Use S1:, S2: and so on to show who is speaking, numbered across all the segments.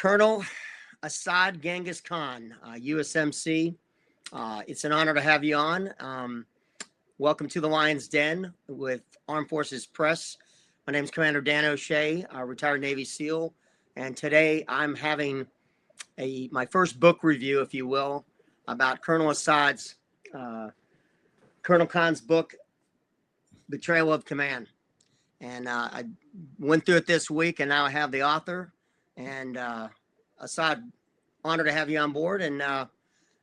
S1: Colonel Asad Genghis Khan, USMC. It's an honor to have you on. Welcome to the Lion's Den with Armed Forces Press. My name is Commander Dan O'Shea, a retired Navy SEAL, and today I'm having my first book review, if you will, about Colonel Asad's, Colonel Khan's book, Betrayal of Command. And I went through it this week, and now I have the author. And Asad, honored to have you on board. And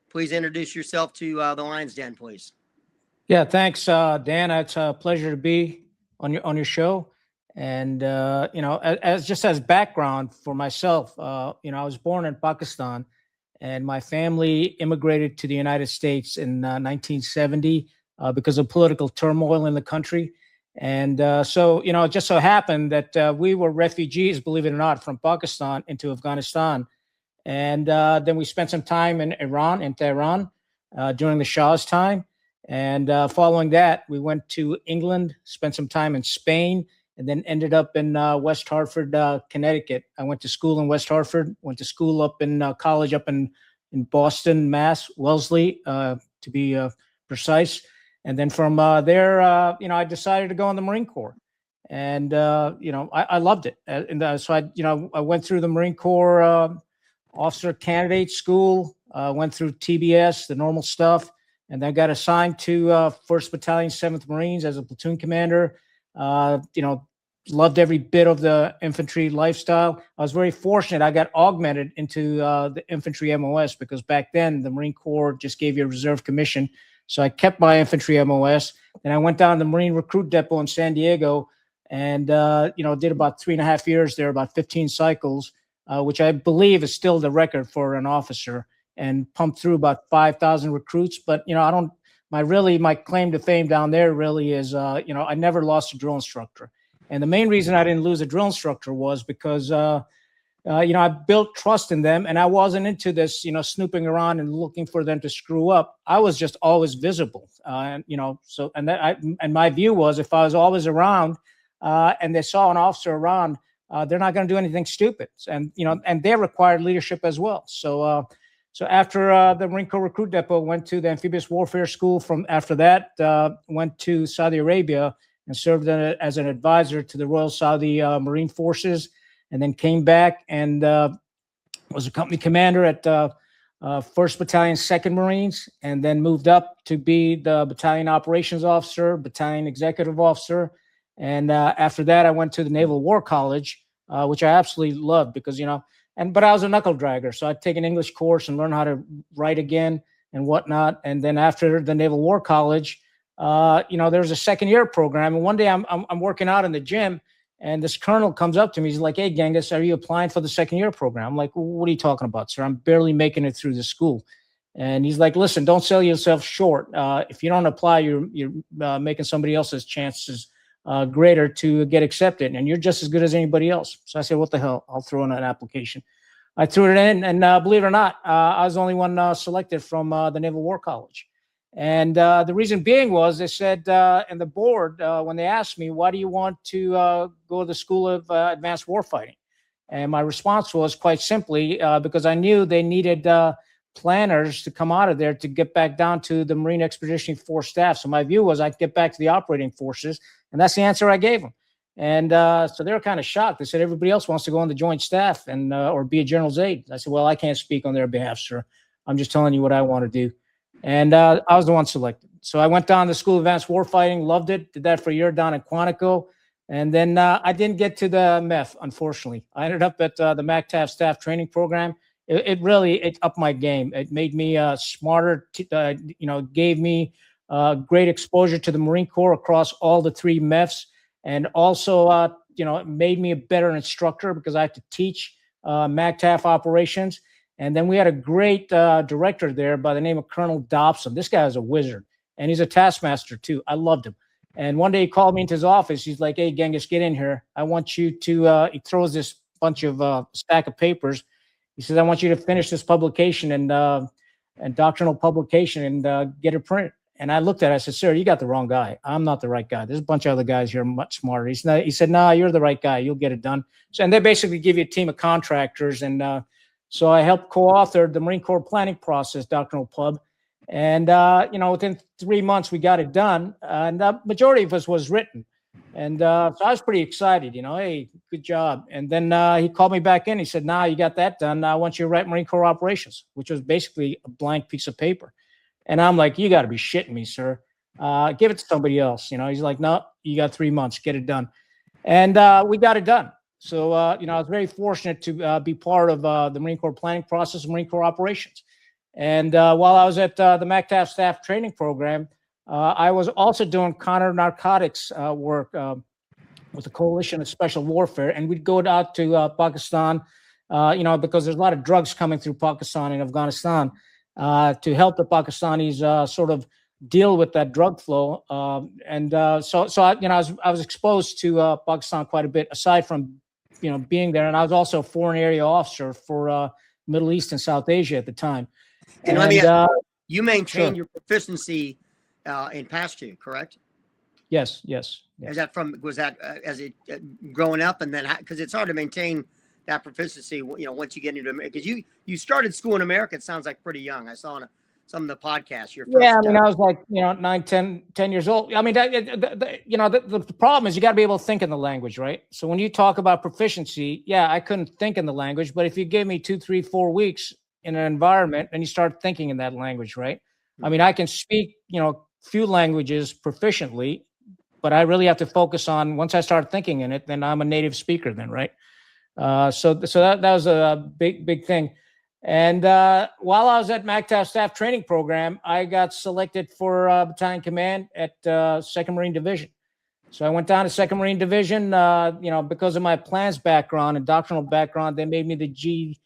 S1: please introduce yourself to the Lion's Den, please.
S2: Yeah, thanks, Dan. It's a pleasure to be on your show. And as background for myself, I was born in Pakistan, and my family immigrated to the United States in 1970 because of political turmoil in the country. And so it just so happened that we were refugees, believe it or not, from Pakistan into Afghanistan. And then we spent some time in Tehran, during the Shah's time. And following that, we went to England, spent some time in Spain, and then ended up in West Hartford, Connecticut. I went to school in West Hartford, went to school up in college up in Boston, Mass, Wellesley, to be precise. And then from there, I decided to go in the Marine Corps. And, I loved it. So I went through the Marine Corps officer candidate school, went through TBS, the normal stuff, and then got assigned to 1st Battalion, 7th Marines as a platoon commander. Loved every bit of the infantry lifestyle. I was very fortunate. I got augmented into the infantry MOS because back then the Marine Corps just gave you a reserve commission. So I kept my infantry MOS. Then I went down to the Marine Recruit Depot in San Diego and, did about 3.5 years there, about 15 cycles, which I believe is still the record for an officer, and pumped through about 5,000 recruits. But, my claim to fame down there really is, I never lost a drill instructor. And the main reason I didn't lose a drill instructor was because, I built trust in them, and I wasn't into this, snooping around and looking for them to screw up. I was just always visible, and my view was if I was always around, and they saw an officer around, they're not going to do anything stupid, and they required leadership as well. So after the Marine Corps Recruit Depot, went to the Amphibious Warfare School. From after that, went to Saudi Arabia and served as an advisor to the Royal Saudi Marine Forces, and then came back and was a company commander at 1st Battalion, 2nd Marines, and then moved up to be the battalion operations officer, battalion executive officer. And after that, I went to the Naval War College, which I absolutely loved because, but I was a knuckle dragger. So I'd take an English course and learn how to write again and whatnot. And then after the Naval War College, there's a second-year program. And one day I'm working out in the gym, and this colonel comes up to me. He's like, "Hey, Genghis, are you applying for the second-year program?" I'm like, "What are you talking about, sir? I'm barely making it through the school." And he's like, "Listen, don't sell yourself short. If you don't apply, you're making somebody else's chances greater to get accepted, and you're just as good as anybody else." So I said, "What the hell? I'll throw in an application." I threw it in, and believe it or not, I was the only one selected from the Naval War College. And the reason being was they said in the board, when they asked me, "Why do you want to go to the School of Advanced Warfighting?" And my response was quite simply because I knew they needed planners to come out of there to get back down to the Marine Expeditionary Force staff. So my view was I'd get back to the operating forces, and that's the answer I gave them. And so they were kind of shocked. They said, "Everybody else wants to go on the joint staff and or be a general's aide." I said, "Well, I can't speak on their behalf, sir. I'm just telling you what I want to do." And I was the one selected. So I went down to the School of Advanced Warfighting, loved it, did that for a year down in Quantico. And then I didn't get to the MEF, unfortunately. I ended up at the MACTAF staff training program. It really upped my game. It made me smarter, gave me great exposure to the Marine Corps across all the 3 MEFs. And also, it made me a better instructor because I had to teach MACTAF operations. And then we had a great director there by the name of Colonel Dobson. This guy is a wizard, and he's a taskmaster too. I loved him. And one day he called me into his office. He's like, "Hey, Genghis, get in here. I want you to," he throws this bunch of stack of papers. He says, "I want you to finish this publication and doctrinal publication and get it printed." And I looked at it, I said, sir, you got the wrong guy. I'm not the right guy. There's a bunch of other guys here much smarter. He said, no, you're the right guy. You'll get it done. So, and they basically give you a team of contractors. And so I helped co-author the Marine Corps planning process, doctrinal pub. And, within 3 months, we got it done. And the majority of us was written. And so I was pretty excited, hey, good job. And then he called me back in. He said, you got that done. Now I want you to write Marine Corps operations, which was basically a blank piece of paper. And I'm like, you got to be shitting me, sir. Give it to somebody else. He's like, no, you got 3 months, get it done. And we got it done. So, I was very fortunate to be part of the Marine Corps planning process, Marine Corps operations. And while I was at the MACTAF staff training program, I was also doing counter narcotics work with the Coalition of Special Warfare. And we'd go out to Pakistan, because there's a lot of drugs coming through Pakistan and Afghanistan. To help the Pakistanis sort of deal with that drug flow, so I was exposed to Pakistan quite a bit. Aside from being there, and I was also a foreign area officer for Middle East and South Asia at the time.
S1: And you maintained your proficiency in Pashtun, correct?
S2: Yes.
S1: Was that as it growing up, and then because it's hard to maintain that proficiency, once you get into America, because you started school in America, it sounds like pretty young. I saw on some of the podcasts.
S2: I was like 9, 10 years old. I mean, the problem is you got to be able to think in the language, right? So when you talk about proficiency, I couldn't think in the language, but if you give me 2, 3, 4 weeks in an environment and you start thinking in that language, right? I mean, I can speak few languages proficiently, but I really have to focus on, once I start thinking in it, then I'm a native speaker then, right? So that was a big thing. And while I was at MACTAF staff training program, I got selected for battalion command at 2nd Marine Division. So I went down to 2nd Marine Division, because of my plans background and doctrinal background, they made me the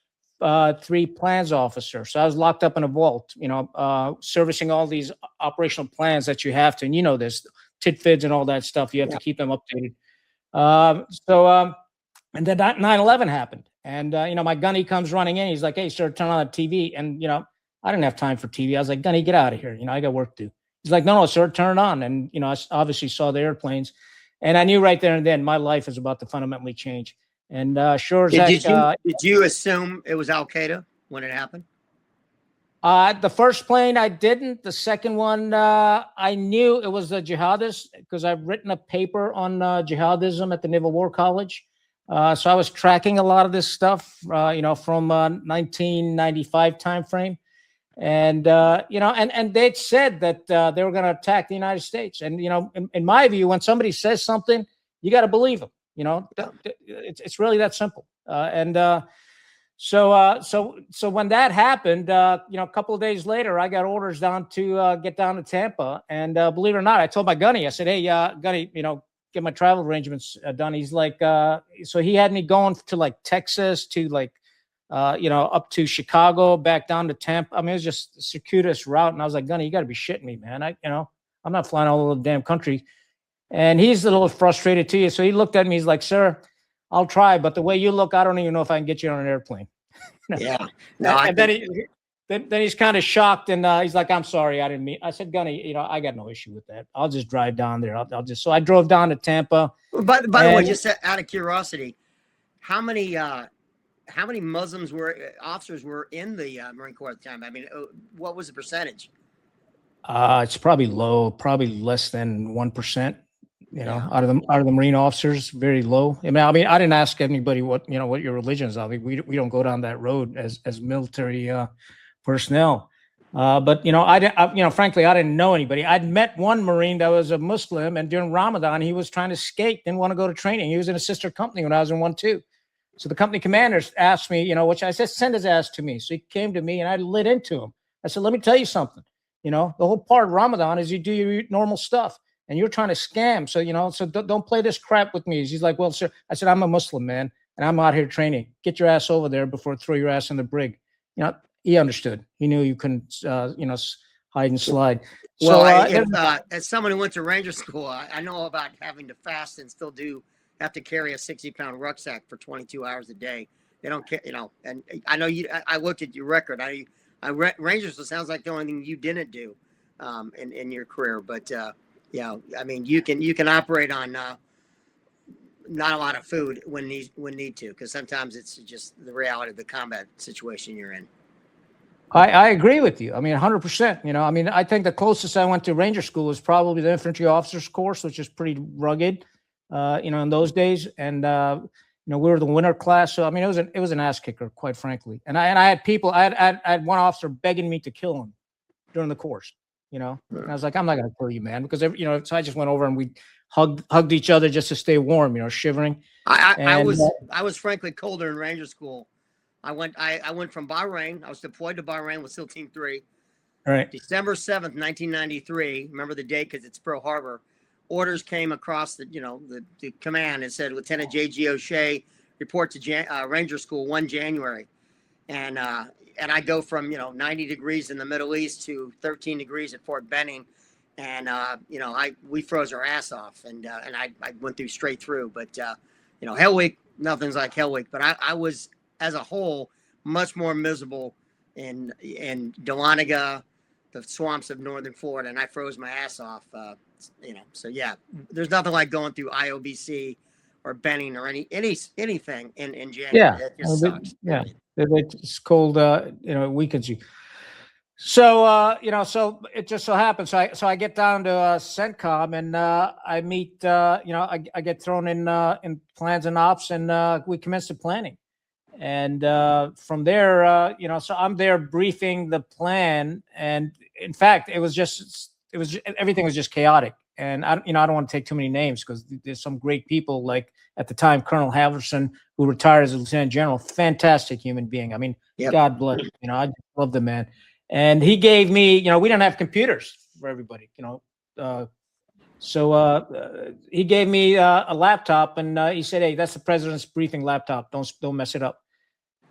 S2: G3 plans officer. So I was locked up in a vault, servicing all these operational plans that you have to, and this TIDFIDs and all that stuff, you have to keep them updated. And then 9/11 happened. And, my gunny comes running in. He's like, hey, sir, turn on the TV. And, I didn't have time for TV. I was like, gunny, get out of here. I got work to do. He's like, no, sir, turn it on. And, I obviously saw the airplanes. And I knew right there and then my life is about to fundamentally change. And sure as
S1: did you assume it was Al-Qaeda when it happened?
S2: The first plane, I didn't. The second one, I knew it was the jihadists because I've written a paper on jihadism at the Naval War College. So I was tracking a lot of this stuff, from 1995 timeframe. And, and they'd said that they were going to attack the United States. And, in my view, when somebody says something, you got to believe them. It's really that simple. So when that happened, a couple of days later, I got orders down to get down to Tampa. And believe it or not, I told my gunny, I said, hey, gunny, get my travel arrangements done. He's like, so he had me going to like Texas to like, up to Chicago, back down to Tampa. I mean, it was just a circuitous route. And I was like, gunny, you got to be shitting me, man. I'm not flying all over the damn country. And he's a little frustrated too. So he looked at me. He's like, sir, I'll try. But the way you look, I don't even know if I can get you on an airplane.
S1: Yeah. No,
S2: and then he's kind of shocked. And he's like, I'm sorry. I didn't mean. I said, gunny, I got no issue with that. I'll just drive down there. So I drove down to Tampa.
S1: By the way, just out of curiosity, how many Muslims officers were in the Marine Corps at the time? I mean, what was the percentage?
S2: It's probably low, probably less than 1%. Out of the Marine officers, very low. I mean, I didn't ask anybody what your religion is. I mean, we don't go down that road as military personnel. But frankly, I didn't know anybody. I'd met one Marine that was a Muslim, and during Ramadan, he was trying to escape, didn't want to go to training. He was in a sister company when I was in 1-2. So the company commander asked me, which I said, send his ass to me. So he came to me, and I lit into him. I said, let me tell you something. The whole part of Ramadan is you do your normal stuff. And you're trying to scam. So, don't play this crap with me. He's like, well, sir, I said, I'm a Muslim, man, and I'm out here training. Get your ass over there before I throw your ass in the brig. He understood. He knew you couldn't, hide and slide.
S1: Well, so, as someone who went to Ranger School, I know about having to fast and still have to carry a 60-pound rucksack for 22 hours a day. They don't care, and I know I looked at your record. Rangers, it sounds like the only thing you didn't do in your career. But yeah, I mean, you can operate on not a lot of food when need to, because sometimes it's just the reality of the combat situation you're in.
S2: I agree with you. I mean, 100%. You know, I mean, I think the closest I went to Ranger School was probably the infantry officers course, which is pretty rugged, you know, in those days. And you know, we were the winter class, so I mean, it was an ass kicker, quite frankly. And I had people, I had one officer begging me to kill him during the course. You know, and I was like, I'm not going to kill you, man, because you know. So I just went over and we hugged each other just to stay warm, you know, shivering.
S1: I was frankly colder in Ranger School. I went from Bahrain. I was deployed to Bahrain with SEAL Team 3.
S2: All right.
S1: December 7th, 1993. Remember the date because it's Pearl Harbor. Orders came across the command. It said Lieutenant J.G. O'Shea, report to Ranger School 1 January. And I go from 90 degrees in the Middle East to 13 degrees at Fort Benning. And we froze our ass off, and I went through straight through. But Hell Week, nothing's like Hell Week. But I was, as a whole, much more miserable in Dahlonega, the swamps of northern Florida, and I froze my ass off. So yeah, there's nothing like going through IOBC or Benning or anything in January.
S2: Yeah,
S1: it just sucks.
S2: Yeah, it's cold. It weakens you. So so it just so happens. So I get down to CENTCOM, and I meet. I get thrown in plans and ops, and we commence the planning. And from there, so I'm there briefing the plan, and in fact, everything was just chaotic. And I don't want to take too many names because there's some great people, like at the time Colonel Halverson, who retired as a lieutenant general, fantastic human being. I mean, yep. God bless. I just love the man. And he gave me, we didn't have computers for everybody, so he gave me a laptop, and he said, "Hey, that's the president's briefing laptop. Don't mess it up."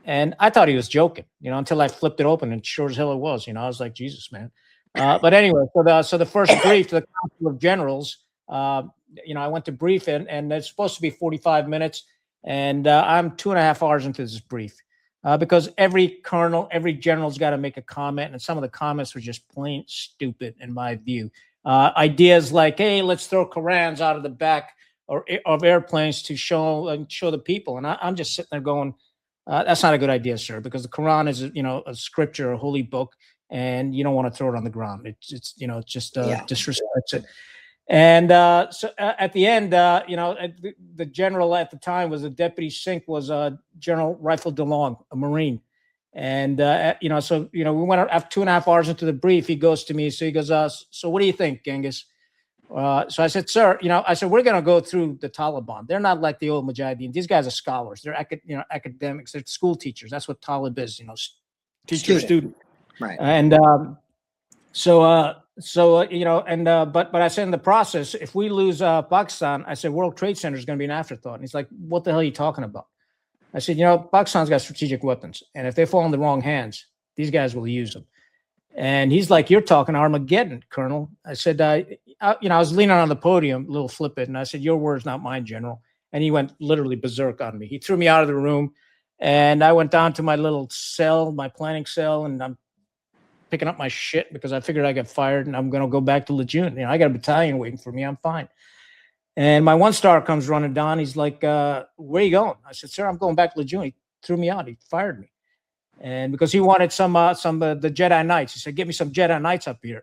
S2: And I thought he was joking, until I flipped it open, and sure as hell it was. I was like, Jesus, man. But anyway, so the first brief to the Council of Generals, I went to brief it, and it's supposed to be 45 minutes, and I'm 2.5 hours into this brief because every colonel, every general's got to make a comment, and some of the comments were just plain stupid in my view. Ideas like, "Hey, let's throw Korans out of the back of airplanes to show the people," and I'm just sitting there going, "That's not a good idea, sir, because the Quran is a scripture, a holy book, and you don't want to throw it on the ground. It's just disrespects it." And so at the end, the general at the time was the deputy SINC was General Rifle DeLong, a Marine. And so we went after 2.5 hours into the brief. He goes to me, so he goes, "So what do you think, Genghis?" So I said, "Sir, we're going to go through the Taliban. They're not like the old Mujahideen. These guys are scholars. They're academics. They're school teachers. That's what Talib is, teacher student." Right. And but I said, in the process, if we lose Pakistan, I said, World Trade Center is going to be an afterthought. And he's like, "What the hell are you talking about?" I said, Pakistan's got strategic weapons, and if they fall in the wrong hands, these guys will use them. And he's like, "You're talking Armageddon, Colonel." I said, I was leaning on the podium, a little flippant, and I said, "Your words, not mine, General." And he went literally berserk on me. He threw me out of the room, and I went down to my little cell, my planning cell, and I'm picking up my shit because I figured I got fired and I'm going to go back to Lejeune. I got a battalion waiting for me. I'm fine. And my 1-star comes running down. He's like, "Where are you going?" I said, "Sir, I'm going back to Lejeune." He threw me out. He fired me. And because he wanted some the Jedi Knights, he said, "Get me some Jedi Knights up here.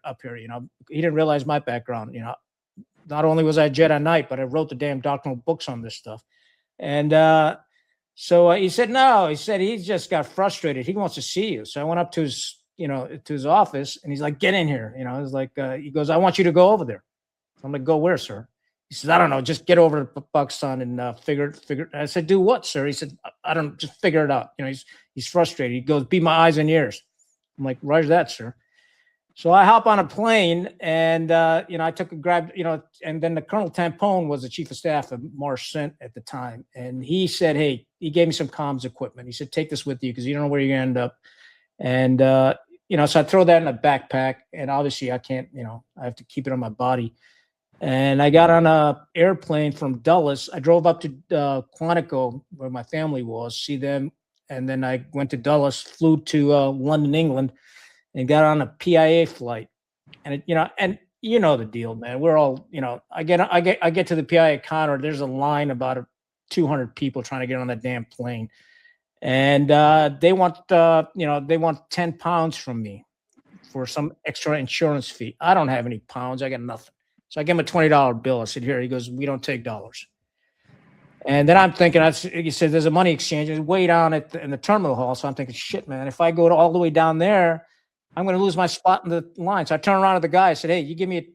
S2: He didn't realize my background. Not only was I a Jedi Knight, but I wrote the damn doctrinal books on this stuff. And so he said, "No." He said he just got frustrated. He wants to see you. So I went up to his to his office, and he's like, "Get in here." It was like, he goes, "I want you to go over there." I'm like, "Go where, sir?" He says, "I don't know. Just get over to Pakistan and figure it." I said, "Do what, sir?" He said, "I don't, just figure it out." He's frustrated. He goes, "Be my eyes and ears." I'm like, "Roger that, sir." So I hop on a plane, and I took a grab, and then the Colonel Tampone was the chief of staff of Marsh Cent at the time, and he said, "Hey," he gave me some comms equipment. He said, "Take this with you because you don't know where you're going to end up." And so I throw that in a backpack, and obviously I can't, I have to keep it on my body. And I got on a airplane from Dulles. I drove up to Quantico, where my family was, see them. And then I went to Dulles, flew to London, England, and got on a PIA flight. And and you know the deal, man. We're all, I get to the PI counter. There's a line about 200 people trying to get on that damn plane, and they want, they want 10 pounds from me for some extra insurance fee. I don't have any pounds. I got nothing. So I give him a $20 bill. I said, here. He goes, we don't take dollars. And then I'm thinking, he said, there's a money exchange. It's way down in the terminal hall. So I'm thinking, shit, man, if I go all the way down there, I'm going to lose my spot in the line. So I turn around to the guy. I said, hey, you give me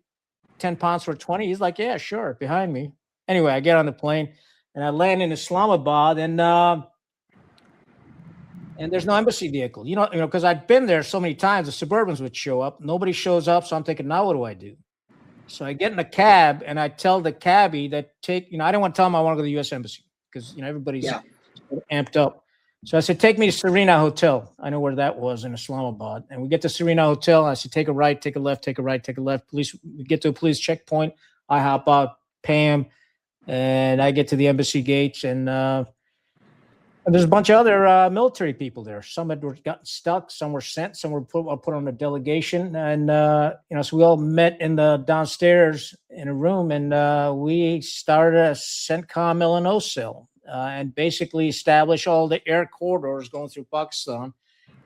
S2: 10 pounds for 20? He's like, yeah, sure, behind me. Anyway, I get on the plane and I land in Islamabad, and there's no embassy vehicle. Because I'd been there so many times, the Suburbans would show up. Nobody shows up. So I'm thinking, now what do I do? So I get in a cab and I tell the cabbie that I didn't want to tell him I want to go to the U.S. Embassy because, everybody's amped up. So I said, take me to Serena Hotel. I know where that was in Islamabad. And we get to Serena Hotel. And I said, take a right, take a left, take a right, take a left. We get to a police checkpoint. I hop out, pay him, and I get to the embassy gates. And there's a bunch of other military people there. Some had gotten stuck. Some were sent. Some were put on a delegation. And, so we all met in the downstairs in a room. And we started a CENTCOM L&O cell. And basically establish all the air corridors going through Pakistan.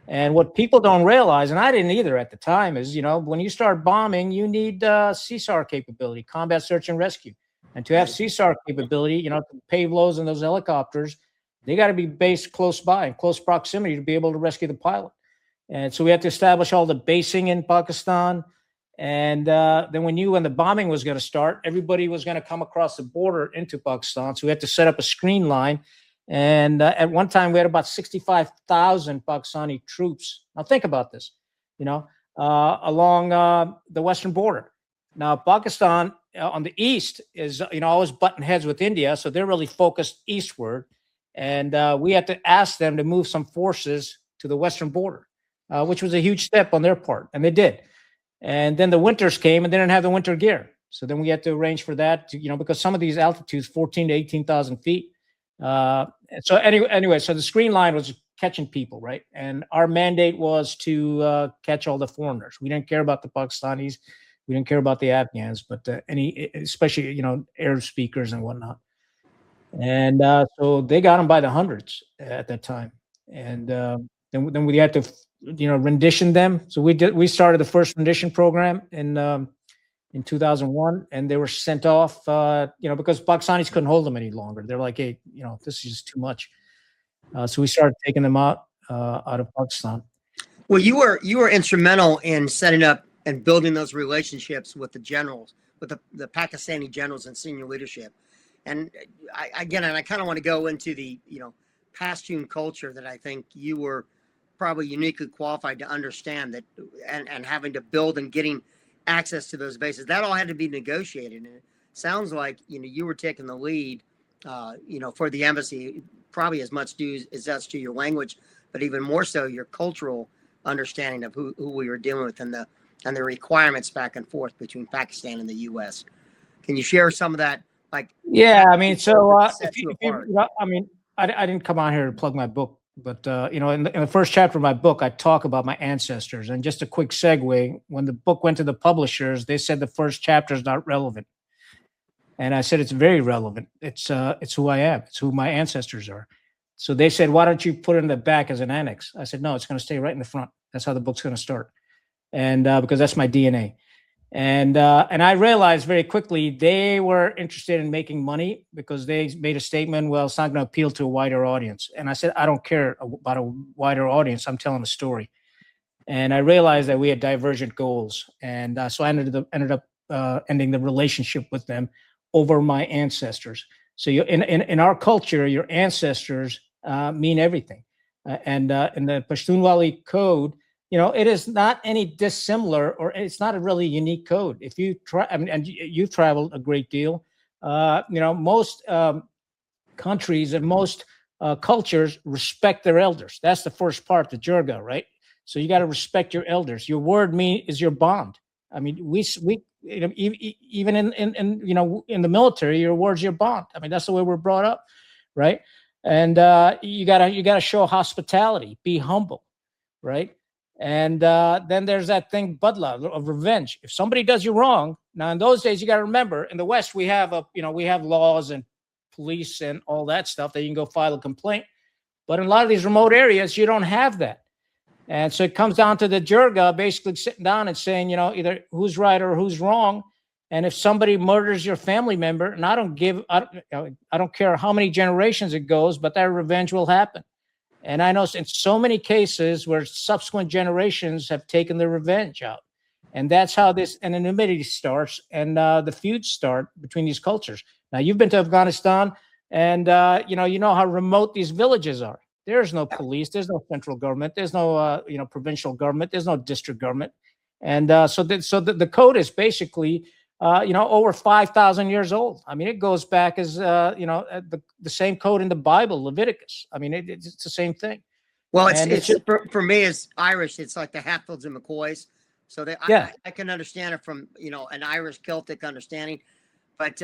S2: And what people don't realize, and I didn't either at the time, is, when you start bombing, you need CSAR capability, combat search and rescue. And to have CSAR capability, to pave lows in those helicopters, they got to be based close by, in close proximity to be able to rescue the pilot. And so we had to establish all the basing in Pakistan. And then we knew when the bombing was going to start, everybody was going to come across the border into Pakistan. So we had to set up a screen line. And at one time, we had about 65,000 Pakistani troops. Now, think about this, along the western border. Now, Pakistan on the east is, always button heads with India. So they're really focused eastward. And we had to ask them to move some forces to the western border, which was a huge step on their part. And they did. And then the winters came and they didn't have the winter gear. So then we had to arrange for that, because some of these altitudes, 14 to 18,000 feet. So anyway, so the screen line was catching people, right? And our mandate was to catch all the foreigners. We didn't care about the Pakistanis. We didn't care about the Afghans, but especially, Arab speakers and whatnot. And so they got them by the hundreds at that time. And then we had to rendition them. So we started the first rendition program in 2001, and they were sent off, because Pakistanis couldn't hold them any longer. They're like, hey, this is just too much. So we started taking them out of Pakistan.
S1: Well, you were instrumental in setting up and building those relationships with the generals, with the Pakistani generals and senior leadership. And I kind of want to go into the, Pashtun culture that I think you were probably uniquely qualified to understand, that and having to build and getting access to those bases, that all had to be negotiated. And it sounds like, you were taking the lead, for the embassy, probably as much due as us to your language, but even more so your cultural understanding of who we were dealing with and the requirements back and forth between Pakistan and the U.S. Can you share some of that?
S2: Yeah, I mean, so I didn't come on here to plug my book, but in the first chapter of my book, I talk about my ancestors. And just a quick segue: when the book went to the publishers, they said the first chapter is not relevant, and I said it's very relevant. It's who I am. It's who my ancestors are. So they said, why don't you put it in the back as an annex? I said, no, it's going to stay right in the front. That's how the book's going to start, and because that's my DNA. And I realized very quickly they were interested in making money because they made a statement, well, it's not going to appeal to a wider audience. And I said, I don't care about a wider audience. I'm telling a story. And I realized that we had divergent goals. And so I ended up ending the relationship with them over my ancestors. So in our culture, your ancestors mean everything. And in the Pashtunwali code, it is not any dissimilar, or it's not a really unique code. If you try, and you've traveled a great deal, most countries and most cultures respect their elders. That's the first part, the jirga, right? So you got to respect your elders. Your word is your bond. I mean, we even in the military, your word's your bond. I mean, that's the way we're brought up, right? And you gotta show hospitality, be humble, right? And then there's that thing, bloodlust, of revenge. If somebody does you wrong, now in those days, you got to remember, in the West, we have we have laws and police and all that stuff that you can go file a complaint. But in a lot of these remote areas, you don't have that. And so it comes down to the jirga basically sitting down and saying, either who's right or who's wrong. And if somebody murders your family member, and I don't care how many generations it goes, but that revenge will happen. And I know in so many cases where subsequent generations have taken their revenge out. And that's how this anonymity starts and the feuds start between these cultures. Now, you've been to Afghanistan, and you know how remote these villages are. There's no police. There's no central government. There's no provincial government. There's no district government. And so the code is basically over 5,000 years old. I mean, it goes back as the same code in the Bible, Leviticus. I mean, it's the same thing.
S1: Well, it's for me as Irish, it's like the Hatfields and McCoys. So I can understand it from an Irish Celtic understanding, but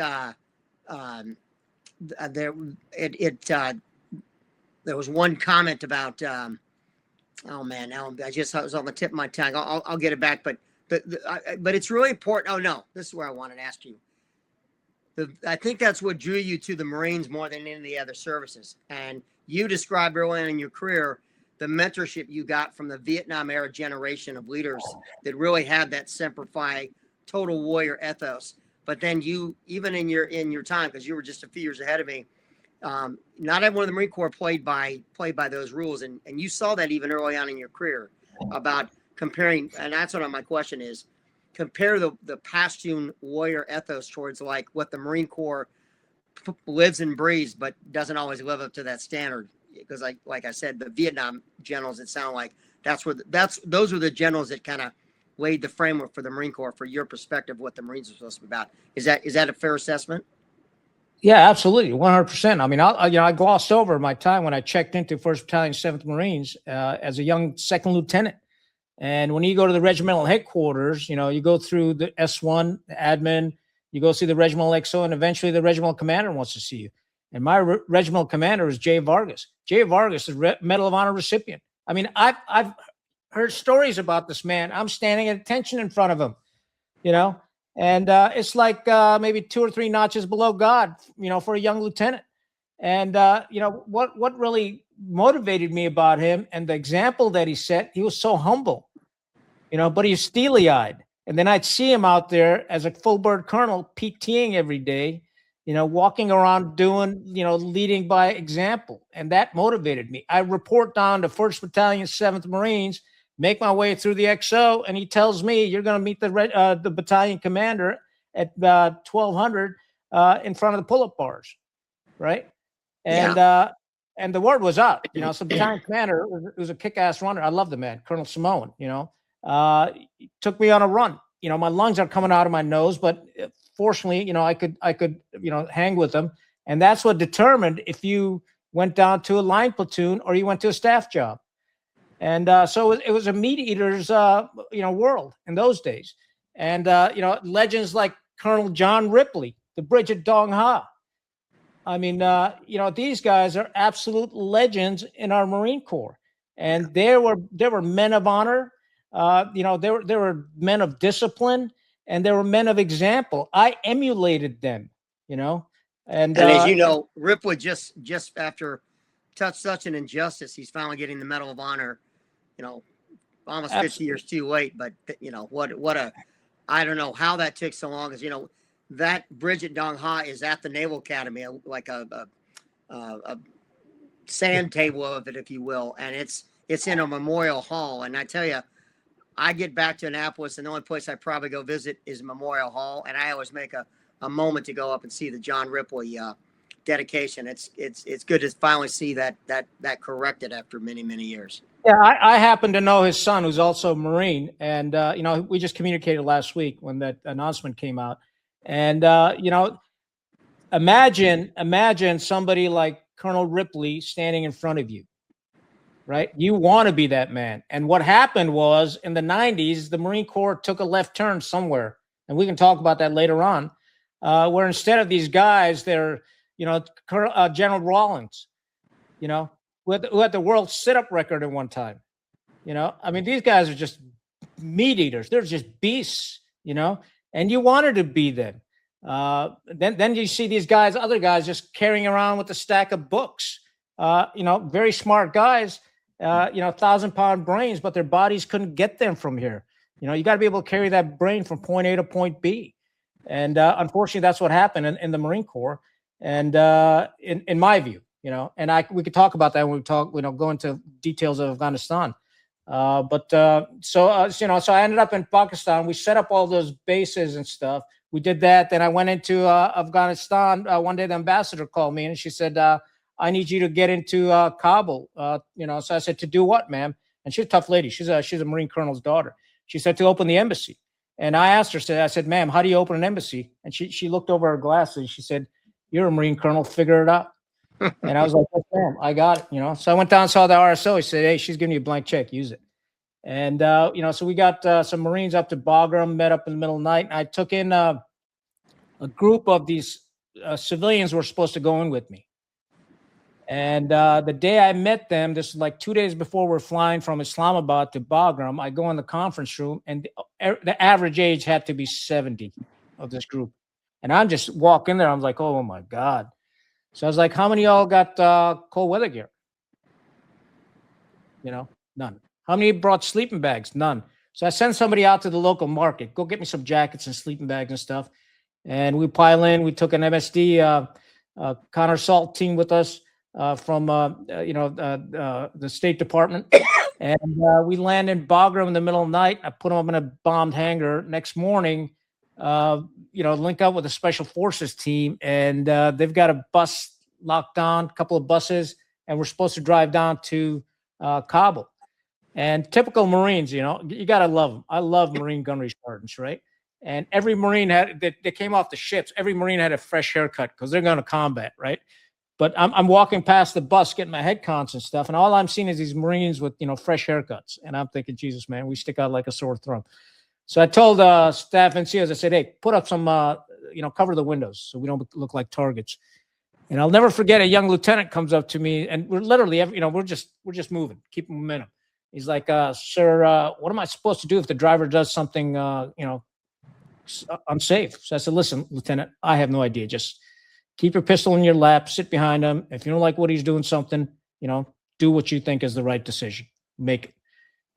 S1: there was one comment about oh man, now I was on the tip of my tongue. I'll get it back, but it's really important. Oh no, this is where I wanted to ask you. I think that's what drew you to the Marines more than any of the other services. And you described early on in your career the mentorship you got from the Vietnam era generation of leaders that really had that Semper Fi, total warrior ethos. But then you, even in your time, because you were just a few years ahead of me, not everyone in the Marine Corps played by those rules, and you saw that even early on in your career about comparing. And that's what my question is: compare the Pashtun warrior ethos towards like what the Marine Corps lives and breathes, but doesn't always live up to that standard. Because like I said, the Vietnam generals, it sounded like those were the generals that kind of laid the framework for the Marine Corps, for your perspective, what the Marines are supposed to be about. Is that a fair assessment?
S2: Yeah, absolutely, 100%. I mean, I glossed over my time when I checked into 1st Battalion, 7th Marines as a young second lieutenant. And when you go to the regimental headquarters, you go through the S1, the admin, you go see the regimental XO, and eventually the regimental commander wants to see you. And my regimental commander is Jay Vargas. Jay Vargas is Medal of Honor recipient. I mean, I've heard stories about this man. I'm standing at attention in front of him, and it's like maybe 2 or 3 notches below God, for a young lieutenant. And what really motivated me about him and the example that he set, he was so humble, but he's steely-eyed. And then I'd see him out there as a full bird colonel PTing every day, walking around doing, leading by example. And that motivated me. I report down to 1st Battalion, 7th Marines, make my way through the XO, and he tells me, you're going to meet the battalion commander at 1200 in front of the pull-up bars, right? And and the word was out. So battalion commander was a kick-ass runner. I love the man, Colonel Samoan. He took me on a run. My lungs are coming out of my nose, but fortunately, I could hang with them, and that's what determined if you went down to a line platoon or you went to a staff job. And so it was a meat eater's, world in those days. And, legends like Colonel John Ripley, the Bridge at Dong Ha. I mean, these guys are absolute legends in our Marine Corps. And there were men of honor. There were men of discipline, and there were men of example. I emulated them, And
S1: as you know, Ripley just after such an injustice, he's finally getting the Medal of Honor, almost 50 years too late. But, I don't know how that took so long, because, that bridge at Dong Ha is at the Naval Academy, like a sand table of it, if you will. And it's in a memorial hall. And I tell you, I get back to Annapolis, and the only place I probably go visit is Memorial Hall. And I always make a moment to go up and see the John Ripley dedication. It's good to finally see that corrected after many, many years.
S2: Yeah, I happen to know his son, who's also a Marine, and we just communicated last week when that announcement came out. And imagine somebody like Colonel Ripley standing in front of you, right? You want to be that man. And what happened was, in the 90s, the Marine Corps took a left turn somewhere, and we can talk about that later on, where instead of these guys, they're General Rawlins, who had the world sit-up record at one time, I mean, these guys are just meat eaters. They're just beasts, and you wanted to be them. Then you see these guys, other guys, just carrying around with a stack of books. Very smart guys. 1,000-pound brains, but their bodies couldn't get them from here. You got to be able to carry that brain from point A to point B, and unfortunately, that's what happened in the Marine Corps. And in my view, and we could talk about that when we talk, go into details of Afghanistan. So I ended up in Pakistan. We set up all those bases and stuff. We did that. Then I went into Afghanistan. One day the ambassador called me and she said, I need you to get into Kabul. So I said, to do what, ma'am? And she's a tough lady. She's a Marine colonel's daughter. She said, to open the embassy. And I asked her, I said, ma'am, how do you open an embassy? And she looked over her glasses. She said, you're a Marine colonel, figure it out. And I was like, yes, ma'am, I got it, So I went down and saw the RSO. He said, hey, she's giving you a blank check, use it. And, so we got some Marines up to Bagram, met up in the middle of the night. And I took in a group of these civilians who were supposed to go in with me. And the day I met them, this is like 2 days before we're flying from Islamabad to Bagram, I go in the conference room, and the average age had to be 70 of this group. And I'm just walking there. I'm like, oh, my God. So I was like, how many of y'all got cold weather gear? None. How many brought sleeping bags? None. So I send somebody out to the local market. Go get me some jackets and sleeping bags and stuff. And we pile in. We took an MSD counter assault team with us from the State Department. And we land in Bagram in the middle of the night. I put them up in a bombed hangar. Next morning, link up with a special forces team, and they've got a bus locked down, a couple of buses, and we're supposed to drive down to Kabul. And typical Marines, you got to love them. I love Marine gunnery sergeants, right? And every Marine they came off the ships. Every Marine had a fresh haircut because they're going to combat, right? But I'm walking past the bus, getting my head cons and stuff, and all I'm seeing is these Marines with, fresh haircuts. And I'm thinking, Jesus, man, we stick out like a sore thumb. So I told staff NCOs, I said, hey, put up some, cover the windows so we don't look like targets. And I'll never forget, a young lieutenant comes up to me, and we're literally, we're just moving, keep momentum. He's like, sir, what am I supposed to do if the driver does something, unsafe? So I said, listen, Lieutenant, I have no idea. Just keep your pistol in your lap, sit behind him. If you don't like what he's doing something, do what you think is the right decision. Make it.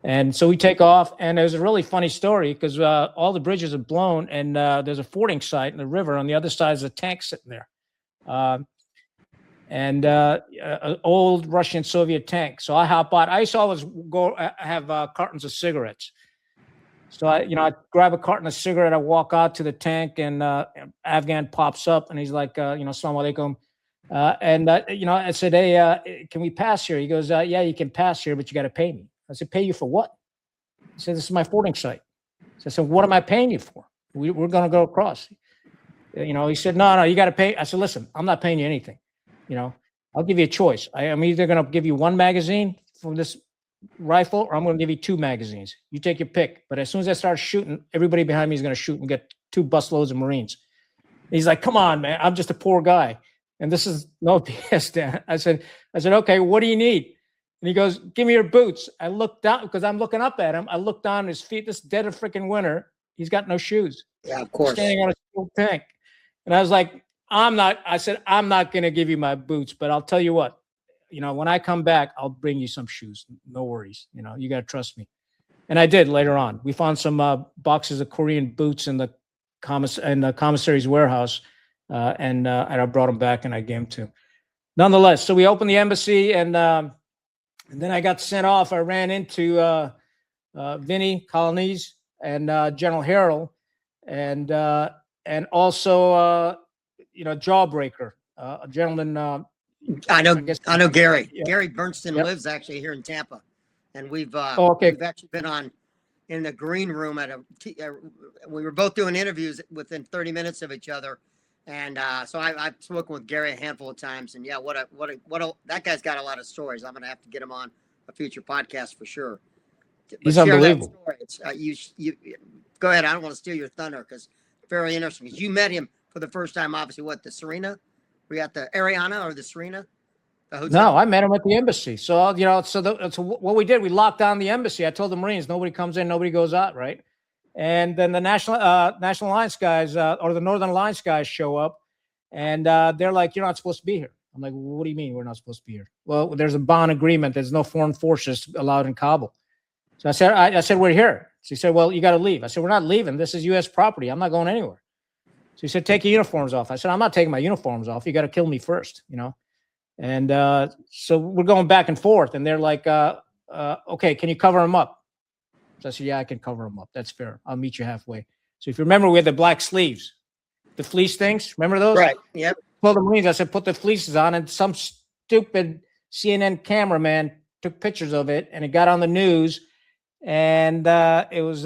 S2: And so we take off, and there's a really funny story because all the bridges are blown, and there's a fording site in the river. On the other side is a tank sitting there. An old Russian Soviet tank. So I hop out. I used to always go have cartons of cigarettes. So I grab a carton of cigarette. I walk out to the tank, and Afghan pops up, and he's like, Assalamu alaikum. I said, hey, can we pass here? He goes, yeah, you can pass here, but you got to pay me. I said, pay you for what? He said, this is my fording site. So I said, what am I paying you for? We're going to go across. He said, no, you got to pay. I said, listen, I'm not paying you anything. I'll give you a choice. I'm either going to give you one magazine from this rifle, or I'm going to give you 2 magazines. You take your pick. But as soon as I start shooting, everybody behind me is going to shoot and get 2 busloads of Marines. He's like, come on, man. I'm just a poor guy. And this is no BS, Dan. I said, okay, what do you need? And he goes, give me your boots. I looked down because I'm looking up at him. I looked down at his feet. This dead of freaking winter. He's got no shoes.
S1: Yeah, of course.
S2: Standing on a steel tank. And I was like, I'm not going to give you my boots, but I'll tell you what, when I come back, I'll bring you some shoes. No worries. You got to trust me. And I did later on. We found some boxes of Korean boots in the commissary's warehouse. And I brought them back and I gave them to him. Nonetheless, so we opened the embassy, and then I got sent off. I ran into Vinny Colonies and General Harrell, and also Jawbreaker, a gentleman.
S1: I know Gary.
S2: Yeah.
S1: Gary Bernstein
S2: Yep.
S1: lives actually here in Tampa, and we've
S2: okay.
S1: we've actually been in the green room we were both doing interviews within 30 minutes of each other. And so I've spoken with Gary a handful of times, and yeah, that guy's got a lot of stories. I'm going to have to get him on a future podcast for sure.
S2: He's unbelievable.
S1: It's, you go ahead. I don't want to steal your thunder because it's very interesting. Because you met him for the first time, obviously. What, the Serena? We got the Ariana or the Serena? The hotel?
S2: No, I met him at the embassy. So, so what we did, we locked down the embassy. I told the Marines, nobody comes in, nobody goes out, right? And then the National Alliance guys or the Northern Alliance guys show up, and they're like, "You're not supposed to be here." I'm like, "What do you mean we're not supposed to be here?" Well, there's a bond agreement. There's no foreign forces allowed in Kabul. So I said, "We're here." So he said, "Well, you got to leave." I said, "We're not leaving. This is U.S. property. I'm not going anywhere." So he said, "Take your uniforms off." I said, "I'm not taking my uniforms off. You got to kill me first, you know." And so we're going back and forth, and they're like, "Okay, can you cover them up?" So I said, "Yeah, I can cover them up. That's fair. I'll meet you halfway." So if you remember, we had the black sleeves, the fleece things. Remember those?
S1: Right. Yep.
S2: Told the Marines, I said, "Put the fleeces on," and some stupid CNN cameraman took pictures of it, and it got on the news. And it was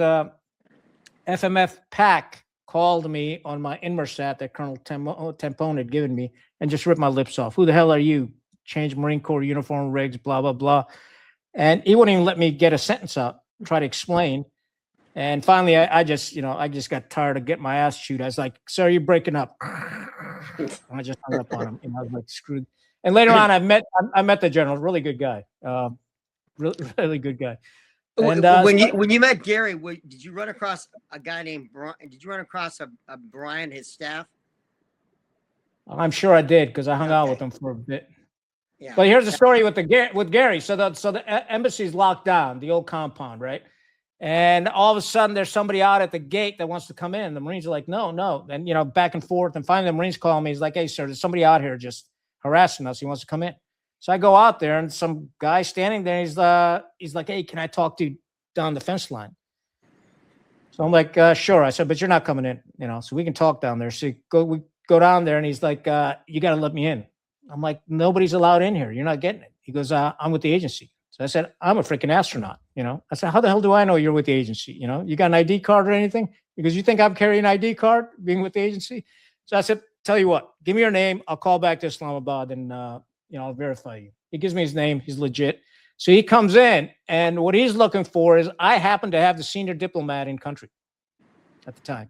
S2: FMF PAC called me on my Inmarsat that Colonel Tempone had given me and just ripped my lips off. "Who the hell are you? Change Marine Corps uniform rigs, blah, blah, blah." And he wouldn't even let me get a sentence out, try to explain. And finally, I just got tired of getting my ass chewed. I was like, "Sir, you're breaking up." And I just hung up on him. And I was like, screwed. And later on, I met the general, really good guy. Really good guy. And
S1: when you met Gary, did you run across a guy named Brian? Did you run across a Brian, his staff?
S2: I'm sure I did, because I hung out with him for a bit.
S1: Yeah.
S2: But here's the story with Gary. So the embassy's locked down, the old compound, right? And all of a sudden, there's somebody out at the gate that wants to come in. The Marines are like, no. And, back and forth. And finally, the Marines call me. He's like, "Hey, sir, there's somebody out here just harassing us. He wants to come in." So I go out there, and some guy standing there, he's like, "Hey, can I talk to you down the fence line?" So I'm like, "Sure." I said, "But you're not coming in, so we can talk down there." So we go down there, and he's like, "You got to let me in." I'm like, "Nobody's allowed in here. You're not getting it." He goes, "I'm with the agency." So I said, "I'm a freaking astronaut, I said, "How the hell do I know you're with the agency? You got an ID card or anything?" Because "You think I'm carrying an ID card being with the agency?" So I said, "Tell you what, give me your name. I'll call back to Islamabad and, I'll verify you." He gives me his name. He's legit. So he comes in, and what he's looking for is, I happen to have the senior diplomat in country at the time.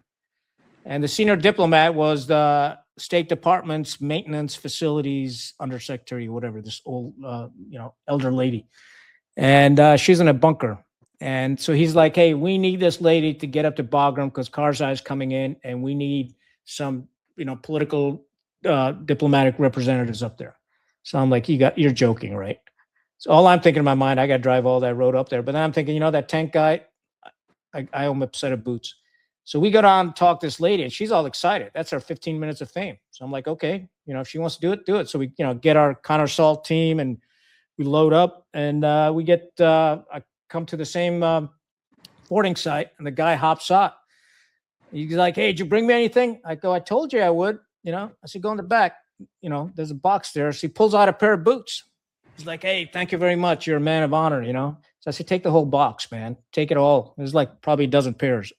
S2: And the senior diplomat was the State Department's maintenance facilities undersecretary, whatever, this old, elder lady. And she's in a bunker. And so he's like, "Hey, we need this lady to get up to Bagram because Karzai is coming in, and we need some, political diplomatic representatives up there." So I'm like, "You're joking, right?" So all I'm thinking in my mind, I got to drive all that road up there. But then I'm thinking, that tank guy, I owe him a set of boots. So we go down and talk to this lady, and she's all excited. That's our 15 minutes of fame. So I'm like, okay, if she wants to do it, do it. So we, get our counter assault team, and we load up, and we get, I come to the same boarding site, and the guy hops out. He's like, "Hey, did you bring me anything?" I go, "I told you I would, I said, go in the back, there's a box there." So he pulls out a pair of boots. He's like, "Hey, thank you very much. You're a man of honor, So I said, "Take the whole box, man. Take it all." There's like probably a dozen pairs,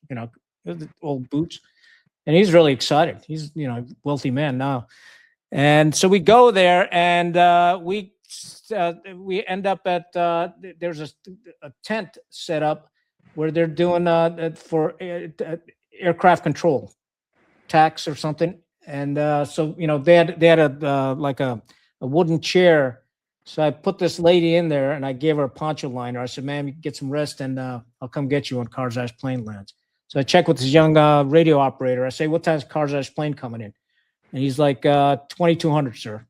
S2: old boots. And he's really excited. He's, a wealthy man now. And so we go there, and we end up at, there's a tent set up where they're doing for aircraft control, tax or something. And so, they had a like a wooden chair. So I put this lady in there, and I gave her a poncho liner. I said, "Ma'am, you get some rest, and I'll come get you when Karzai's plane lands." So I check with this young radio operator. I say, "What time's Karzai's plane coming in?" And he's like, 2200, sir.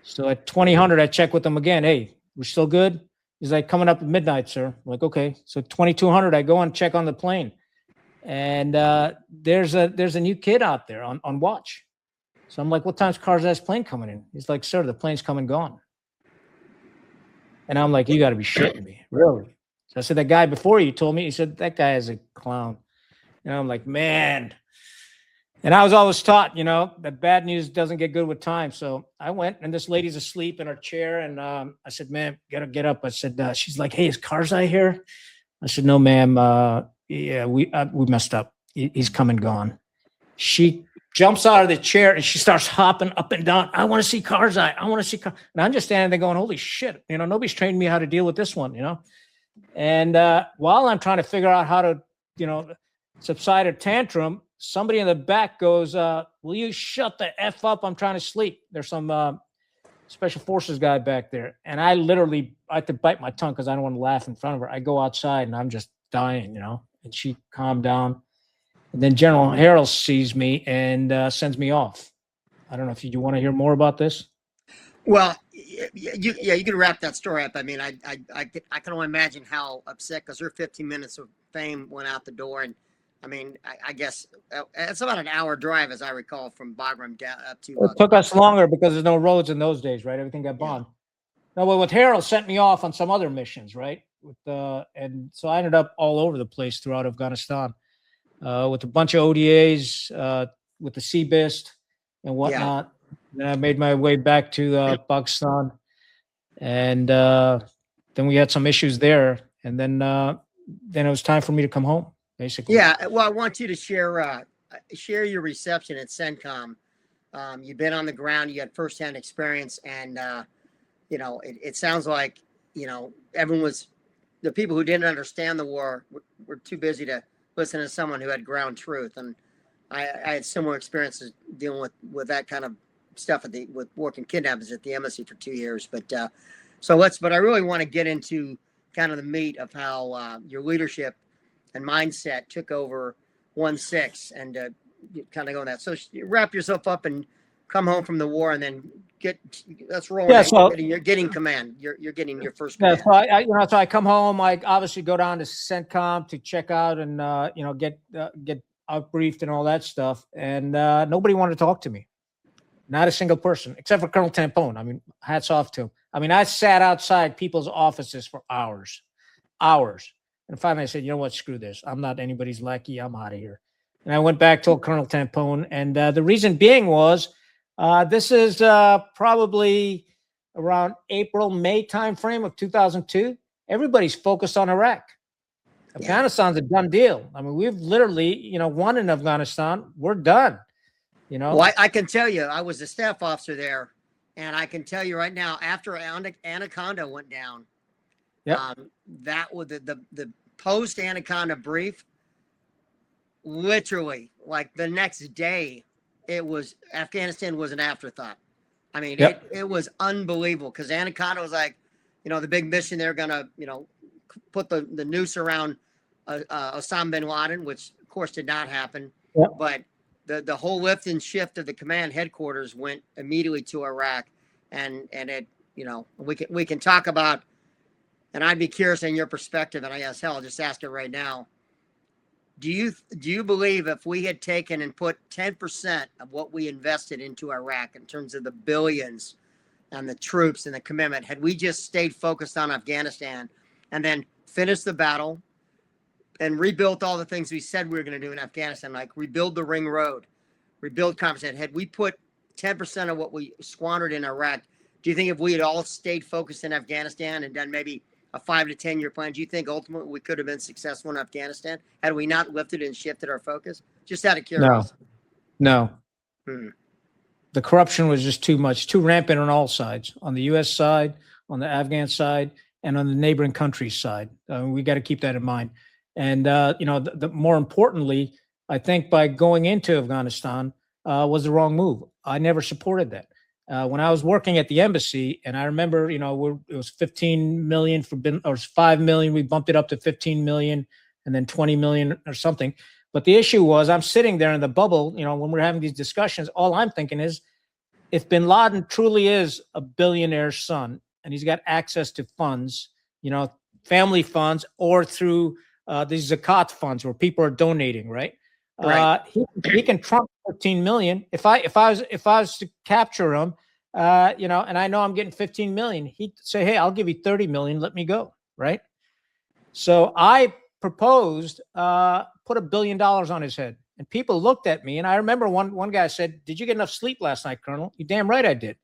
S2: So at 2000, I check with him again. "Hey, we're still good?" He's like, "Coming up at midnight, sir." I'm like, okay. So 2200, I go and check on the plane. And there's a new kid out there on watch. So I'm like, "What time's Karzai's plane coming in?" He's like, "Sir, the plane's come and gone." And I'm like, "You got to be shitting me. Really?" So I said, "That guy before you told me." He said, "That guy is a clown." And I'm like, man. And I was always taught, that bad news doesn't get good with time. So I went, and this lady's asleep in her chair. And I said, "Ma'am, gotta get up." I said, she's like, "Hey, is Karzai here?" I said, "No, ma'am. Yeah, we messed up. He's come and gone." She jumps out of the chair, and she starts hopping up and down. "I want to see Karzai. I want to see Karzai." And I'm just standing there going, holy shit. Nobody's trained me how to deal with this one, And while I'm trying to figure out how to, subside a tantrum, somebody in the back goes, "Will you shut the F up? I'm trying to sleep." There's some special forces guy back there. And I had to bite my tongue because I don't want to laugh in front of her. I go outside and I'm just dying, and she calmed down. And then General Harrell sees me and sends me off. I don't know if you want to hear more about this.
S1: Well, you can wrap that story up. I mean, I can only imagine how upset, because her 15 minutes of fame went out the door. And I mean, I guess it's about an hour drive, as I recall, from Bagram down up to.
S2: It took us longer because there's no roads in those days, right? Everything got bombed. Yeah. Now, with Harold sent me off on some other missions, right? And so I ended up all over the place throughout Afghanistan with a bunch of ODAs, with the Seabist and whatnot. Yeah. Then I made my way back to Pakistan, and then we had some issues there, and then it was time for me to come home, basically.
S1: Yeah, well, I want you to share your reception at CENTCOM. You've been on the ground, you had firsthand experience, and it sounds like the people who didn't understand the war were too busy to listen to someone who had ground truth, and I had similar experiences dealing with that kind of stuff with working kidnappers at the embassy for 2 years. But I really want to get into kind of the meat of how your leadership and mindset took over 1-6 and kind of go on that. So wrap yourself up and come home from the war, and then let's roll.
S2: Yeah, so
S1: you're getting command. You're getting your first command.
S2: Yeah, so I come home. I obviously go down to CENTCOM to check out and get out briefed and all that stuff. And nobody wanted to talk to me. Not a single person, except for Colonel Tampone. I mean, hats off to him. I mean, I sat outside people's offices for hours. And finally I said, you know what, screw this. I'm not anybody's lackey. I'm out of here. And I went back, told Colonel Tampone. And the reason being was this is probably around April, May timeframe of 2002. Everybody's focused on Iraq. Yeah. Afghanistan's a done deal. I mean, we've literally, won in Afghanistan. We're done.
S1: Well, I can tell you, I was a staff officer there, and I can tell you right now, after Anaconda went down, that was the post Anaconda brief. Literally, like the next day, Afghanistan was an afterthought. I mean, it was unbelievable, because Anaconda was like, the big mission, they're gonna, put the noose around Osama bin Laden, which of course did not happen, but the whole lift and shift of the command headquarters went immediately to Iraq, and it, we can talk about, and I'd be curious in your perspective, and I guess I'll just ask it right now. Do you believe if we had taken and put 10% of what we invested into Iraq in terms of the billions and the troops and the commitment, had we just stayed focused on Afghanistan and then finished the battle and rebuilt all the things we said we were going to do in Afghanistan, like rebuild the Ring Road, rebuild Conversation, had we put 10% of what we squandered in Iraq, do you think if we had all stayed focused in Afghanistan and done maybe a 5 to 10 year plan, do you think ultimately we could have been successful in Afghanistan had we not lifted and shifted our focus? Just out of curiosity.
S2: No. The corruption was just too much, too rampant on all sides, on the U.S. side, on the Afghan side, and on the neighboring countries' side. We got to keep that in mind. And, the more importantly, I think by going into Afghanistan was the wrong move. I never supported that. When I was working at the embassy, and I remember, it was 15 million or 5 million. We bumped it up to 15 million and then 20 million or something. But the issue was, I'm sitting there in the bubble, when we're having these discussions, all I'm thinking is, if bin Laden truly is a billionaire's son and he's got access to funds, family funds, or through these zakat funds where people are donating, right? He can trump 15 million. If I was to capture him, and I know I'm getting 15 million, he'd say, hey, I'll give you 30 million. Let me go. Right. So I proposed, put $1 billion on his head, and people looked at me. And I remember one guy said, did you get enough sleep last night, Colonel? You damn right I did.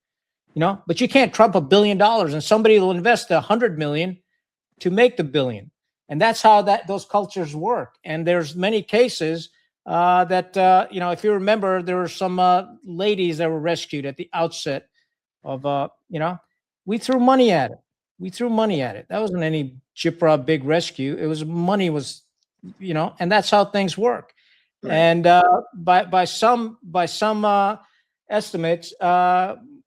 S2: But you can't trump $1 billion, and somebody will invest 100 million to make the billion. And that's how those cultures work. And there's many cases that, if you remember, there were some ladies that were rescued at the outset of, we threw money at it. That wasn't any Jipra big rescue. It was money was, and that's how things work. Right. And by some estimates,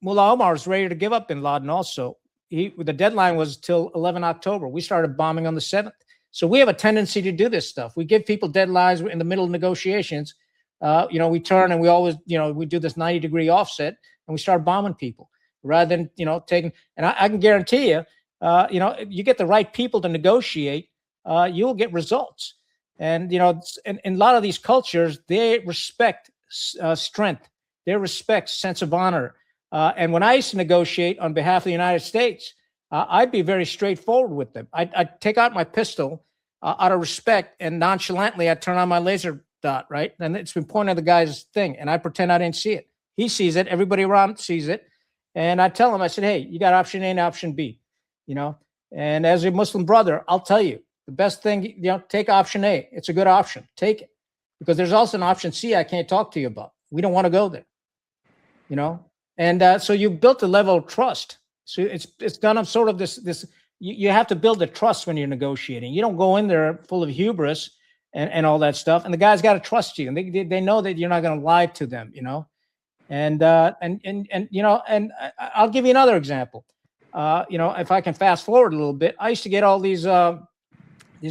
S2: Mullah Omar was ready to give up bin Laden also. The deadline was till 11 October. We started bombing on the 7th. So we have a tendency to do this stuff. We give people deadlines in the middle of negotiations. We turn and we always, we do this 90-degree offset and we start bombing people rather than, taking. And I can guarantee you, you get the right people to negotiate, you'll get results. And, in a lot of these cultures, they respect strength. They respect sense of honor. And when I used to negotiate on behalf of the United States, I'd be very straightforward with them. I'd take out my pistol out of respect, and nonchalantly I'd turn on my laser dot, right? And it's been pointing at the guy's thing, and I pretend I didn't see it. He sees it. Everybody around sees it. And I tell him, I said, hey, you got option A and option B, And as a Muslim brother, I'll tell you, the best thing, take option A. It's a good option. Take it. Because there's also an option C I can't talk to you about. We don't want to go there, And so you built a level of trust. So it's done of sort of this. You have to build a trust when you're negotiating. You don't go in there full of hubris and all that stuff. And the guy's got to trust you, and they know that you're not going to lie to them, And I'll give you another example. If I can fast forward a little bit, I used to get all these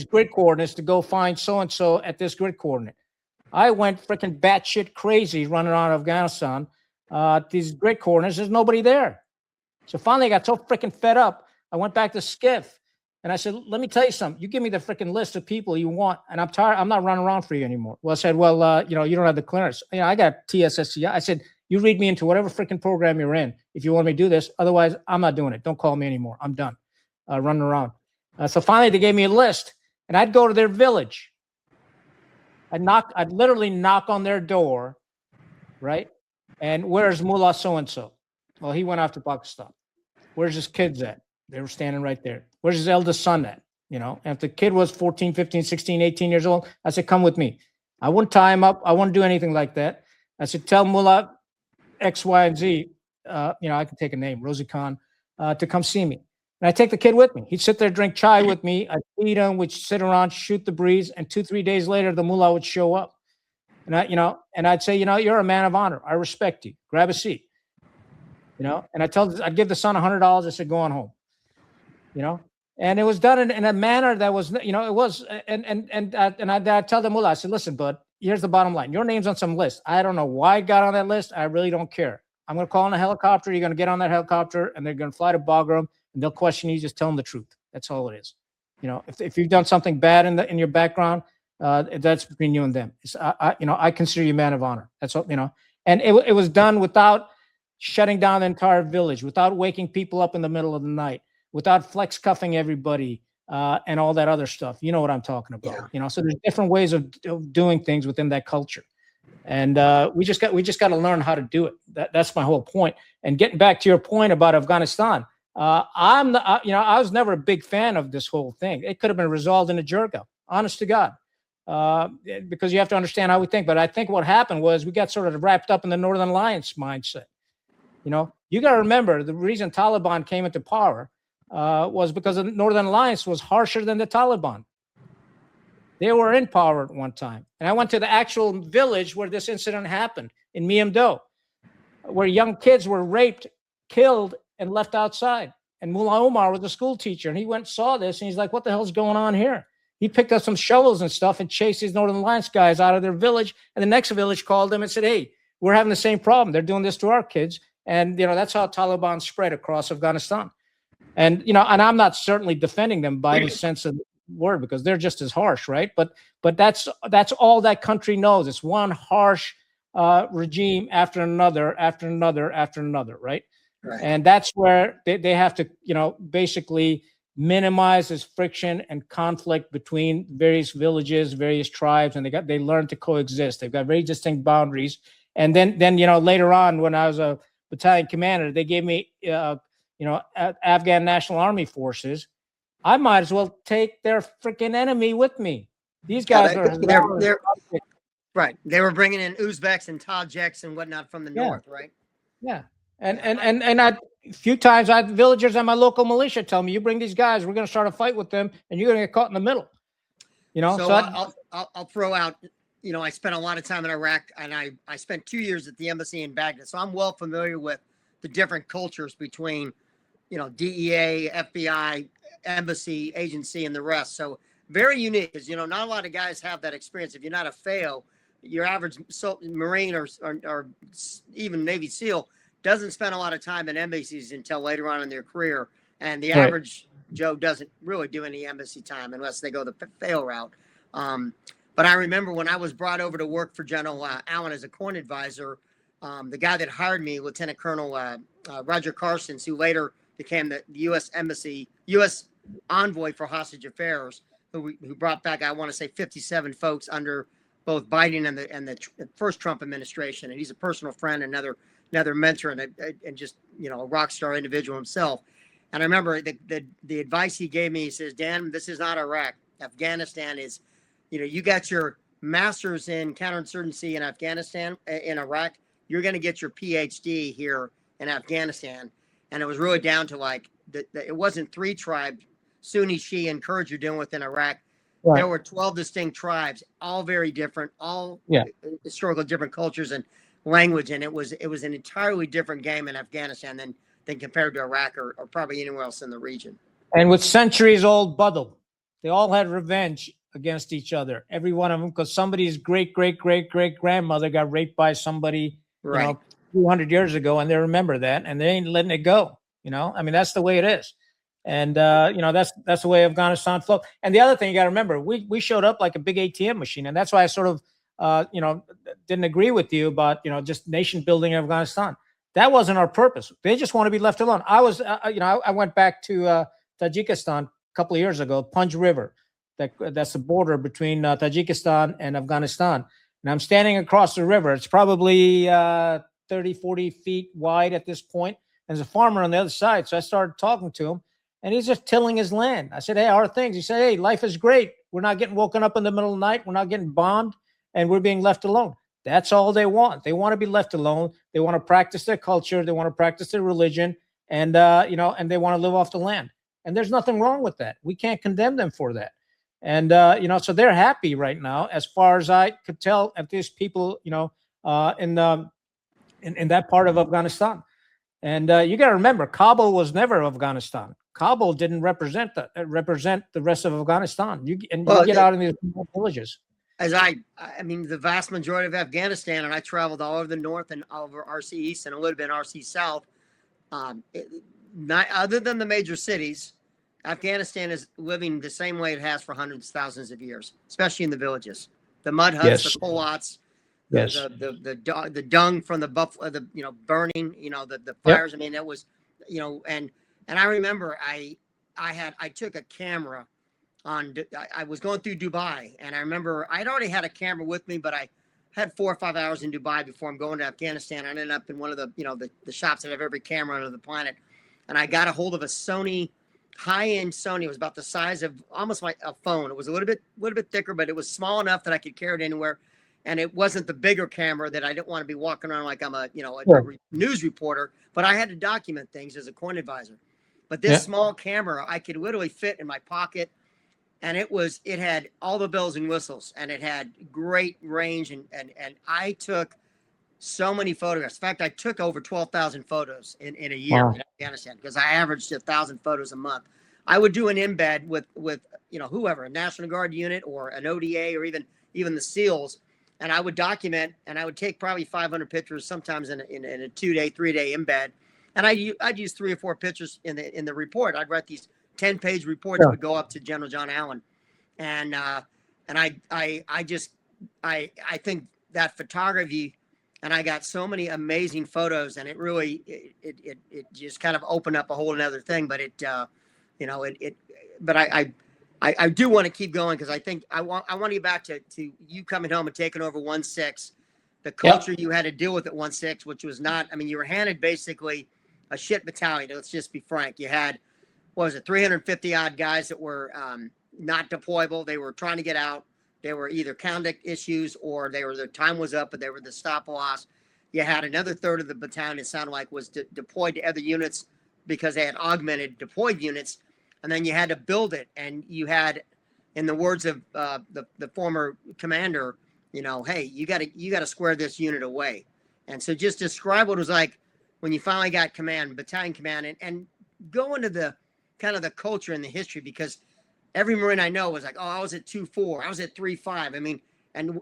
S2: grid coordinates to go find so and so at this grid coordinate. I went freaking batshit crazy running around Afghanistan. These grid coordinates, there's nobody there. So finally, I got so freaking fed up. I went back to Skiff, and I said, "Let me tell you something. You give me the freaking list of people you want, and I'm tired. I'm not running around for you anymore." Well, I said, "Well, you don't have the clearance. I got TSSCI." I said, "You read me into whatever freaking program you're in if you want me to do this. Otherwise, I'm not doing it. Don't call me anymore. I'm done running around." So finally, they gave me a list, and I'd go to their village. I'd literally knock on their door, right? And where's Mullah so-and-so? Well, he went off to Pakistan. Where's his kids at? They were standing right there. Where's his eldest son at? And if the kid was 14, 15, 16, 18 years old, I said, come with me. I wouldn't tie him up. I wouldn't do anything like that. I said, tell Mullah X, Y, and Z, I can take a name, Rosie Khan, to come see me. And I take the kid with me. He'd sit there, drink chai with me. I'd feed him, we'd sit around, shoot the breeze. And 2-3 days later, the mullah would show up. And I'd say, you're a man of honor. I respect you. Grab a seat. And I'd give the son $100. I said, go on home. And it was done in a manner that was, it was, and I'd tell the mullah, I said, listen, bud, here's the bottom line. Your name's on some list. I don't know why it got on that list. I really don't care. I'm going to call in a helicopter. You're going to get on that helicopter, and they're going to fly to Bagram, and they'll question you. Just tell them the truth. That's all it is. If you've done something bad in your background, that's between you and them. I consider you a man of honor. That's all, And it was done without shutting down the entire village, without waking people up in the middle of the night, without flex cuffing everybody, and all that other stuff. You know what I'm talking about.
S1: Yeah.
S2: So there's different ways of doing things within that culture, and we just got to learn how to do it. That's my whole point. And getting back to your point about Afghanistan, I was never a big fan of this whole thing. It could have been resolved in a jerk-up, honest to God. Because you have to understand how we think. But I think what happened was we got sort of wrapped up in the Northern Alliance mindset. You got to remember the reason Taliban came into power was because the Northern Alliance was harsher than the Taliban. They were in power at one time. And I went to the actual village where this incident happened in Miamdo, where young kids were raped, killed, and left outside. And Mullah Omar was a school teacher, and he went and saw this, and he's like, what the hell's going on here? He picked up some shovels and stuff and chased these Northern Alliance guys out of their village. And the next village called them and said, hey, we're having the same problem. They're doing this to our kids. And, that's how Taliban spread across Afghanistan. And, and I'm not certainly defending them by any sense of the word, because they're just as harsh, right? But that's all that country knows. It's one harsh regime after another, right?
S1: Right.
S2: And that's where they have to, basically minimize this friction and conflict between various villages, various tribes, and they learn to coexist. They've got very distinct boundaries. And then later on, when I was a battalion commander, they gave me Afghan National Army forces. I might as well take their freaking enemy with me. These guys
S1: they're right. They were bringing in Uzbeks and Tajiks and whatnot from the north, right?
S2: Yeah. And a few times I had villagers on my local militia tell me, you bring these guys, we're going to start a fight with them, and you're going to get caught in the middle.
S1: So I'll throw out, I spent a lot of time in Iraq, and I spent 2 years at the embassy in Baghdad. So I'm well familiar with the different cultures between, DEA, FBI, embassy, agency, and the rest. So very unique, because not a lot of guys have that experience. If you're not a FAO, your average Marine or even Navy SEAL doesn't spend a lot of time in embassies until later on in their career, and the average Joe doesn't really do any embassy time unless they go the FAO route. But I remember when I was brought over to work for General Allen as a COIN advisor, the guy that hired me, Lieutenant Colonel Roger Carsons, who later became the U.S. envoy for hostage affairs, who brought back, I want to say, 57 folks under both Biden and the first Trump administration. And he's a personal friend, another mentor, and just, a rock star individual himself. And I remember the advice he gave me. He says, Dan, this is not Iraq. Afghanistan is, you got your master's in counterinsurgency in Afghanistan, in Iraq. You're going to get your PhD here in Afghanistan. And it was really down to it wasn't 3 tribes, Sunni, Shia, and Kurds you're dealing with in Iraq. Right. There were 12 distinct tribes, all very different, all historical different cultures and language. And it was an entirely different game in Afghanistan than compared to Iraq or probably anywhere else in the region.
S2: And with centuries old battle, they all had revenge against each other, every one of them, because somebody's great grandmother got raped by somebody, 200 years ago, and they remember that, and they ain't letting it go. I mean, that's the way it is, and that's the way Afghanistan flowed. And the other thing you got to remember, we showed up like a big ATM machine, and that's why I sort of didn't agree with you about just nation building in Afghanistan. That wasn't our purpose. They just want to be left alone. I was I went back to Tajikistan a couple of years ago, Punj River. That's the border between Tajikistan and Afghanistan. And I'm standing across the river. It's probably 30, 40 feet wide at this point. And there's a farmer on the other side. So I started talking to him, and he's just tilling his land. I said, hey, how are things? He said, hey, life is great. We're not getting woken up in the middle of the night. We're not getting bombed, and we're being left alone. That's all they want. They want to be left alone. They want to practice their culture. They want to practice their religion, and and they want to live off the land. And there's nothing wrong with that. We can't condemn them for that. And, so they're happy right now, as far as I could tell, at least people, in that part of Afghanistan. And you got to remember, Kabul was never Afghanistan. Kabul didn't represent the rest of Afghanistan. You get out in these villages.
S1: As I mean, the vast majority of Afghanistan, and I traveled all over the north and all over RC East and a little bit in RC South. Not other than the major cities, Afghanistan is living the same way it has for hundreds of thousands of years, especially in the villages, the mud huts, the Kolats, the dung from the buffalo, burning, the fires. Yep. I mean, that was, and I remember I took a camera I was going through Dubai, and I remember I'd already had a camera with me, but I had 4 or 5 hours in Dubai before I'm going to Afghanistan. I ended up in one of the shops that have every camera under the planet, and I got a hold of a Sony. High-end Sony. It was about the size of almost like a phone. It was a little bit thicker, but it was small enough that I could carry it anywhere. And it wasn't the bigger camera that I didn't want to be walking around like I'm a news reporter. But I had to document things as a COIN advisor. But this small camera, I could literally fit in my pocket, and it had all the bells and whistles, and it had great range, and I took so many photographs. In fact, I took over 12,000 photos in a year in Afghanistan, because I averaged 1,000 photos a month. I would do an embed with whoever, a National Guard unit or an ODA or even the SEALs, and I would document, and I would take probably 500 pictures sometimes in a 2-day, 3-day embed, and I'd use 3 or 4 pictures in the report. I'd write these 10-page reports that would go up to General John Allen, and I think that photography. And I got so many amazing photos, and it really, it just kind of opened up a whole another thing. But but I do want to keep going, because I think I want to get back to you coming home and taking over 1-6, the culture you had to deal with at 1-6, which was not, I mean, you were handed basically a shit battalion. Let's just be frank. You had, 350 odd guys that were not deployable. They were trying to get out. They were either conduct issues, or their time was up, but they were the stop loss. You had another third of the battalion, it sounded like, was deployed to other units because they had augmented deployed units. And then you had to build it. And you had, in the words of the former commander, hey, you got to square this unit away. And so just describe what it was like when you finally got command, battalion command, and go into the kind of the culture and the history, because every Marine I know was like, oh, I was at 2-4, I was at 3-5. I mean, and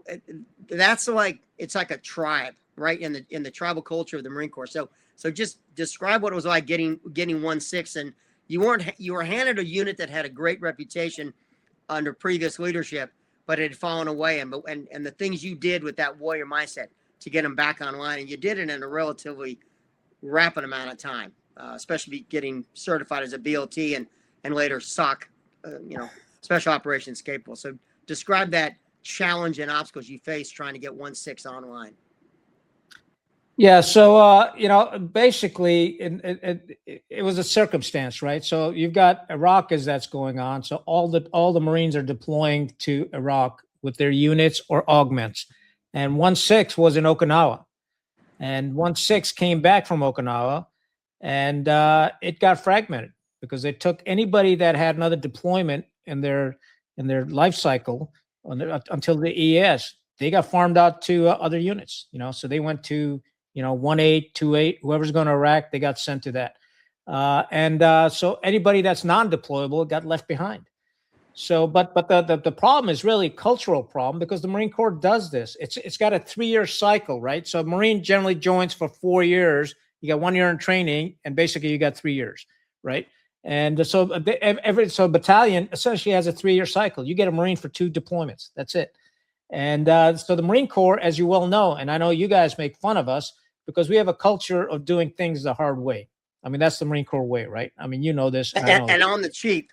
S1: that's like, it's like a tribe, right? In the tribal culture of the Marine Corps. So just describe what it was like getting 1-6, and you were handed a unit that had a great reputation under previous leadership, but it had fallen away, and the things you did with that warrior mindset to get them back online, and you did it in a relatively rapid amount of time, especially getting certified as a BLT and later SOC, Special Operations capable. So describe that challenge and obstacles you faced trying to get 1-6 online.
S2: Yeah, so basically, it was a circumstance, right? So you've got Iraq as that's going on. So all the Marines are deploying to Iraq with their units or augments, and 1-6 was in Okinawa, and 1-6 came back from Okinawa, and it got fragmented because they took anybody that had another deployment in their life cycle until the ES. They got farmed out to other units, so they went to 1-8, 2-8, whoever's going to Iraq, they got sent to that. So anybody that's non-deployable got left behind. So, but the problem is really a cultural problem, because the Marine Corps does this. It's got a 3-year cycle, right? So a Marine generally joins for 4 years. You got 1 year in training, and basically you got 3 years, right? And so so battalion essentially has a 3-year cycle. You get a Marine for 2 deployments. That's it. And so the Marine Corps, as you well know, and I know you guys make fun of us, because we have a culture of doing things the hard way. I mean, that's the Marine Corps way, right? I mean, you know this.
S1: And on the cheap.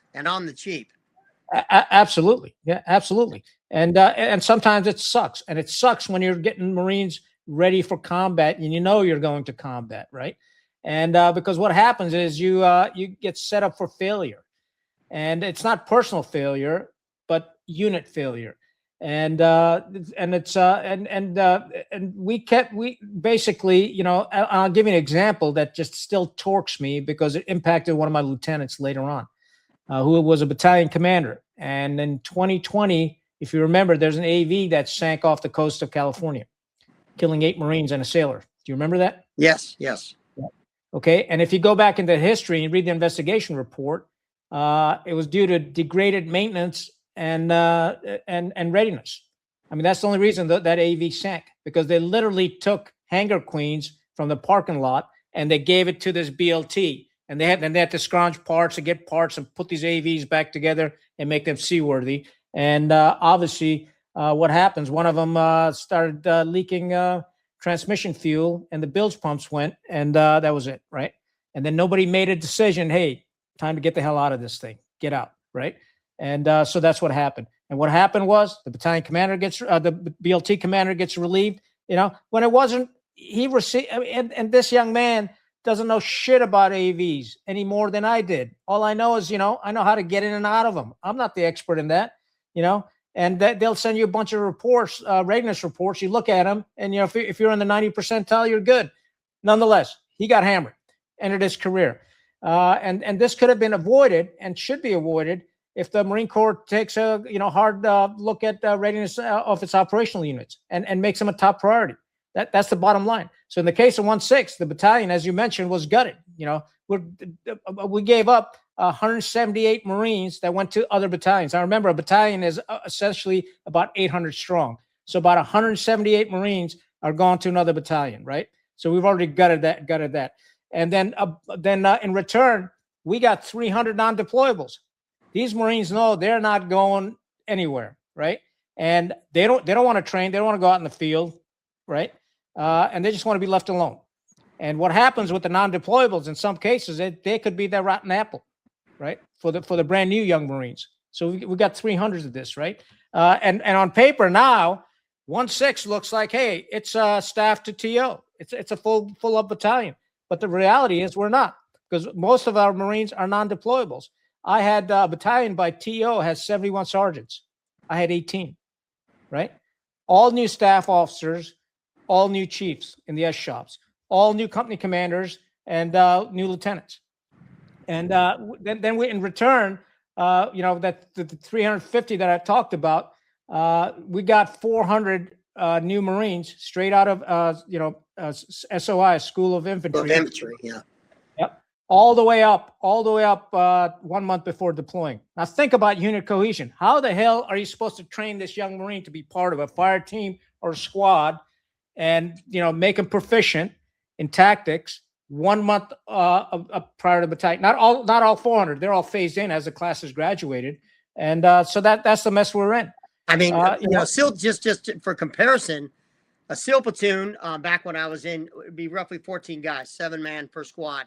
S2: Absolutely. Yeah, absolutely. And sometimes it sucks. And it sucks when you're getting Marines ready for combat and you're going to combat, right? And because what happens is you get set up for failure. And it's not personal failure, but unit failure. And we basically, I'll give you an example that just still torques me, because it impacted one of my lieutenants later on, who was a battalion commander. And in 2020, if you remember, there's an AV that sank off the coast of California, killing 8 Marines and a sailor. Do you remember that?
S1: Yes.
S2: Yeah. Okay. And if you go back into history and read the investigation report, it was due to degraded maintenance and readiness. I mean, that's the only reason that AV sank, because they literally took hangar queens from the parking lot and they gave it to this BLT, and they had to scrounge parts and get parts and put these AVs back together and make them seaworthy. And obviously, what happens? One of them started leaking transmission fuel, and the bilge pumps went, and that was it, right? And then nobody made a decision. Hey, time to get the hell out of this thing. Get out, right? And so that's what happened. And what happened was the battalion commander the BLT commander gets relieved. When it wasn't, he received, and this young man doesn't know shit about AVs any more than I did. All I know is, I know how to get in and out of them. I'm not the expert in that, and that they'll send you a bunch of reports, readiness reports. You look at them, and, if you're in the 90th percentile, you're good. Nonetheless, he got hammered, ended his career. And this could have been avoided and should be avoided if the Marine Corps takes a hard look at readiness of its operational units and makes them a top priority. That's the bottom line. So in the case of 1-6, the battalion, as you mentioned, was gutted. We gave up 178 Marines that went to other battalions. I remember a battalion is essentially about 800 strong. So about 178 Marines are gone to another battalion, right? So we've already gutted that. And then in return, we got 300 non-deployables. These Marines know they're not going anywhere, right? And they don't want to train. They don't want to go out in the field, right? And they just want to be left alone. And what happens with the non-deployables in some cases, they could be their rotten apple, right? For the brand new young Marines. So we got 300 of this, right? And on paper now, 1-6 looks like, hey, it's staff to TO. It's a full up battalion. But the reality is we're not, because most of our Marines are non-deployables. I had a battalion by TO has 71 sergeants. I had 18, right? All new staff officers, all new chiefs in the S shops, all new company commanders, and new lieutenants. And then we, in return, that the 350 that I talked about, we got 400 new Marines straight out of SOI, School of Infantry.
S1: Of infantry, yeah.
S2: Yep. All the way up 1 month before deploying. Now think about unit cohesion. How the hell are you supposed to train this young Marine to be part of a fire team or a squad and, make him proficient in tactics 1 month prior to battalion? Not all 400. They're all phased in as the class has graduated. And so that's the mess we're in.
S1: I mean, SEAL, just for comparison, a SEAL platoon back when I was in would be roughly 14 guys, 7 man per squad.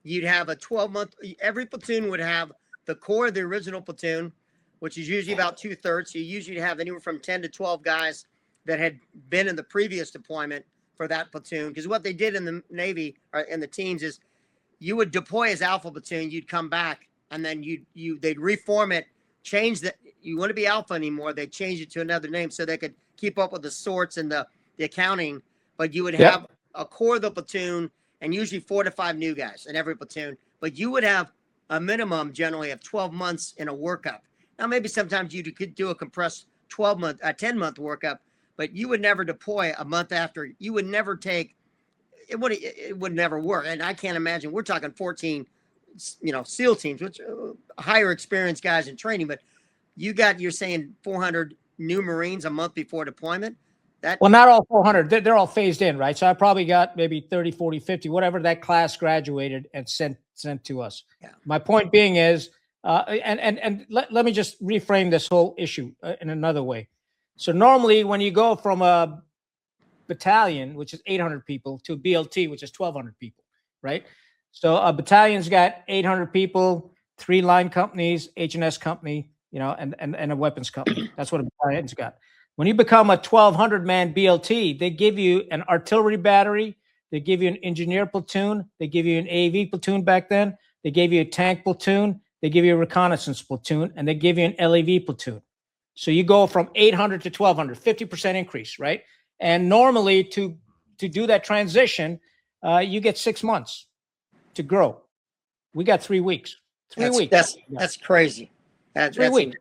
S1: You'd have a 12-month. Every platoon would have the core of the original platoon, which is usually about 2/3. So you usually have anywhere from 10 to 12 guys that had been in the previous deployment for that platoon. Because what they did in the Navy or in the teams is you would deploy as alpha platoon, you'd come back, and then they'd reform it, change that. You wouldn't be alpha anymore. They changed it to another name so they could keep up with the sorts and the accounting. But you would have a core of the platoon and usually 4 to 5 new guys in every platoon. But you would have a minimum generally of 12 months in a workup. Now, maybe sometimes you could do a compressed 10-month workup, but you would never deploy a month after. You would never take it. Would never work. And I can't imagine. We're talking 14, SEAL teams, which higher experienced guys in training, but you're saying 400 new Marines a month before deployment.
S2: Well, not all 400. They're all phased in, right? So I probably got maybe 30, 40, 50, whatever that class graduated and sent to us. Yeah. My point being is, and let me just reframe this whole issue in another way. So normally when you go from a battalion, which is 800 people, to a BLT, which is 1,200 people, right? So a battalion's got 800 people, 3 line companies, H&S company, and a weapons company. That's what a battalion's got. When you become a 1,200-man BLT, they give you an artillery battery. They give you an engineer platoon. They give you an AV platoon back then. They gave you a tank platoon. They give you a reconnaissance platoon, and they give you an LAV platoon. So you go from 800 to 1,200, 50% increase, right? And normally to do that transition, you get 6 months to grow. We got 3 weeks. 3 weeks.
S1: That's crazy.
S2: That's 3 weeks,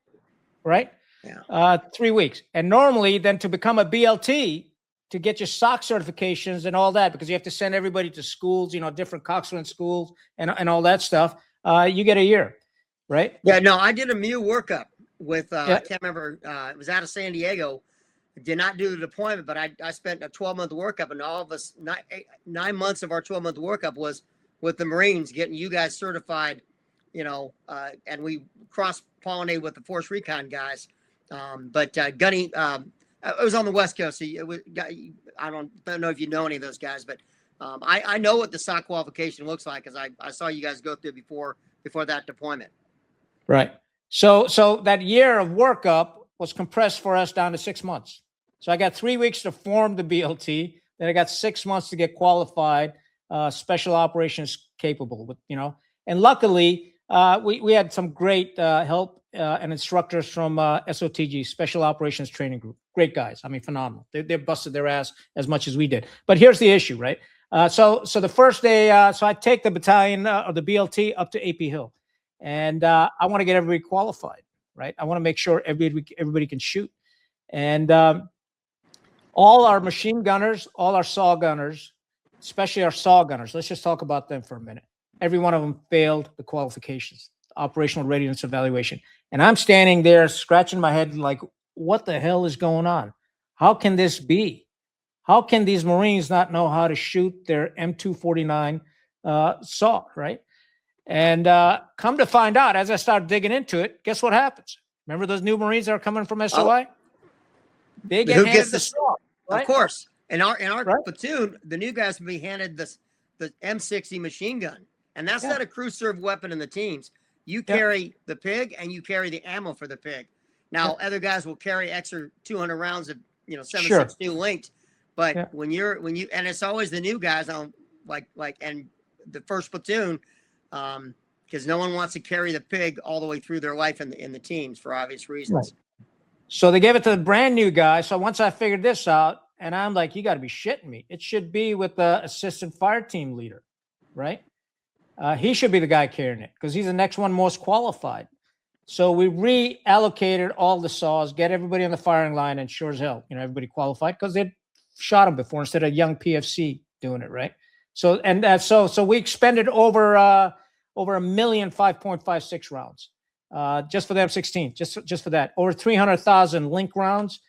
S2: right?
S1: Yeah.
S2: 3 weeks. And normally then to become a BLT, to get your SOC certifications and all that, because you have to send everybody to schools, different Coxswain schools and all that stuff, you get a year, right?
S1: Yeah, no, I did a MEU workup with, I can't remember, it was out of San Diego. Did not do the deployment, but I spent a 12-month workup, and all of us, 9 months of our 12-month workup was with the Marines, getting you guys certified, and we cross-pollinated with the Force Recon guys. But Gunny, it was on the West Coast. So I don't know if you know any of those guys, but I know what the SOC qualification looks like because I saw you guys go through before that deployment.
S2: Right. So that year of workup was compressed for us down to 6 months. So I got 3 weeks to form the BLT. Then I got 6 months to get qualified, special operations capable. And luckily we had some great help. And instructors from SOTG, Special Operations Training Group. Great guys. I mean, phenomenal. They busted their ass as much as we did. But here's the issue, right? So the first day, so I take the battalion or the BLT up to AP Hill. And I want to get everybody qualified, right? I want to make sure everybody can shoot. And all our machine gunners, all our saw gunners, especially our saw gunners, let's just talk about them for a minute. Every one of them failed the qualifications, operational readiness evaluation. And I'm standing there scratching my head like, what the hell is going on? How can this be? How can these Marines not know how to shoot their M249 saw, right? And come to find out, as I start digging into it, guess what happens? Remember those new Marines that are coming from SOI? They get handed the saw, right?
S1: Of course. In our platoon, the new guys will be handed the M60 machine gun. And that's not a crew serve weapon in the teams. You carry the pig and you carry the ammo for the pig. Now, other guys will carry extra 200 rounds of, 7.62 linked. But when you, and it's always the new guys on and the first platoon, because no one wants to carry the pig all the way through their life in the teams for obvious reasons.
S2: Right. So they gave it to the brand new guy. So once I figured this out, and I'm like, you got to be shitting me. It should be with the assistant fire team leader, right? He should be the guy carrying it because he's the next one most qualified. So we reallocated all the saws, get everybody on the firing line, and sure as hell, everybody qualified because they'd shot them before instead of young PFC doing it, right? So so we expended over a million 5.56 rounds just for the M16, just for that. Over 300,000 link rounds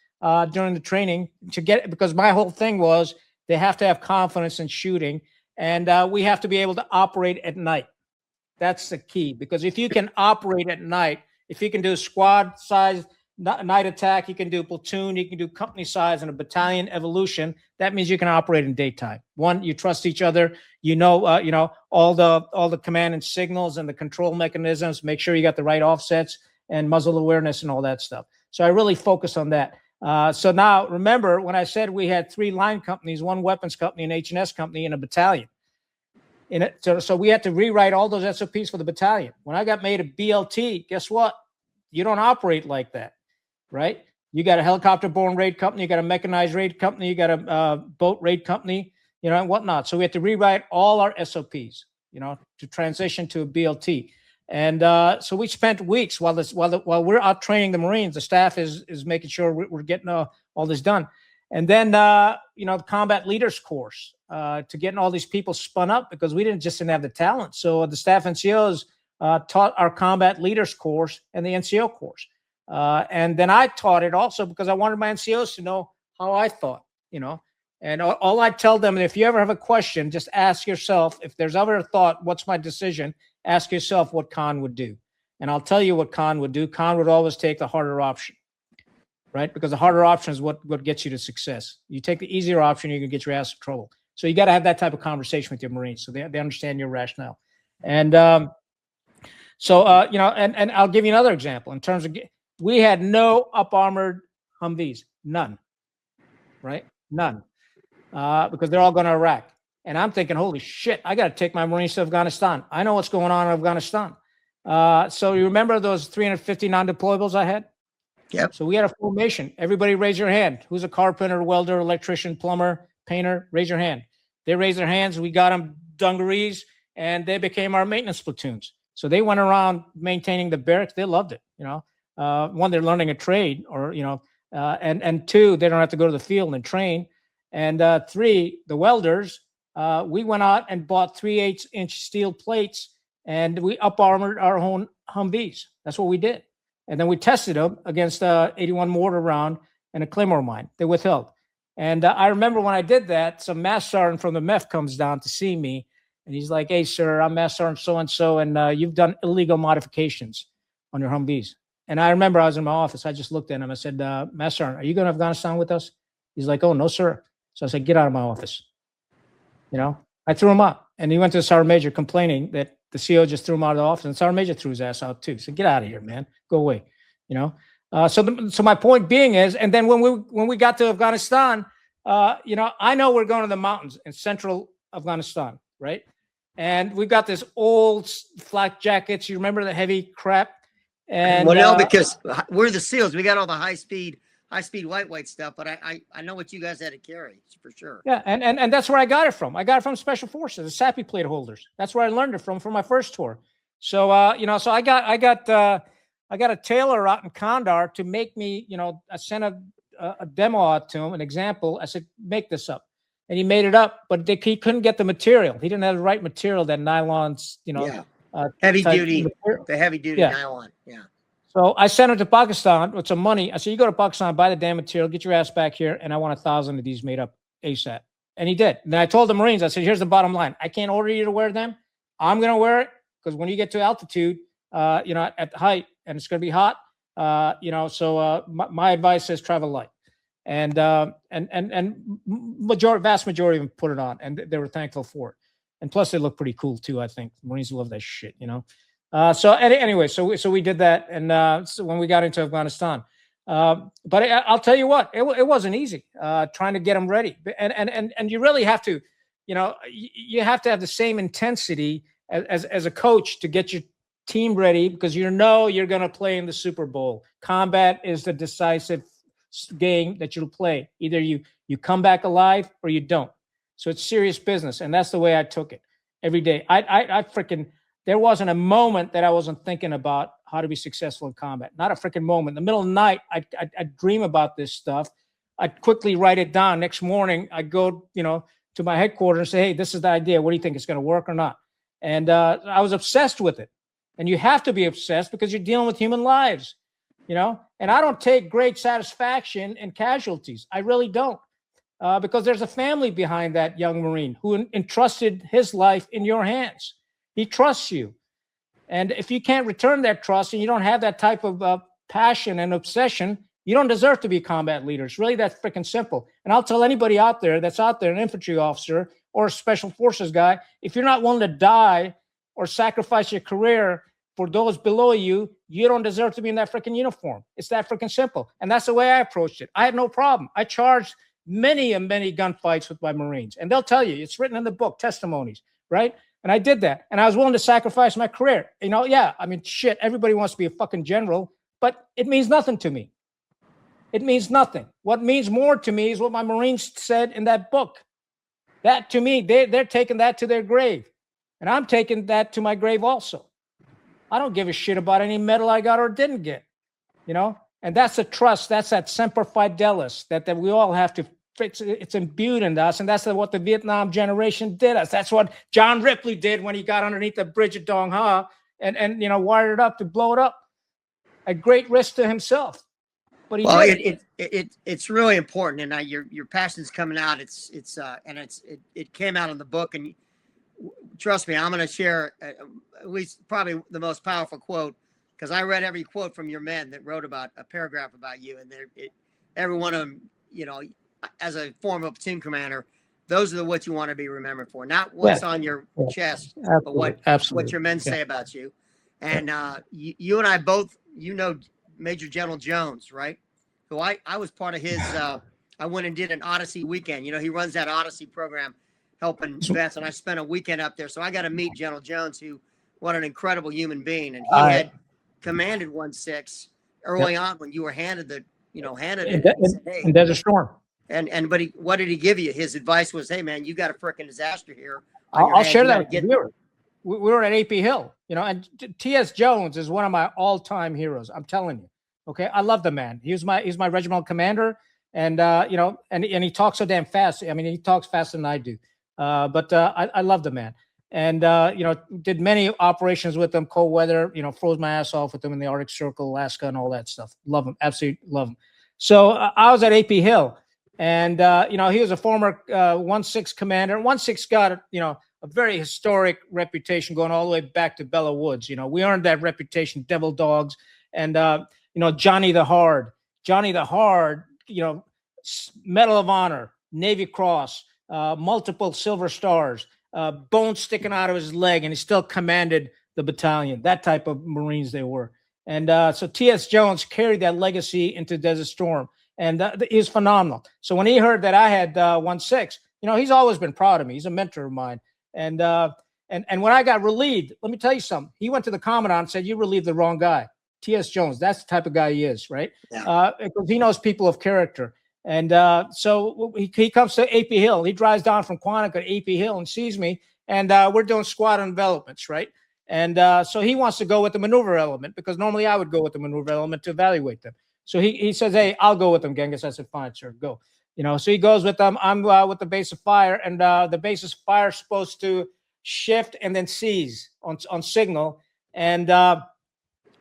S2: during the training to get, because my whole thing was they have to have confidence in shooting, and we have to be able to operate at night. That's the key, because if you can operate at night, if you can do squad size night attack, you can do platoon, you can do company size and a battalion evolution. That means you can operate in daytime. One, you trust each other. You know all the command and signals and the control mechanisms. Make sure you got the right offsets and muzzle awareness and all that stuff. So I really focus on that. So now remember when I said we had 3 line companies, 1 weapons company, an H&S company, and a battalion. So we had to rewrite all those SOPs for the battalion. When I got made a BLT, guess what? You don't operate like that, right? You got a helicopter-borne raid company, you got a mechanized raid company, you got a boat raid company, and whatnot. So we had to rewrite all our SOPs, to transition to a BLT. And so we spent weeks while we're out training the Marines. The staff is making sure we're getting all this done. And then, the combat leaders course to getting all these people spun up, because we didn't have the talent. So the staff NCOs taught our combat leaders course and the NCO course. And then I taught it also because I wanted my NCOs to know how I thought, and all I tell them, if you ever have a question, just ask yourself, if there's ever a thought, what's my decision? Ask yourself what Khan would do. And I'll tell you what Khan would do. Khan would always take the harder option. Right? Because the harder option is what gets you to success. You take the easier option, you can get your ass in trouble. So you got to have that type of conversation with your Marines so they understand your rationale. And and I'll give you another example in terms of, we had no up-armored Humvees, none, right? None, because they're all going to Iraq. And I'm thinking, holy shit, I got to take my Marines to Afghanistan. I know what's going on in Afghanistan. So you remember those 350 non-deployables I had?
S1: Yep.
S2: So we had a formation. Everybody raise your hand. Who's a carpenter, welder, electrician, plumber, painter? Raise your hand. They raised their hands. We got them dungarees, and they became our maintenance platoons. So they went around maintaining the barracks. They loved it. One, they're learning a trade, or and 2, they don't have to go to the field and train. And 3, the welders. We went out and bought 3/8-inch steel plates, and we up armored our own Humvees. That's what we did. And then we tested them against 81 mortar round and a Claymore mine. They withheld. And I remember when I did that, some master sergeant from the MEF comes down to see me. And he's like, hey, sir, I'm Master Sergeant so-and-so, and you've done illegal modifications on your Humvees. And I remember I was in my office. I just looked at him. I said, Master Sergeant, are you going to Afghanistan with us? He's like, oh, no, sir. So I said, get out of my office. I threw him out. And he went to the Sergeant Major complaining that the CO just threw him out of the office, and Sergeant Major threw his ass out too. So get out of here, man. Go away. So my point being is, and then when we got to Afghanistan, I know we're going to the mountains in central Afghanistan, right? And we got this old flak jackets. You remember the heavy crap? And
S1: no, because we're the SEALs. We got all the high speed white stuff. But I know what you guys had to carry for sure.
S2: Yeah, and that's where I got it from. I got it from Special Forces, the SAPI plate holders. That's where I learned it from my first tour. So so I got a tailor out in Kandahar to make me. I sent a demo out to him, an example. I said, make this up. And he made it up, but he couldn't get the material. He didn't have the right material, that nylon's,
S1: heavy duty, the heavy duty nylon. Yeah.
S2: So I sent it to Pakistan with some money. I said, you go to Pakistan, buy the damn material, get your ass back here, and I want 1,000 of these made up ASAP. And he did. And then I told the Marines, I said, here's the bottom line. I can't order you to wear them. I'm going to wear it, because when you get to altitude, at the height, and it's going to be hot, so my advice is travel light. And vast majority of them put it on, and they were thankful for it. And plus, they look pretty cool too. I think Marines love that shit, So anyway, so we did that, and so when we got into Afghanistan, but I'll tell you what, it wasn't easy trying to get them ready, and you really have to, you have to have the same intensity as a coach to get your team ready, because you're going to play in the Super Bowl. Combat is the decisive game that you'll play. Either you come back alive or you don't. So it's serious business, and that's the way I took it every day. I freaking, there wasn't a moment that I wasn't thinking about how to be successful in combat. Not a freaking moment. In the middle of the night, I'd dream about this stuff. I'd quickly write it down. Next morning, I'd go, to my headquarters and say, hey, this is the idea. What do you think? It's going to work or not? And I was obsessed with it. And you have to be obsessed because you're dealing with human lives, and I don't take great satisfaction in casualties. I really don't, because there's a family behind that young Marine who entrusted his life in your hands. He trusts you. And if you can't return that trust and you don't have that type of passion and obsession, you don't deserve to be a combat leader. It's really that freaking simple. And I'll tell anybody out there that's out there, an infantry officer or a special forces guy, if you're not willing to die or sacrifice your career for those below you, you don't deserve to be in that freaking uniform. It's that freaking simple. And that's the way I approached it. I had no problem. I charged many and many gunfights with my Marines. And they'll tell you, it's written in the book, testimonies, right? And I did that. And I was willing to sacrifice my career. Shit, everybody wants to be a fucking general, but it means nothing to me. It means nothing. What means more to me is what my Marines said in that book. That to me, they're taking that to their grave. And I'm taking that to my grave also. I don't give a shit about any medal I got or didn't get, And that's the trust. That's that semper fidelis that we all have to fix. It's imbued in us. And that's what the Vietnam generation did us. That's what John Ripley did when he got underneath the bridge at Dong Ha and wired it up to blow it up at great risk to himself. But
S1: it's really important, and your passion's coming out. It came out in the book, and trust me, I'm going to share at least probably the most powerful quote, because I read every quote from your men that wrote about a paragraph about you, and every one of them, as a former platoon commander, those are what you want to be remembered for, not what's on your chest, but what your men say about you. And you and I both, Major General Jones, right? So I was part of his, I went and did an Odyssey weekend. He runs that Odyssey program helping vets, and I spent a weekend up there. So I got to meet General Jones, what an incredible human being. And he had commanded 1-6 early on when you were handed it.
S2: In Desert Storm.
S1: But what did he give you? His advice was, hey, man, you got a freaking disaster here.
S2: I'll share that with you. We were at AP Hill, and T.S. Jones is one of my all-time heroes. I'm telling you. Okay, I love the man. He's my regimental commander, and and he talks so damn fast. I mean, he talks faster than I do. But I love the man, and did many operations with him, cold weather. Froze my ass off with him in the Arctic Circle, Alaska, and all that stuff. Love him, absolutely love him. So I was at AP Hill, and he was a former 1-6 commander. 1-6 got a very historic reputation going all the way back to Bella Woods. We earned that reputation, Devil Dogs, and Johnny the Hard, Medal of Honor, Navy Cross, multiple Silver Stars, bones sticking out of his leg, and he still commanded the battalion. That type of Marines they were. And so T.S. Jones carried that legacy into Desert Storm, and he was phenomenal. So when he heard that I had 1-6, he's always been proud of me. He's a mentor of mine. And when I got relieved, let me tell you something. He went to the commandant and said, "You relieved the wrong guy." T.S. Jones, that's the type of guy he is, right? Yeah. Because he knows people of character. And so he comes to AP Hill. He drives down from Quantico to AP Hill and sees me, and we're doing squad envelopments, right? And so he wants to go with the maneuver element, because normally I would go with the maneuver element to evaluate them. So he says, "Hey, I'll go with them, Genghis." I said, "Fine, sir, go." So he goes with them. I'm with the base of fire, and the base of fire is supposed to shift and then seize on signal. And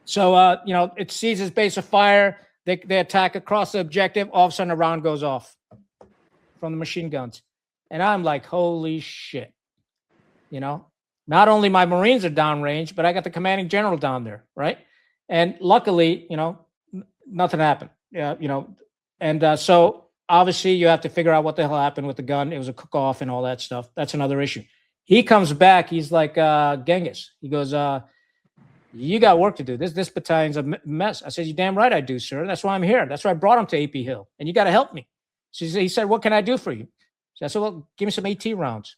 S2: so it seizes base of fire. They attack across the objective. All of a sudden, a round goes off from the machine guns. And I'm like, holy shit. Not only my Marines are downrange, but I got the commanding general down there, right? And luckily, nothing happened. And so obviously you have to figure out what the hell happened with the gun. It was a cook-off and all that stuff. That's another issue. He comes back. He's like, Genghis. He goes, "You got work to do. This battalion's a mess." I said, "You damn right I do, sir. That's why I'm here. That's why I brought him to AP Hill. And you got to help me." So he said, "What can I do for you?" So I said, "Well, give me some AT rounds,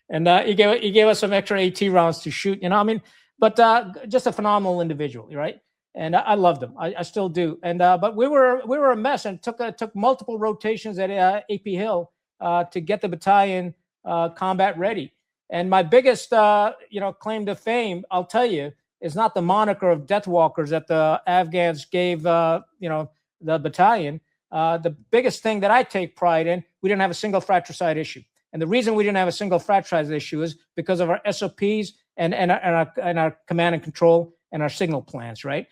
S2: And he gave us some extra AT rounds to shoot, but just a phenomenal individual, right? And I loved him. I still do. And but we were a mess, and took multiple rotations at AP Hill to get the battalion combat ready. And my biggest, claim to fame, I'll tell you, is not the moniker of Deathwalkers that the Afghans gave, the battalion. the biggest thing that I take pride in, we didn't have a single fratricide issue. And the reason we didn't have a single fratricide issue is because of our SOPs and our command and control and our signal plans, right?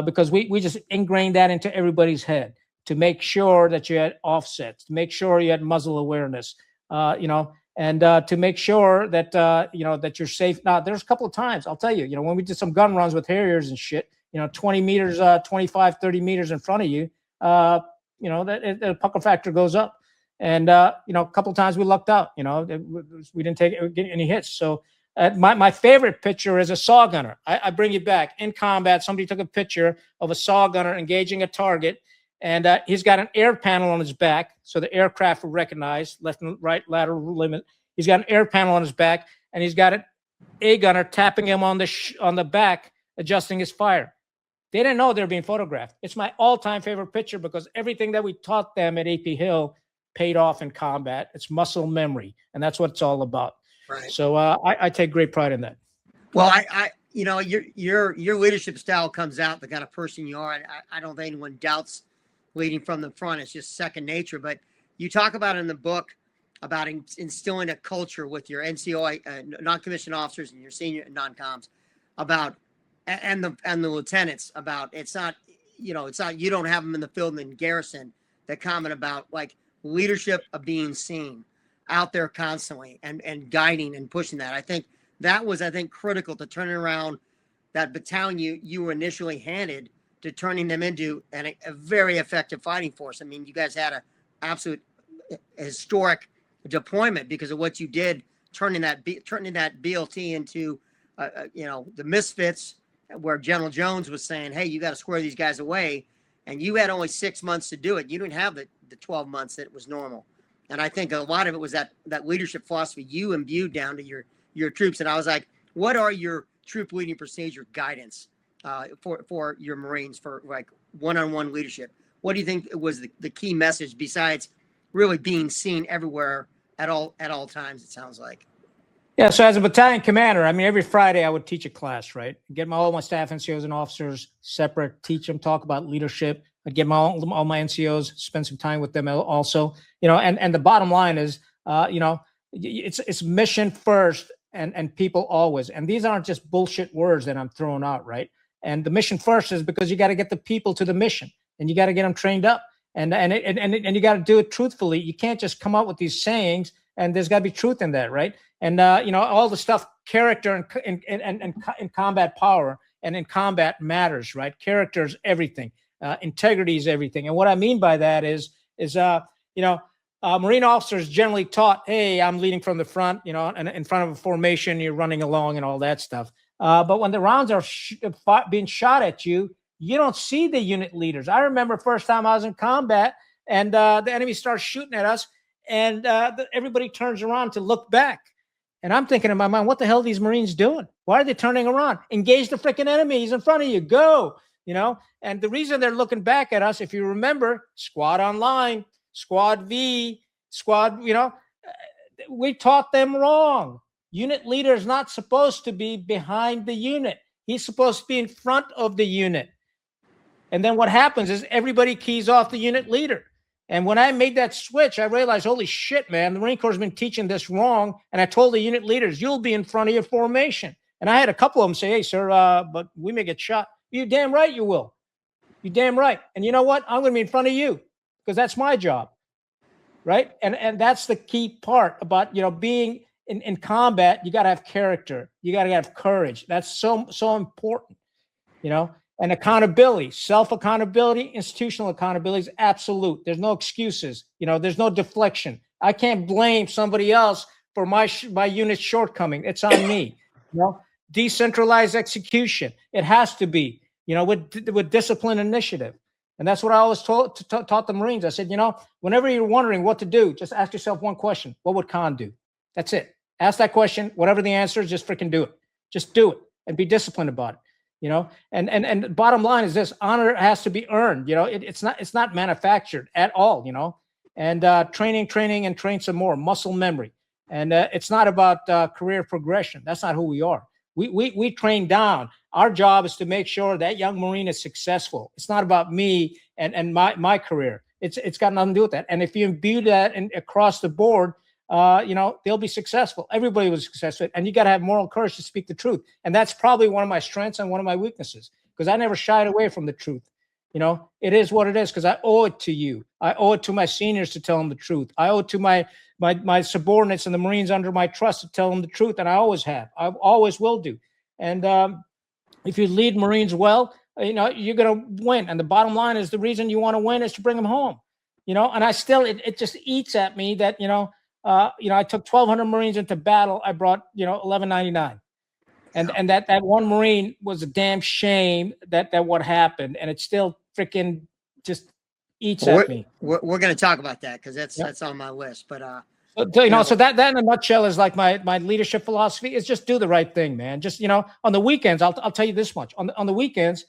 S2: Because we just ingrained that into everybody's head to make sure that you had offsets, to make sure you had muzzle awareness, and to make sure that, that you're safe. Now, there's a couple of times, I'll tell you, when we did some gun runs with Harriers and shit, 20 meters, 25, 30 meters in front of you, the pucker factor goes up. And, a couple of times we lucked out, we didn't get any hits. So my favorite picture is a saw gunner. I bring it back in combat. Somebody took a picture of a saw gunner engaging a target, and he's got an air panel on his back. So the aircraft will recognize left and right lateral limit. He's got an air panel on his back, and he's got a gunner tapping him on the back, adjusting his fire. They didn't know they were being photographed. It's my all-time favorite picture because everything that we taught them at AP Hill paid off in combat. It's muscle memory, and that's what it's all about.
S1: Right.
S2: So I take great pride in that.
S1: Well, your leadership style comes out, the kind of person you are. I don't think anyone doubts leading from the front. It's just second nature. But you talk about in the book about instilling a culture with your NCO, non-commissioned officers and your senior non-coms about, and the lieutenants about, it's not you don't have them in the field and in garrison. That comment about like leadership of being seen out there constantly and guiding and pushing that. I think that was critical to turning around that battalion you were initially handed to turning them into a very effective fighting force. I mean, you guys had an absolute historic deployment because of what you did, turning that BLT into, the misfits, where General Jones was saying, hey, you got to square these guys away. And you had only 6 months to do it. You didn't have the 12 months that was normal. And I think a lot of it was that leadership philosophy you imbued down to your troops. And I was like, what are your troop leading procedure guidance for your Marines for like one-on-one leadership? What do you think was the key message besides really being seen everywhere at all times, it sounds like?
S2: Yeah, so as a battalion commander, every Friday I would teach a class, right? Get all my staff NCOs and officers separate, teach them, talk about leadership. I'd get all my NCOs, spend some time with them also, and the bottom line is, it's mission first and people always. And these aren't just bullshit words that I'm throwing out, right? And the mission first is because you got to get the people to the mission and you got to get them trained up and you got to do it truthfully. You can't just come up with these sayings, and there's got to be truth in that, right? And, all the stuff, character and combat power and in combat matters, right? Character is everything. Integrity is everything. And what I mean by that is Marine officers generally taught, hey, I'm leading from the front, and in front of a formation, you're running along and all that stuff. But when the rounds are being shot at you, you don't see the unit leaders. I remember first time I was in combat and the enemy starts shooting at us, and everybody turns around to look back. And I'm thinking in my mind, what the hell are these Marines doing? Why are they turning around? Engage the freaking enemy. He's in front of you. Go, And the reason they're looking back at us, if you remember, squad online, squad V, squad, we taught them wrong. Unit leader is not supposed to be behind the unit. He's supposed to be in front of the unit. And then what happens is everybody keys off the unit leader. And when I made that switch, I realized, holy shit, man, the Marine Corps has been teaching this wrong. And I told the unit leaders, you'll be in front of your formation. And I had a couple of them say, hey, sir, but we may get shot. You're damn right you will. You're damn right. And you know what? I'm going to be in front of you because that's my job, right? And that's the key part about, being in combat. You got to have character. You got to have courage. That's so important, And accountability, self-accountability, institutional accountability is absolute. There's no excuses. There's no deflection. I can't blame somebody else for my unit's shortcoming. It's on me. Decentralized execution. It has to be, with discipline initiative. And that's what I always taught the Marines. I said, whenever you're wondering what to do, just ask yourself one question. What would Khan do? That's it. Ask that question. Whatever the answer is, just freaking do it. Just do it and be disciplined about it. And the bottom line is this: honor has to be earned. It's not manufactured at all. And training and train some more muscle memory. And it's not about career progression. That's not who we are. We train down. Our job is to make sure that young Marine is successful. It's not about me and my career. It's got nothing to do with that. And if you imbue that across the board, they'll be successful. Everybody was successful. And you got to have moral courage to speak the truth. And that's probably one of my strengths and one of my weaknesses, because I never shied away from the truth. It is what it is, because I owe it to you. I owe it to my seniors to tell them the truth. I owe it to my subordinates and the Marines under my trust to tell them the truth. And I always have. I always will do. And if you lead Marines well, you're going to win. And the bottom line is, the reason you want to win is to bring them home. And I still, it just eats at me that, I took 1,200 Marines into battle. I brought, 1,199. And that one Marine was a damn shame that what happened. And it still freaking just eats at me.
S1: We're going to talk about that, because that's on my list. But
S2: so that in a nutshell is like my leadership philosophy is just do the right thing, man. Just on the weekends, I'll tell you this much. On the weekends,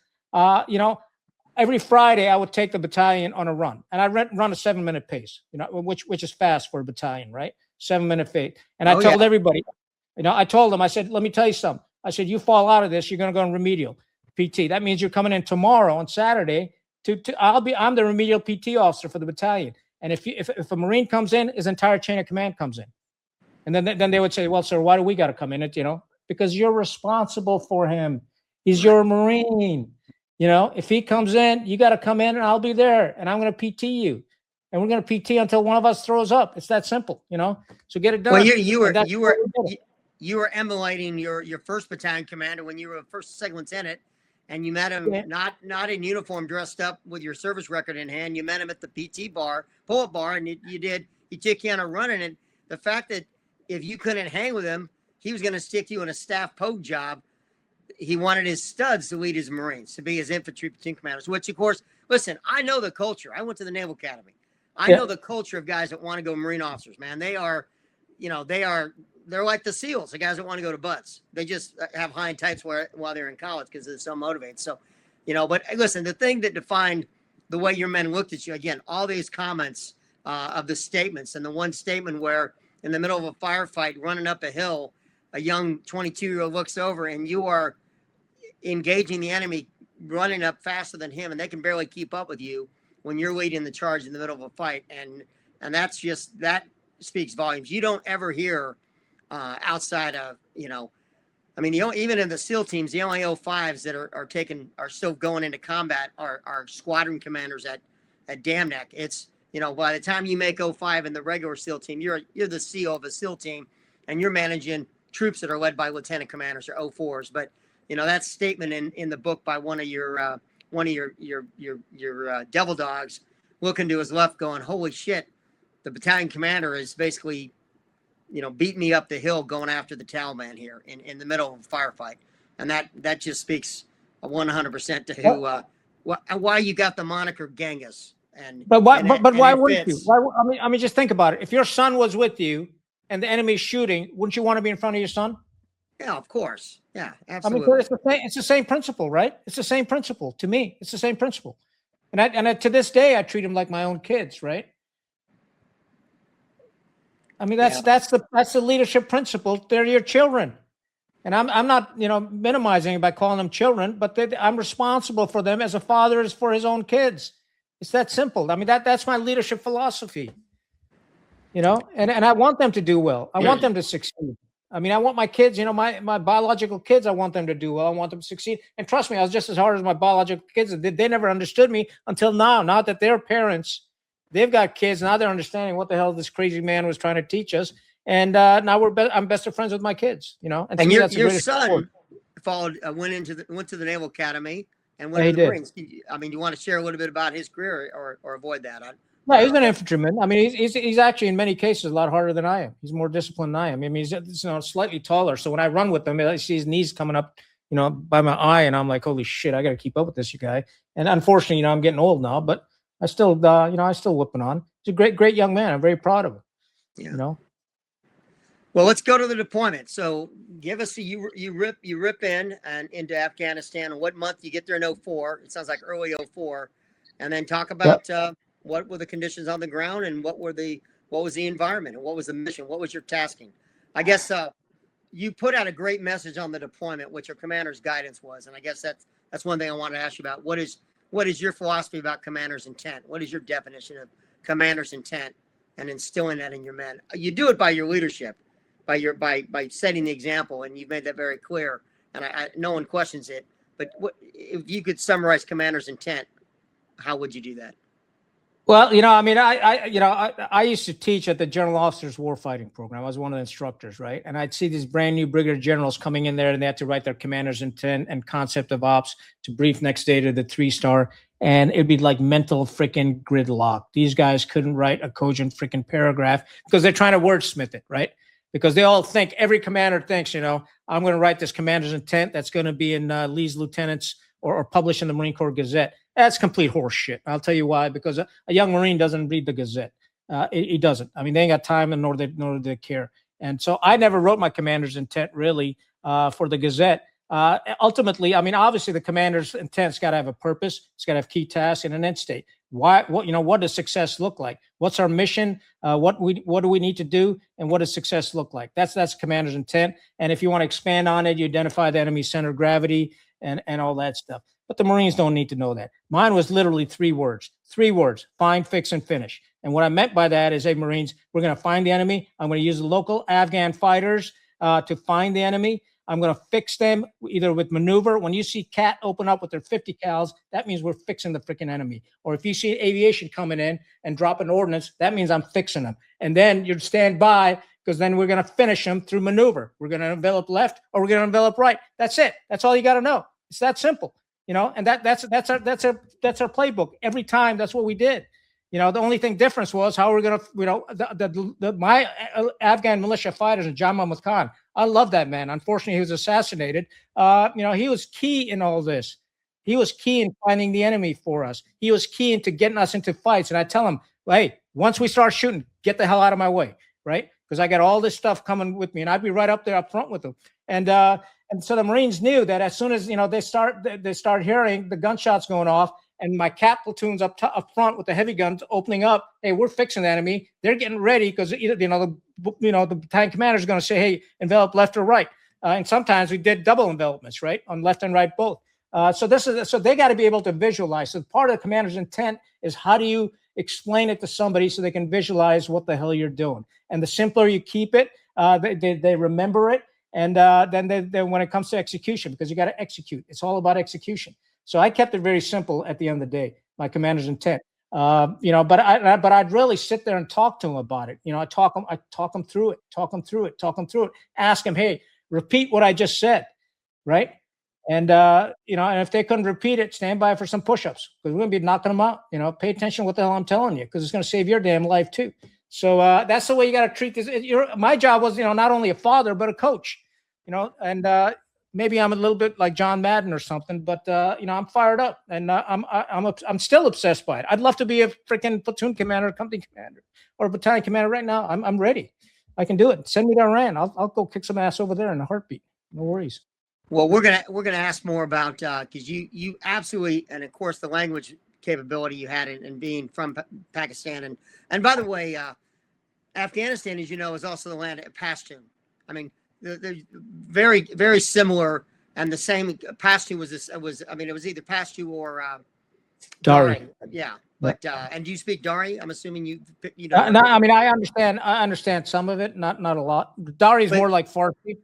S2: every Friday I would take the battalion on a run, and I run a 7-minute pace, which is fast for a battalion, right? 7-minute pace. And I told everybody, I told them, I said, let me tell you something. I said, you fall out of this, you're going to go on remedial PT. That means you're coming in tomorrow on Saturday I'm the remedial PT officer for the battalion. And if a Marine comes in, his entire chain of command comes in. And then they would say, well, sir, why do we got to come in? Because you're responsible for him. He's your Marine. If he comes in, you got to come in, and I'll be there, and I'm going to PT you. And we're going to PT until one of us throws up. It's that simple, So get it done.
S1: Well, you were emulating your first battalion commander when you were a first second lieutenant, and you met him not in uniform, dressed up with your service record in hand. You met him at the PT bar, pull-up bar, and he took you on a run. And the fact that if you couldn't hang with him, he was going to stick you in a staff pogue job. He wanted his studs to lead his Marines, to be his infantry platoon commanders, which, of course, listen, I know the culture. I went to the Naval Academy. I know the culture of guys that want to go Marine officers, man. They're like the SEALs, the guys that want to go to butts. They just have hind tights while they're in college because they're so motivated. So, but listen, the thing that defined the way your men looked at you, again, all these comments of the statements, and the one statement where in the middle of a firefight running up a hill, a young 22-year-old looks over and you are engaging the enemy, running up faster than him, and they can barely keep up with you when you're leading the charge in the middle of a fight. And that speaks volumes. You don't ever hear outside of, even in the SEAL teams, the only 05s that are still going into combat are squadron commanders at Dam Neck. It's, by the time you make 05 in the regular SEAL team, you're the CEO of a SEAL team, and you're managing troops that are led by lieutenant commanders or 04s. But that statement in the book by one of your devil dogs, looking to his left, going, "Holy shit, the battalion commander is basically, beating me up the hill going after the Taliban here in the middle of a firefight," and that just speaks 100% to why you got the moniker Genghis.
S2: But why wouldn't you? Why, just think about it. If your son was with you and the enemy's shooting, wouldn't you want to be in front of your son?
S1: Yeah, of course. Yeah, absolutely.
S2: It's the same principle, right? It's the same principle to me. It's the same principle, and to this day, I treat them like my own kids, right? That's the leadership principle. They're your children, and I'm not minimizing it by calling them children, but I'm responsible for them as a father is for his own kids. It's that simple. That's my leadership philosophy. And I want them to do well. I want them to succeed. I want my kids, my biological kids, I want them to do well. I want them to succeed. And trust me, I was just as hard as my biological kids. They never understood me until now. Now that they're parents, they've got kids. Now they're understanding what the hell this crazy man was trying to teach us. And now I'm best of friends with my kids, And
S1: your son went to the Naval Academy and went to the Marines. You want to share a little bit about his career or avoid that?
S2: No, he's an infantryman. He's actually in many cases a lot harder than I am. He's more disciplined than I am. He's slightly taller. So when I run with him, I see his knees coming up, by my eye, and I'm like, holy shit, I got to keep up with this guy. And unfortunately, I'm getting old now, but I still, I still whipping on. He's a great young man. I'm very proud of him. Yeah.
S1: Well, let's go to the deployment. So give us you rip in and into Afghanistan, and what month you get there in 04. It sounds like early 04, and then talk about what were the conditions on the ground, and what was the environment, and what was the mission, what was your tasking. I guess you put out a great message on the deployment, which your commander's guidance was, and I guess that's one thing I wanted to ask you about. What is what is your philosophy about commander's intent? What is your definition of commander's intent and instilling that in your men? You do it by your leadership, by setting the example, and you've made that very clear. And no one questions it. But if you could summarize commander's intent, how would you do that?
S2: Well, I mean, I used to teach at the General Officers Warfighting Program. I was one of the instructors, right? And I'd see these brand new brigadier generals coming in there, and they had to write their commander's intent and concept of ops to brief next day to the 3-star. And it'd be like mental freaking gridlock. These guys couldn't write a cogent freaking paragraph because they're trying to wordsmith it, right? Because they all think, every commander thinks, I'm going to write this commander's intent that's going to be in Lee's Lieutenants or published in the Marine Corps Gazette. That's complete horse shit. I'll tell you why. Because a young Marine doesn't read the Gazette. He doesn't. I mean, they ain't got time, and nor do they care. And so I never wrote my commander's intent really for the Gazette. Ultimately, I mean, obviously the commander's intent's got to have a purpose. It's got to have key tasks and an end state. What does success look like? What's our mission? What do we need to do? And what does success look like? That's commander's intent. And if you want to expand on it, you identify the enemy center of gravity and all that stuff. But the Marines don't need to know that. Mine was literally 3 words. 3 words: find, fix, and finish. And what I meant by that is, hey, Marines, we're going to find the enemy. I'm going to use the local Afghan fighters to find the enemy. I'm going to fix them either with maneuver. When you see CAT open up with their 50 cals, that means we're fixing the freaking enemy. Or if you see aviation coming in and dropping ordnance, that means I'm fixing them. And then you'd stand by, because then we're going to finish them through maneuver. We're going to envelop left or we're going to envelop right. That's it. That's all you got to know. It's that simple, and that's our playbook. Every time, that's what we did. The only thing difference was how we're going to, my Afghan militia fighters and John Mahmoud Khan. I love that man. Unfortunately, he was assassinated. He was key in all this. He was key in finding the enemy for us. He was key into getting us into fights. And I tell him, hey, once we start shooting, get the hell out of my way, right? Because I got all this stuff coming with me, and I'd be right up there up front with them. And so the Marines knew that as soon as they start hearing the gunshots going off, and my cap platoons up front with the heavy guns opening up, hey, we're fixing the enemy. They're getting ready because either the battalion commander is going to say, hey, envelop left or right. And sometimes we did double envelopments, right, on left and right both. So they got to be able to visualize. So part of the commander's intent is, how do you explain it to somebody so they can visualize what the hell you're doing? And the simpler you keep it, they remember it. And then when it comes to execution, because you got to execute, it's all about execution. So I kept it very simple at the end of the day, my commander's intent. But I'd really sit there and talk to him about it. I talk him through it, ask him, hey, repeat what I just said, right? And and if they couldn't repeat it, stand by for some push-ups, because we're gonna be knocking them out. Pay attention to what the hell I'm telling you, because it's gonna save your damn life too. So that's the way you got to treat this. My job was, not only a father but a coach. And maybe I'm a little bit like John Madden or something, but I'm fired up, and I'm still obsessed by it. I'd love to be a freaking platoon commander, company commander, or a battalion commander right now. I'm ready. I can do it. Send me to Iran. I'll go kick some ass over there in a heartbeat. No worries.
S1: Well, we're gonna ask more about because you absolutely, and of course the language capability you had in being from Pakistan, and by the way, Afghanistan, as you know, is also the land of Pashtun. I mean, they're very, very similar, and the same. Pashtun was it was either Pashtun or
S2: Dari.
S1: Yeah, but and do you speak Dari? I'm assuming you
S2: know. No, I mean, I understand some of it, not a lot. Dari is more like Farsi.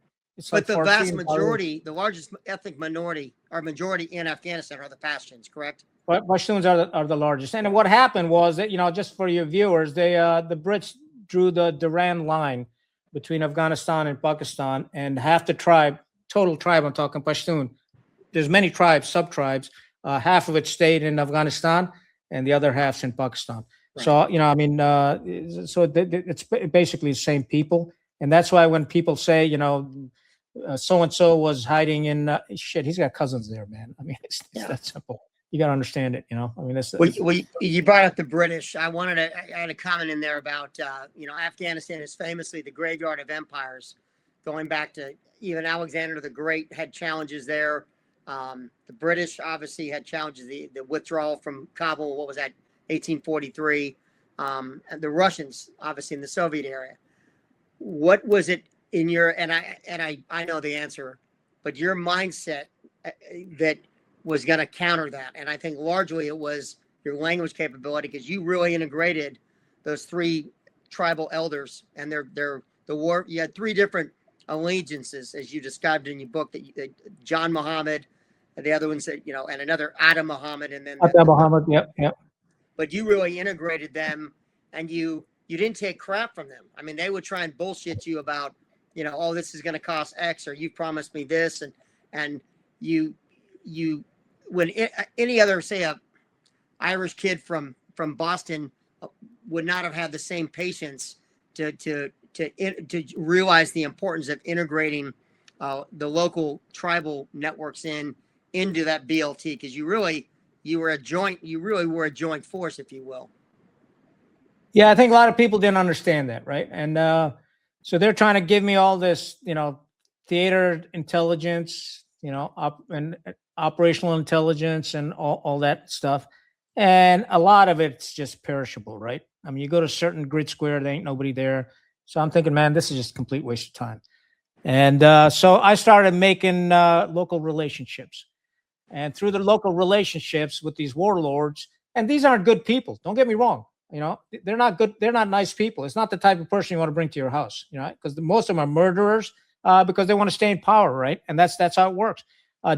S1: But the vast majority, the largest ethnic minority or majority in Afghanistan are the Pashtuns, correct?
S2: Pashtuns are the largest. And what happened was that, just for your viewers, the Brits drew the Durand line between Afghanistan and Pakistan, and half the tribe, total tribe, I'm talking Pashtun. There's many tribes, sub-tribes. Half of it stayed in Afghanistan, and the other half's in Pakistan. Right. So, so it's basically the same people. And that's why when people say, so-and-so was hiding in shit, he's got cousins there, man. I mean, it's that simple. You got to understand it, I mean,
S1: well, you brought up the British. I had a comment in there about, Afghanistan is famously the graveyard of empires, going back to even Alexander the Great had challenges there. The British obviously had challenges, the withdrawal from Kabul, what was that, 1843, and the Russians, obviously in the Soviet area. What was it in your, and I know the answer, but your mindset that was going to counter that. And I think largely it was your language capability, because you really integrated those three tribal elders and the war. You had three different allegiances, as you described in your book, that John Muhammad, and the other one said, and another Adam Muhammad, and then
S2: Muhammad. Yep.
S1: But you really integrated them, and you didn't take crap from them. I mean, they would try and bullshit you about, oh, this is going to cost X, or you promised me this, and you when any other, say, a Irish kid from Boston would not have had the same patience to realize the importance of integrating the local tribal networks into that BLT, because you really were a joint force, if you will.
S2: Yeah, I think a lot of people didn't understand that, right? And so they're trying to give me all this, theater intelligence, and operational intelligence and all that stuff. And a lot of it's just perishable, right? I mean, you go to a certain grid square, there ain't nobody there. So I'm thinking, man, this is just a complete waste of time. And so I started making local relationships. And through the local relationships with these warlords, and these aren't good people, don't get me wrong. They're not good. They're not nice people. It's not the type of person you want to bring to your house, because most of them are murderers because they want to stay in power, right? And that's how it works.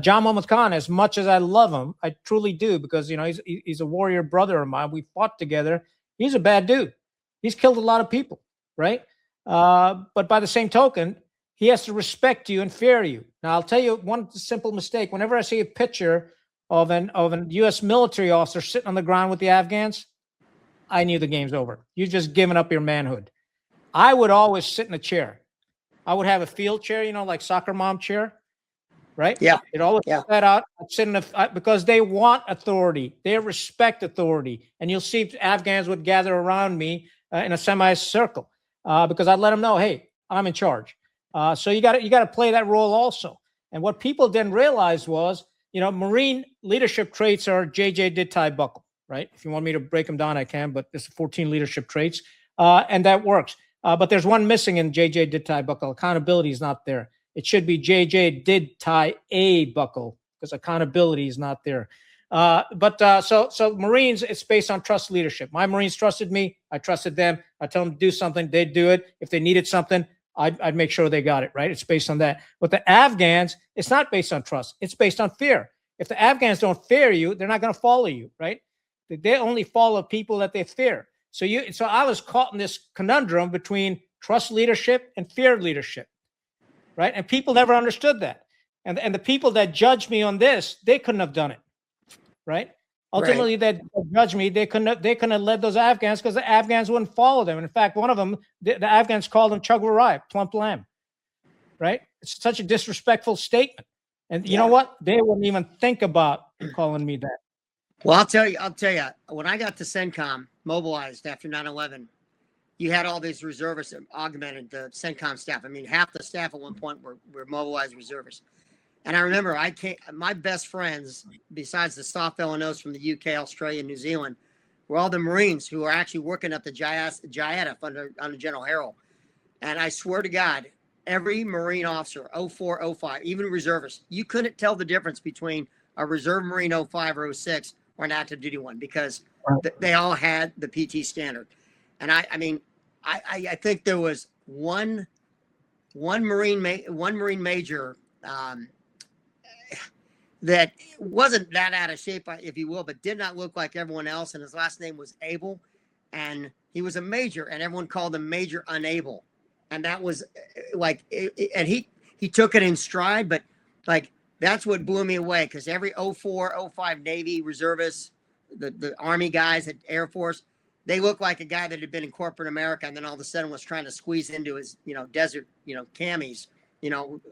S2: John Muhammad Khan, as much as I love him, I truly do, because he's a warrior brother of mine. We fought together. He's a bad dude. He's killed a lot of people, right? But by the same token, he has to respect you and fear you. Now, I'll tell you one simple mistake. Whenever I see a picture of an U.S. military officer sitting on the ground with the Afghans, I knew the game's over. You've just given up your manhood. I would always sit in a chair. I would have a field chair, like soccer mom chair, right?
S1: Yeah.
S2: It always put that out. I'd sit in because they want authority. They respect authority. And you'll see Afghans would gather around me in a semicircle because I'd let them know, hey, I'm in charge. So you got to play that role also. And what people didn't realize was, Marine leadership traits are JJ did tie buckle, right? If you want me to break them down, I can, but there's 14 leadership traits, and that works. But there's one missing in JJ did tie buckle. Accountability is not there. It should be JJ did tie a buckle, because accountability is not there. So Marines, it's based on trust leadership. My Marines trusted me. I trusted them. I tell them to do something, they'd do it. If they needed something, I'd make sure they got it, right? It's based on that. But the Afghans, it's not based on trust. It's based on fear. If the Afghans don't fear you, they're not going to follow you, right? They only follow people that they fear. So I was caught in this conundrum between trust leadership and fear leadership, right? And people never understood that. And the people that judged me on this, they couldn't have done it, right? Ultimately, that judged me. They couldn't have led those Afghans because the Afghans wouldn't follow them. And in fact, one of them, the Afghans called them Chugwarai, plump lamb, right? It's such a disrespectful statement. And you know what? They wouldn't even think about calling me that.
S1: Well, I'll tell you, when I got to CENTCOM, mobilized after 9/11, you had all these reservists that augmented the CENTCOM staff. I mean, half the staff at one point were mobilized reservists. And I remember my best friends, besides the soft Illinois from the UK, Australia, New Zealand, were all the Marines who were actually working at the JIAF under General Harrell. And I swear to God, every Marine officer, 04, 05, even reservists, you couldn't tell the difference between a reserve Marine 05 or 06 or an active duty one, because they all had the PT standard. And I think there was one Marine major that wasn't that out of shape, if you will, but did not look like everyone else. And his last name was Abel. And he was a major, and everyone called him Major Unable. And that was and he took it in stride, but that's what blew me away, because every 04, 05 Navy reservists, the Army guys at Air Force, they looked like a guy that had been in corporate America and then all of a sudden was trying to squeeze into his, desert, camis,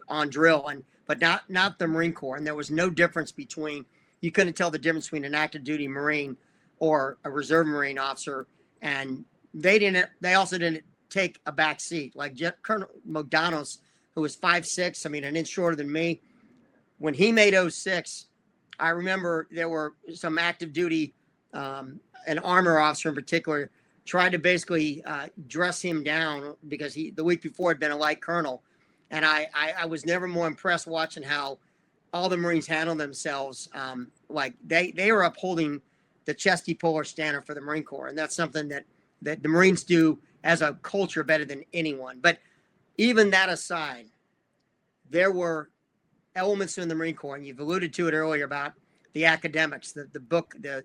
S1: on drill, but not the Marine Corps. And there was no difference you couldn't tell the difference between an active duty Marine or a reserve Marine officer. And they also didn't take a back seat. Like Colonel McDonough, who was 5'6", an inch shorter than me, when he made 06, I remember there were some active duty, an armor officer in particular, tried to basically dress him down because the week before had been a light colonel. And I was never more impressed watching how all the Marines handle themselves like they are upholding the Chesty Puller standard for the Marine Corps, and that's something that the Marines do as a culture better than anyone. But even that aside, there were elements in the Marine Corps, and you've alluded to it earlier about the academics, the book, the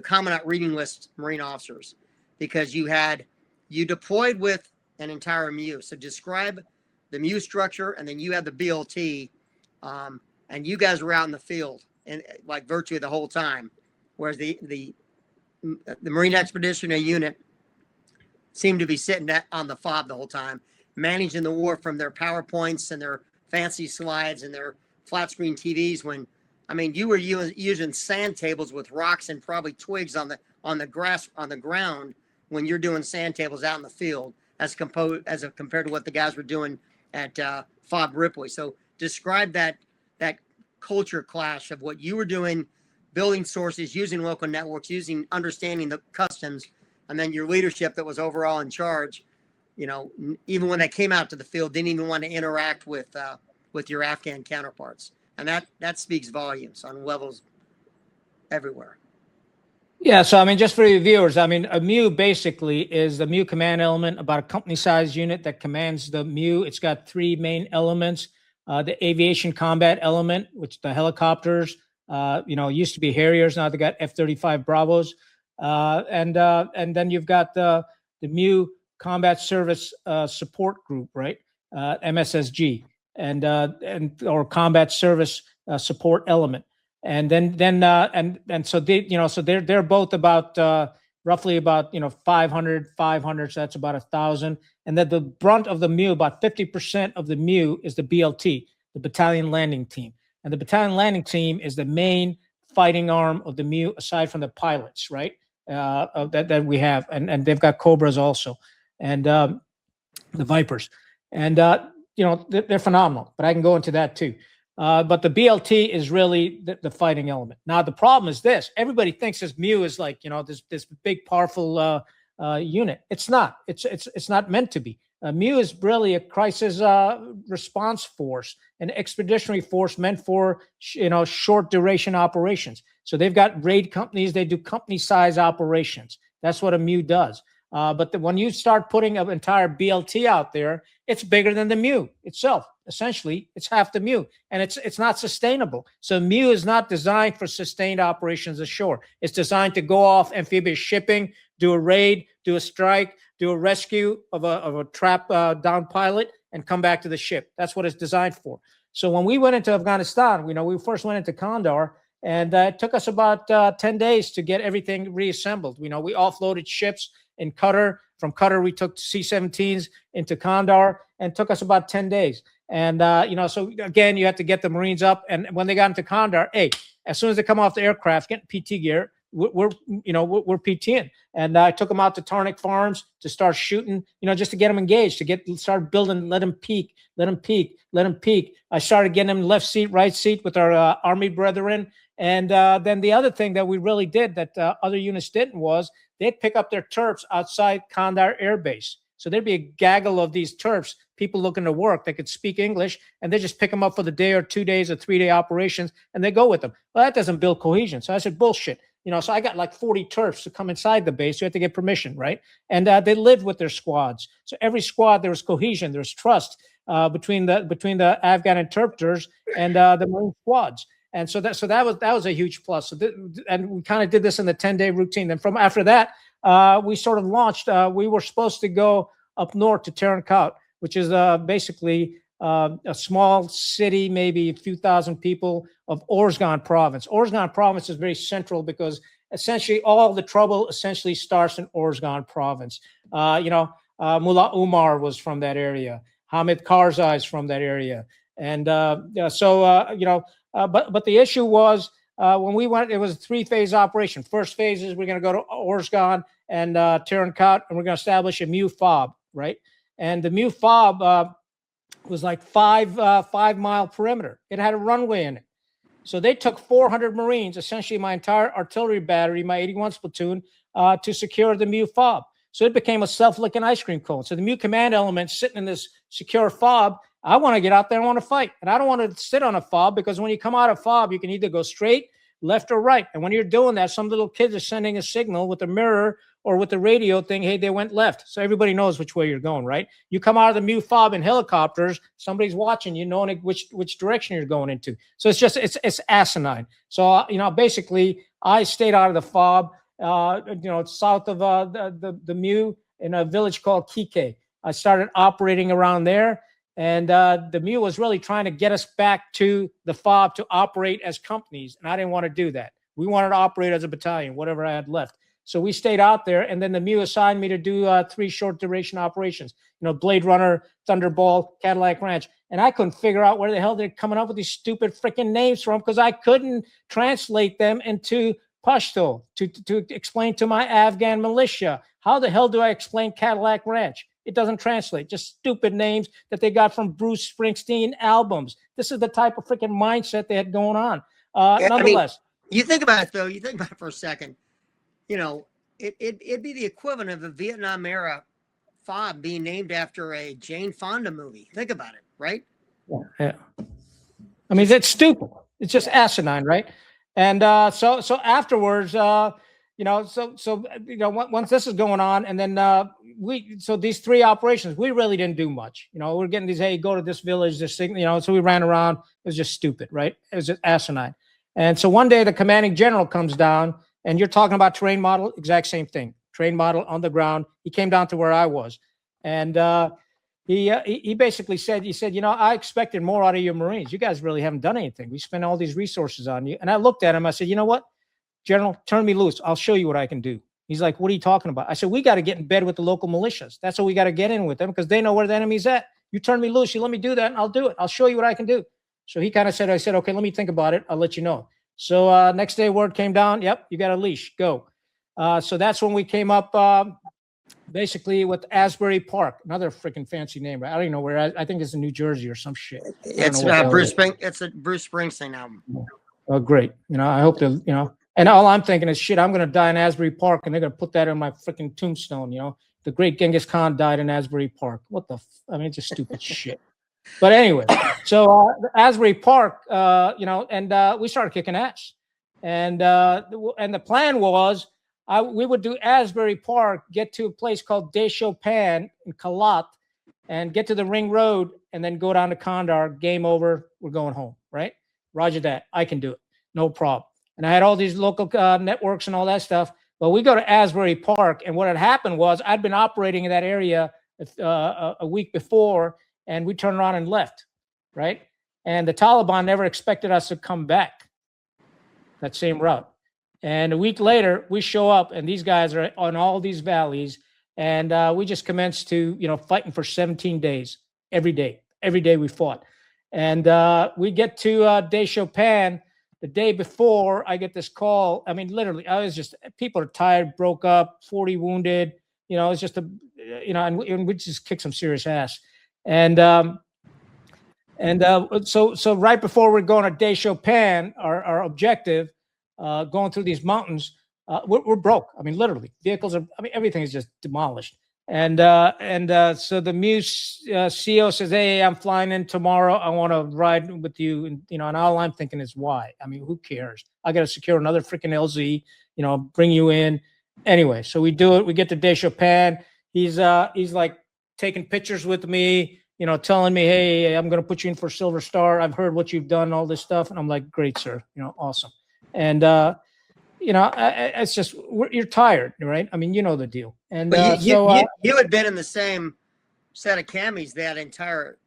S1: Commandant reading list Marine officers, because you deployed with an entire MEU. So describe the MEU structure, and then you had the BLT, and you guys were out in the field and like virtually the whole time, whereas the Marine Expeditionary Unit seemed to be sitting on the fob the whole time, managing the war from their PowerPoints and their fancy slides and their flat screen TVs. When, I mean, you were using sand tables with rocks and probably twigs on the grass on the ground when you're doing sand tables out in the field, as compared to what the guys were doing at Fob Ripley. So describe that culture clash of what you were doing, building sources, using local networks, understanding the customs, and then your leadership that was overall in charge. You know, even when they came out to the field, didn't even want to interact with your Afghan counterparts, and that speaks volumes on levels everywhere.
S2: Yeah, so I mean, just for your viewers, I mean, a MEU basically is the MEU command element, about a company-sized unit that commands the MEU. It's got three main elements: the aviation combat element, which the helicopters, used to be Harriers, now they got F-35 Bravos, and then you've got the MEU Combat Service Support Group, right? MSSG, and or Combat Service Support Element. And so they're both about roughly about 500, so that's about 1,000. And then the brunt of the MEU, about 50% of the MEU, is the BLT, the Battalion Landing Team. And the Battalion Landing Team is the main fighting arm of the MEU, aside from the pilots, right? That we have, and they've got Cobras also, and the Vipers, and they're phenomenal. But I can go into that too. But the BLT is really the fighting element. Now, the problem is this: everybody thinks this MEU is like, this big, powerful unit. It's not. It's not meant to be. MEU is really a crisis response force, an expeditionary force meant for short duration operations. So they've got raid companies. They do company size operations. That's what a MEU does. But when you start putting an entire BLT out there, it's bigger than the MEU itself. Essentially, it's half the MEU, and it's not sustainable. So MEU is not designed for sustained operations ashore. It's designed to go off amphibious shipping, do a raid, do a strike, do a rescue of a trap down pilot, and come back to the ship. That's what it's designed for. So when we went into Afghanistan, we first went into Kandahar, and it took us about 10 days to get everything reassembled. We offloaded ships in Qatar. From Qatar, we took C-17s into Kandahar, and it took us about 10 days. And, so again, you have to get the Marines up. And when they got into Kandahar, as soon as they come off the aircraft, getting PT gear, we're PTing. And I took them out to Tarnik Farms to start shooting, just to get them engaged, start building, let them peek. I started getting them left seat, right seat with our Army brethren. And then the other thing that we really did that other units didn't was they'd pick up their Terps outside Kandahar Air Base. So there'd be a gaggle of these Terps, people looking to work. They could speak English, and they just pick them up for the day or 2 days or 3 day operations, and they go with them. Well, that doesn't build cohesion. So I said, bullshit. So I got like 40 Terps to come inside the base. You have to get permission, right? And they lived with their squads. So every squad, there was cohesion, there was trust between the Afghan interpreters and the Marine squads. And so that was a huge plus. And we kind of did this in the 10-day routine. Then from after that, we sort of launched. We were supposed to go up north to Tarankot, which is basically a small city, maybe a few thousand people, of Orzgan province. Orzgan province is very central because essentially all the trouble essentially starts in Orzgan province. Mullah Umar was from that area. Hamid Karzai is from that area. And but the issue was when we went, it was a 3-phase operation. First phase is we're going to go to Orzgan and Tarankot, and we're going to establish a MEU FOB, right? And the MEU FOB was like 5-mile perimeter. It had a runway in it. So they took 400 Marines, essentially my entire artillery battery, my 81st platoon, to secure the MEU FOB. So it became a self-licking ice cream cone. So the MEU command element sitting in this secure FOB, I want to get out there and want to fight. And I don't want to sit on a fob, because when you come out of fob, you can either go straight, left, or right. And when you're doing that, some little kids are sending a signal with a mirror or with the radio thing, hey, they went left. So everybody knows which way you're going, right? You come out of the MEU fob in helicopters, somebody's watching you, knowing which direction you're going into. So it's asinine. So, basically, I stayed out of the fob, south of the MEU in a village called Kike. I started operating around there. And the MEU was really trying to get us back to the fob to operate as companies. And I didn't want to do that. We wanted to operate as a battalion, whatever I had left. So we stayed out there. And then the MEU assigned me to do 3 short duration operations, Blade Runner, Thunderball, Cadillac Ranch. And I couldn't figure out where the hell they're coming up with these stupid freaking names from, because I couldn't translate them into Pashto to explain to my Afghan militia. How the hell do I explain Cadillac Ranch? It doesn't translate. Just stupid names that they got from Bruce Springsteen albums. This is the type of freaking mindset they had going on. Nonetheless.
S1: You think about it, though. You think about it for a second. It'd be the equivalent of the Vietnam era fob being named after a Jane Fonda movie. Think about it, right?
S2: Yeah. I mean, it's stupid. It's just asinine, right? And so afterwards, once this is going on, and then these 3 operations, we really didn't do much. We're getting these, hey, go to this village, this thing, so we ran around. It was just stupid, right? It was just asinine. And so one day the commanding general comes down, and you're talking about terrain model, exact same thing. Terrain model on the ground. He came down to where I was, and he basically said, I expected more out of your Marines. You guys really haven't done anything. We spent all these resources on you. And I looked at him. I said, you know what, General, turn me loose. I'll show you what I can do. He's like, what are you talking about? I said, we got to get in bed with the local militias. That's what we got to get in with them, because they know where the enemy's at. You turn me loose. You let me do that, and I'll do it. I'll show you what I can do. So he kind of said, I said, okay, let me think about it. I'll let you know. So next day, word came down. Yep, you got a leash. Go. So that's when we came up basically with Asbury Park, another freaking fancy name. Right? I don't even know where. I think it's in New Jersey or some shit.
S1: It's It's a Bruce Springsteen album.
S2: Oh, great. I hope to, and all I'm thinking is, shit, I'm going to die in Asbury Park, and they're going to put that in my freaking tombstone. The great Genghis Khan died in Asbury Park. What the? It's just stupid shit. But anyway, so Asbury Park, and we started kicking ass, and the plan was we would do Asbury Park, get to a place called Des Chopin in Kalat, and get to the Ring Road, and then go down to Kandahar. Game over. We're going home. Right? Roger that. I can do it. No problem. And I had all these local networks and all that stuff. But we go to Asbury Park, and what had happened was I'd been operating in that area a week before, and we turned around and left, right? And the Taliban never expected us to come back that same route. And a week later, we show up, and these guys are on all these valleys, and we just commenced to, fighting for 17 days, every day. Every day we fought. And we get to Des Chopin. The day before, I get this call. I mean, literally, people are tired, broke up, 40 wounded. It's just and we just kicked some serious ass. And so right before we're going to Des Chopin, our objective, going through these mountains, we're broke. I mean, literally, vehicles are. Everything is just demolished. And so the MEU CO says, "Hey, I'm flying in tomorrow. I want to ride with you." And and all I'm thinking is, why? Who cares? I got to secure another freaking LZ. Bring you in. Anyway, so we do it. We get to Des Chopin. He's like taking pictures with me. Telling me, "Hey, I'm going to put you in for Silver Star. I've heard what you've done, all this stuff." And I'm like, "Great, sir. Awesome." And it's just you're tired, right? The deal. And
S1: you had been in the same set of camis that entire,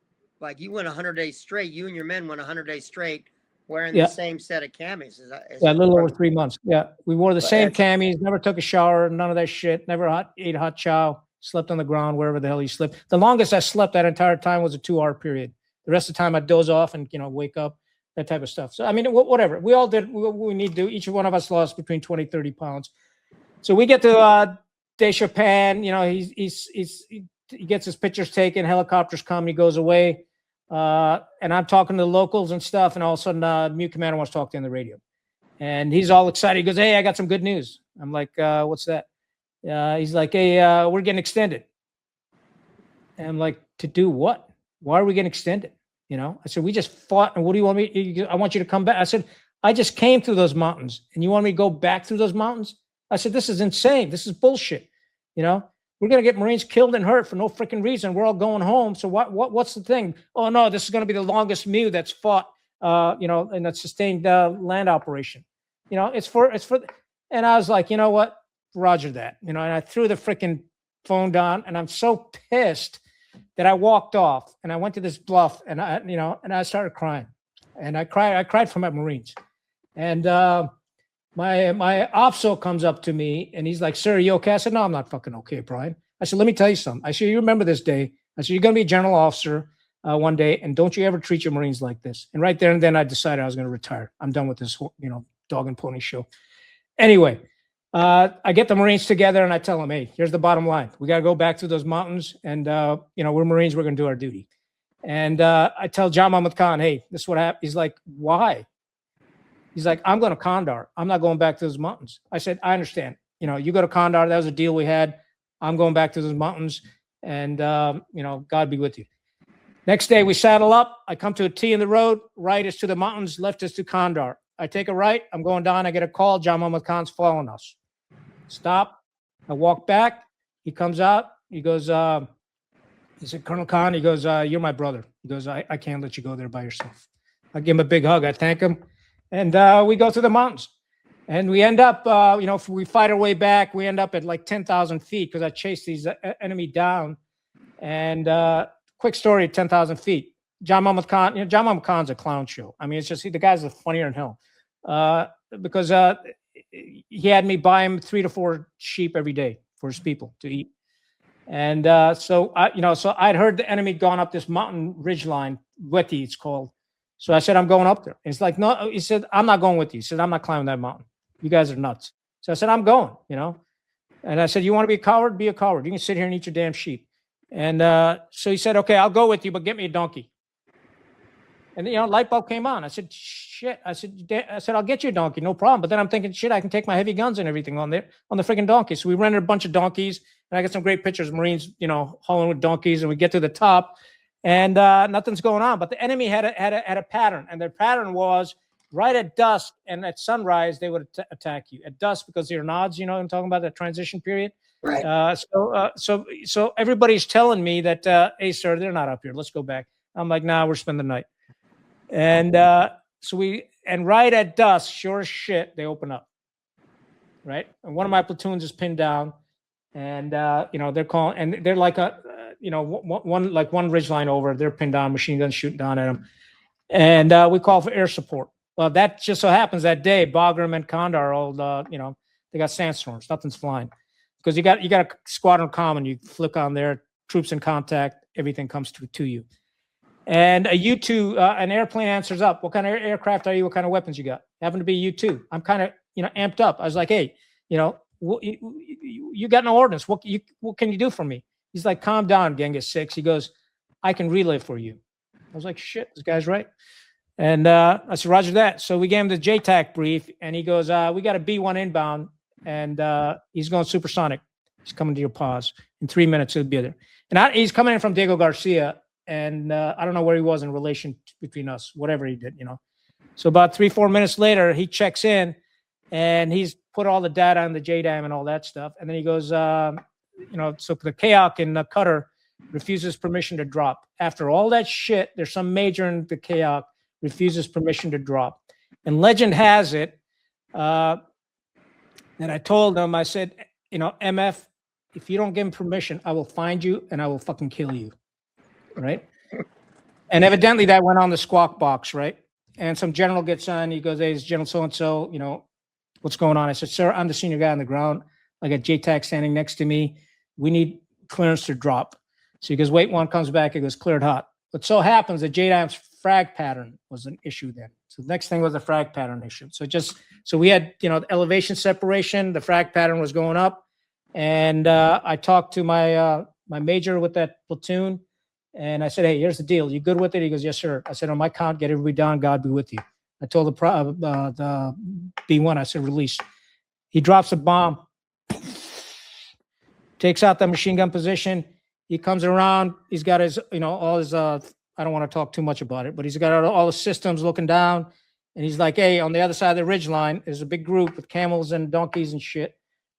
S1: like you went 100 days straight. You and your men went 100 days straight wearing the same set of camis. Is
S2: a little over 3 months. Yeah, we wore the same camis. Never took a shower. None of that shit. Never ate hot chow. Slept on the ground wherever the hell you slept. The longest I slept that entire time was a 2-hour period. The rest of the time I'd doze off and wake up. That type of stuff. So, whatever. We all did what we need to do. Each one of us lost between 20, 30 pounds. So we get to Des Chopin. He gets his pictures taken. Helicopters come. He goes away. And I'm talking to the locals and stuff. And all of a sudden, MEU Commander wants to talk to you on the radio. And he's all excited. He goes, "Hey, I got some good news." I'm like, "What's that?" He's like, "Hey, we're getting extended." And I'm like, "To do what?" why are we getting extended? You know, I said, we just fought. And what do you want me? I want you to come back. I said, I just came through those mountains and you want me to go back through those mountains? I said, this is insane. This is bullshit. You know, we're going to get Marines killed and hurt for no freaking reason. We're all going home. So what's the thing? Oh no, this is going to be the longest MEU that's fought, you know, in a sustained land operation. You know, it's for, and I was like, you know what? Roger that, you know, and I threw the freaking phone down and I'm so pissed that I walked off and I went to this bluff and I started crying and I cried for my Marines. And my OPSO comes up to me and he's like, sir, are you okay? I said, no, I'm not fucking okay, Brian. I said, let me tell you something. I said, you remember this day. I said, you're going to be a general officer one day and don't you ever treat your Marines like this. And right there and then I decided I was going to retire. I'm done with this, you know, dog and pony show. Anyway, I get the Marines together and I tell them, hey, here's the bottom line. We got to go back through those mountains and, you know, we're Marines. We're going to do our duty. And I tell John Mahmoud Khan, hey, this is what happened. He's like, why? He's like, I'm going to Kandahar. I'm not going back to those mountains. I said, I understand. You know, you go to Kandahar. That was a deal we had. I'm going back to those mountains and, you know, God be with you. Next day we saddle up. I come to a T in the road. Right is to the mountains. Left is to Kandahar. I take a right. I'm going down. I get a call. John Mahmoud Khan's following us. Stop. I walk back. He comes out. He goes, he said, Colonel Khan, he goes, you're my brother. He goes, I can't let you go there by yourself. I give him a big hug. I thank him. And we go through the mountains. And we end up, you know, if we fight our way back, we end up at like 10,000 feet because I chased these enemy down. And quick story at 10,000 feet. John Mahmoud Khan, you know, John Mahmoud Khan's a clown show. I mean, it's just, the guy's funnier than hell. Because he had me buy him 3 to 4 sheep every day for his people to eat. And so I'd heard the enemy gone up this mountain ridge line, Weti it's called. So I said, I'm going up there. And he's like, no, he said, I'm not going with you. He said, I'm not climbing that mountain. You guys are nuts. So I said, I'm going, you know. And I said, you want to be a coward? Be a coward. You can sit here and eat your damn sheep. And so he said, okay, I'll go with you, but get me a donkey. And, you know, light bulb came on. I said, shit. I said, I'll get you a donkey, no problem. But then I'm thinking, shit, I can take my heavy guns and everything on the freaking donkey. So we rented a bunch of donkeys, and I got some great pictures of Marines, you know, hauling with donkeys, and we get to the top, and nothing's going on. But the enemy had a pattern, and their pattern was right at dusk and at sunrise they would attack you. At dusk because they're nods, you know, I'm talking about the transition period. Right. So everybody's telling me that, hey, sir, they're not up here. Let's go back. I'm like, nah, we're spending the night. And right at dusk, sure as shit, they open up. Right. And one of my platoons is pinned down, and you know, they're calling, and they're like one ridge line over, they're pinned down, machine guns shooting down at them. And we call for air support. Well, that just so happens that day, Bagram and Kandahar, you know, they got sandstorms, nothing's flying. Because you got a squadron common, you flick on there, troops in contact, everything comes to you. And a U-2, an airplane answers up. What kind of aircraft are you? What kind of weapons you got? Happen to be U-2. I'm kind of, you know, amped up. I was like, hey, you know, you got no ordnance. What can you do for me? He's like, calm down, Genghis 6. He goes, I can relay for you. I was like, shit, this guy's right. And I said, roger that. So we gave him the JTAC brief, and he goes, we got a B-1 inbound, and he's going supersonic. He's coming to your pause. In 3 minutes, he'll be there. And he's coming in from Diego Garcia. And I don't know where he was in relation between us, whatever he did, you know. So about 3-4 minutes later, he checks in, and he's put all the data on the JDAM and all that stuff. And then he goes, you know, so the Kayak in the cutter refuses permission to drop. After all that shit, there's some major in the Kayak refuses permission to drop. And legend has it that I told him, I said, you know, MF, if you don't give him permission, I will find you and I will fucking kill you. Right. And evidently that went on the squawk box. Right. And some general gets on. He goes, hey, it's General so-and-so, you know, what's going on? I said, sir, I'm the senior guy on the ground. I got JTAC standing next to me. We need clearance to drop. So he goes, wait, one comes back. It goes, cleared hot. But so happens that JDAM's frag pattern was an issue then. So the next thing was a frag pattern issue. So we had, you know, the elevation separation. The frag pattern was going up. And I talked to my major with that platoon. And I said, hey, here's the deal. You good with it? He goes, yes, sir. I said, on my count, get everybody down. God be with you. I told the B-1, I said, release. He drops a bomb, takes out the machine gun position. He comes around. He's got his, all his. I don't want to talk too much about it, but he's got all the systems looking down, and he's like, "Hey, on the other side of the ridge line, there's a big group with camels and donkeys and shit,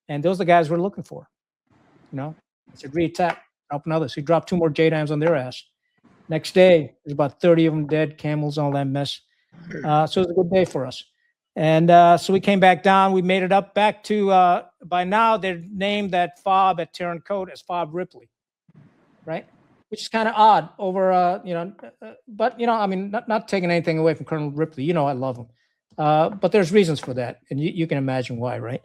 S2: and those are the guys we're looking for." I said, "Re-attack, helping others." He dropped 2 more JDAMs on their ass. Next day, there's about 30 of them dead, camels, all that mess. So it was a good day for us. And so we came back down. We made it up back to, by now, they're named that FOB at Terran Code as FOB Ripley, right? Which is kind of odd over, but, I mean, not taking anything away from Colonel Ripley. I love him. But there's reasons for that. And you can imagine why, right?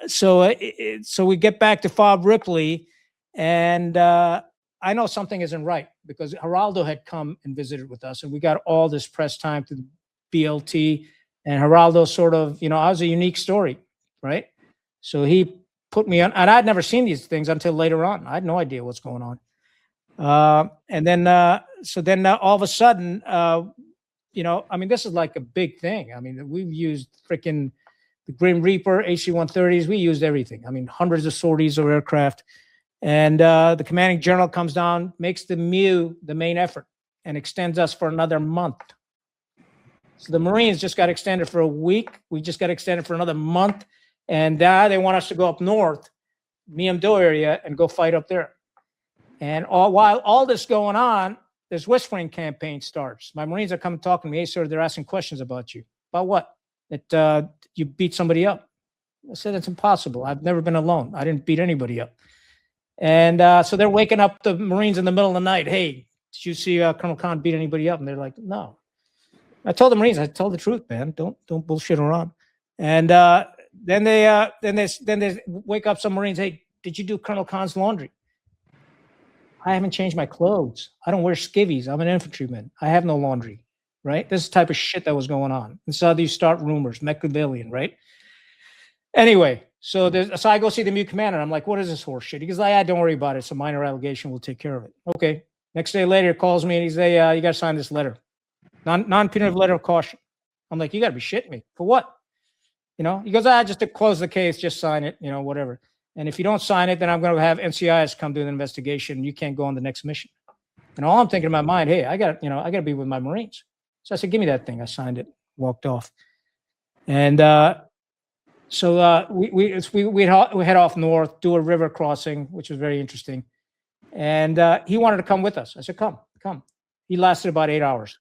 S2: So we get back to FOB Ripley, and I know something isn't right because Geraldo had come and visited with us, and we got all this press time through the BLT. And Geraldo sort of, I was a unique story, right? So he put me on, and I'd never seen these things until later on. I had no idea what's going on. And then all of a sudden, I mean, this is like a big thing. I mean, we've used freaking the Grim Reaper, AC-130s. We used everything. I mean, hundreds of sorties of aircraft. And the commanding general comes down, makes the MEU the main effort, and extends us for another month. So the Marines just got extended for a week. We just got extended for another month. And now they want us to go up north, Miamdo area, and go fight up there. And while all this going on, this whispering campaign starts. My Marines are coming talking to me. "Hey, sir, they're asking questions about you." "About what?" "That you beat somebody up." I said, "It's impossible. I've never been alone. I didn't beat anybody up." And so they're waking up the Marines in the middle of the night. "Hey, did you see Colonel Khan beat anybody up?" And they're like, "No." I told the Marines, I told the truth, man. Don't bullshit around. And then they wake up some Marines. "Hey, did you do Colonel Khan's laundry?" "I haven't changed my clothes. I don't wear skivvies. I'm an infantryman. I have no laundry." Right? This is the type of shit that was going on. And so these start rumors, Machiavellian, right? Anyway, so I go see the MEU Commander. I'm like, "What is this horse shit?" He goes, "Don't worry about it. It's a minor allegation. We'll take care of it." Okay. Next day later, he calls me and he's like, "You got to sign this letter. Non-punitive letter of caution." I'm like, "You got to be shitting me. For what?" He goes, "Just to close the case, just sign it, whatever. And if you don't sign it, then I'm going to have NCIS come do an investigation. You can't go on the next mission." And all I'm thinking in my mind, hey, I got to be with my Marines. So I said, "Give me that thing." I signed it, walked off. And so we head off north, do a river crossing, which was very interesting. And he wanted to come with us. I said, come. He lasted about 8 hours.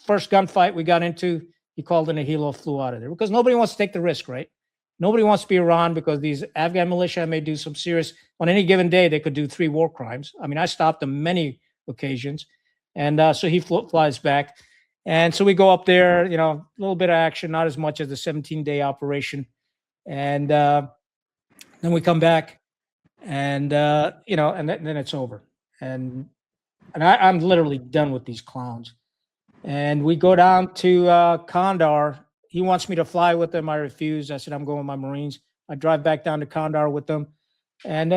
S2: First gunfight we got into, he called in a helo, flew out of there because nobody wants to take the risk, right? Nobody wants to be around because these Afghan militia may do some serious, on any given day, they could do 3 war crimes. I mean, I stopped them many occasions. And so he flies back. And so we go up there, a little bit of action, not as much as the 17-day operation. And then we come back and, and then it's over. And I'm literally done with these clowns. And we go down to Kandahar. He wants me to fly with him. I refuse. I said, "I'm going with my Marines." I drive back down to Kandahar with them. And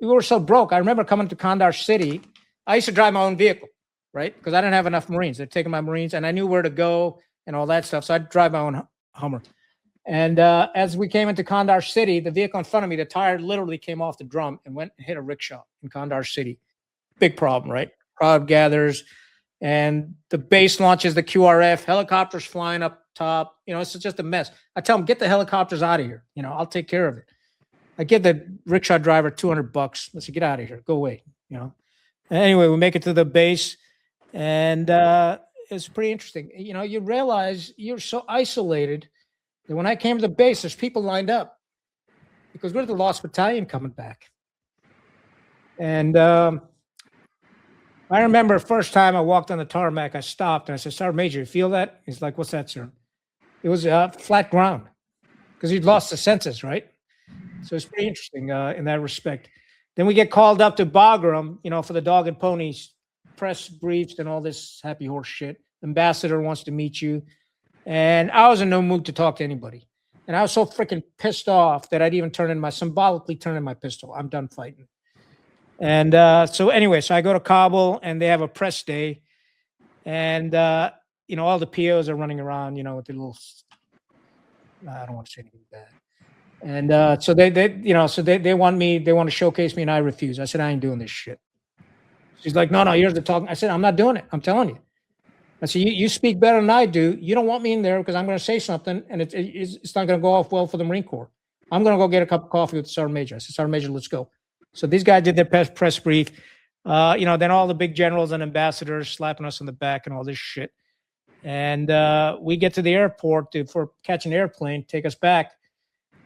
S2: we were so broke. I remember coming to Kandahar city. I used to drive my own vehicle, right? Because I didn't have enough Marines. They're taking my Marines, and I knew where to go and all that stuff. So I'd drive my own Hummer. And as we came into Kandahar city, the vehicle in front of me, the tire literally came off the drum and went and hit a rickshaw in Kandahar city. Big problem, right? Crowd gathers, and the base launches the QRF, helicopters flying up top. It's just a mess. I tell them, "Get the helicopters out of here. I'll take care of it." I give the rickshaw driver $200. Let's say, "Get out of here. Go away." Anyway, we make it to the base, and it's pretty interesting. You realize you're so isolated that when I came to the base, there's people lined up because we're the lost battalion coming back. And I remember first time I walked on the tarmac, I stopped and I said, "Sergeant Major, you feel that?" He's like, "What's that, sir?" It was flat ground because he'd lost the senses, right? So it's pretty interesting in that respect. Then we get called up to Bagram, for the dog and ponies, press briefs and all this happy horse shit. Ambassador wants to meet you. And I was in no mood to talk to anybody. And I was so freaking pissed off that I'd even symbolically turn in my pistol. I'm done fighting. And so I go to Kabul and they have a press day. And, all the POs are running around, with their little, I don't want to say anything bad. And so they want to showcase me, and I refuse. I said, I ain't doing this shit. She's like, no, you're the talking. I said, I'm not doing it. I'm telling you. I said, you speak better than I do. You don't want me in there because I'm going to say something, and it's not going to go off well for the Marine Corps. I'm going to go get a cup of coffee with the Sergeant Major. I said, Sergeant Major, let's go. So these guys did their press brief. Then all the big generals and ambassadors slapping us on the back and all this shit. And we get to the airport for catch an airplane, take us back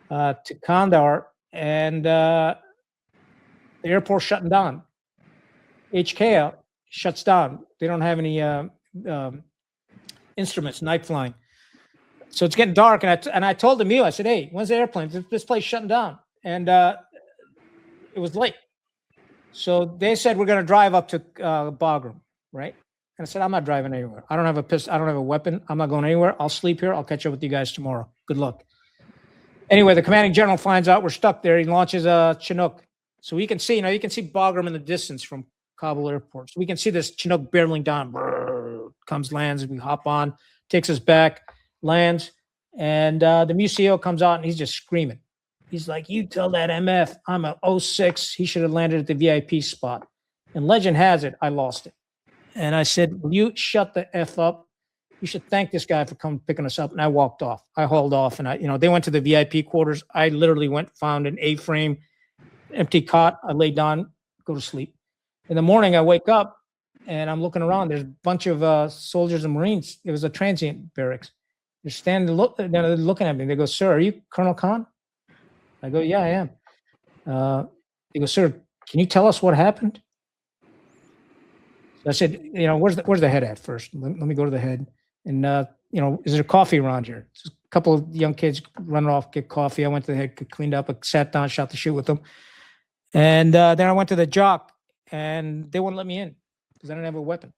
S2: to Kandahar, and the airport shutting down. HK shuts down. They don't have any instruments, night flying. So it's getting dark, and I told the MEU, I said, hey, when's the airplane? This place shutting down. And it was late. So they said, we're going to drive up to Bagram, right? And I said, I'm not driving anywhere. I don't have a pistol. I don't have a weapon. I'm not going anywhere. I'll sleep here. I'll catch up with you guys tomorrow. Good luck. Anyway, the commanding general finds out we're stuck there. He launches a Chinook. So we can see, you can see Bagram in the distance from Kabul airport. So we can see this Chinook barreling down. Brrr, comes, lands, we hop on, takes us back, lands, and the MUCO comes out and he's just screaming. He's like, you tell that MF I'm a 06. He should have landed at the VIP spot. And legend has it, I lost it. And I said, will you shut the F up? You should thank this guy for coming picking us up. And I walked off. I hauled off, and they went to the VIP quarters. I literally found an A-frame, empty cot. I laid down, go to sleep. In the morning, I wake up, and I'm looking around. There's a bunch of soldiers and Marines. It was a transient barracks. They're standing, they're looking at me. They go, sir, are you Colonel Khan? I go, yeah, I am. They go, sir, can you tell us what happened? I said, where's the head at first? Let me go to the head. And, is there coffee around here? Just a couple of young kids running off, get coffee. I went to the head, cleaned up, I sat down, shot the shit with them. And then I went to the jock, and they wouldn't let me in because I didn't have a weapon.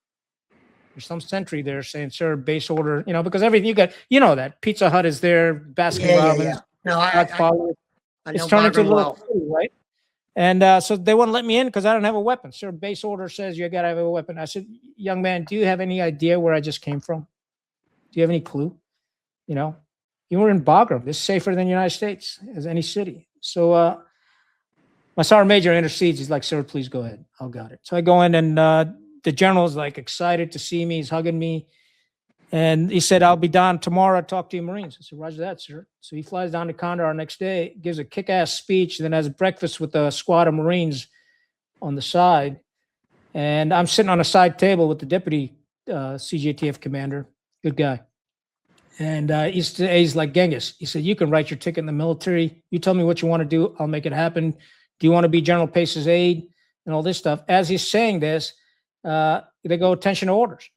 S2: There's some sentry there saying, sir, base order, because everything you got, that Pizza Hut is there, Baskin Robbins.
S1: Yeah. No, I
S2: it's
S1: know
S2: turned into a
S1: Bagram
S2: little
S1: well.
S2: city, right? And so they wouldn't let me in because I don't have a weapon. Sir, base order says you got to have a weapon. I said, young man, do you have any idea where I just came from? Do you have any clue? You were in Bagram. This is safer than the United States as any city. So my sergeant major intercedes. He's like, sir, please go ahead. I'll got it. So I go in, and the general's like excited to see me. He's hugging me. And he said, I'll be down tomorrow. I'll talk to you Marines. I said, roger that, sir. So he flies down to Kandahar next day, gives a kick-ass speech, then has breakfast with a squad of Marines on the side. And I'm sitting on a side table with the deputy CJTF commander, good guy. And he's like, Genghis, he said, you can write your ticket in the military. You tell me what you want to do. I'll make it happen. Do you want to be General Pace's aide and all this stuff? As he's saying this, they go, attention to orders.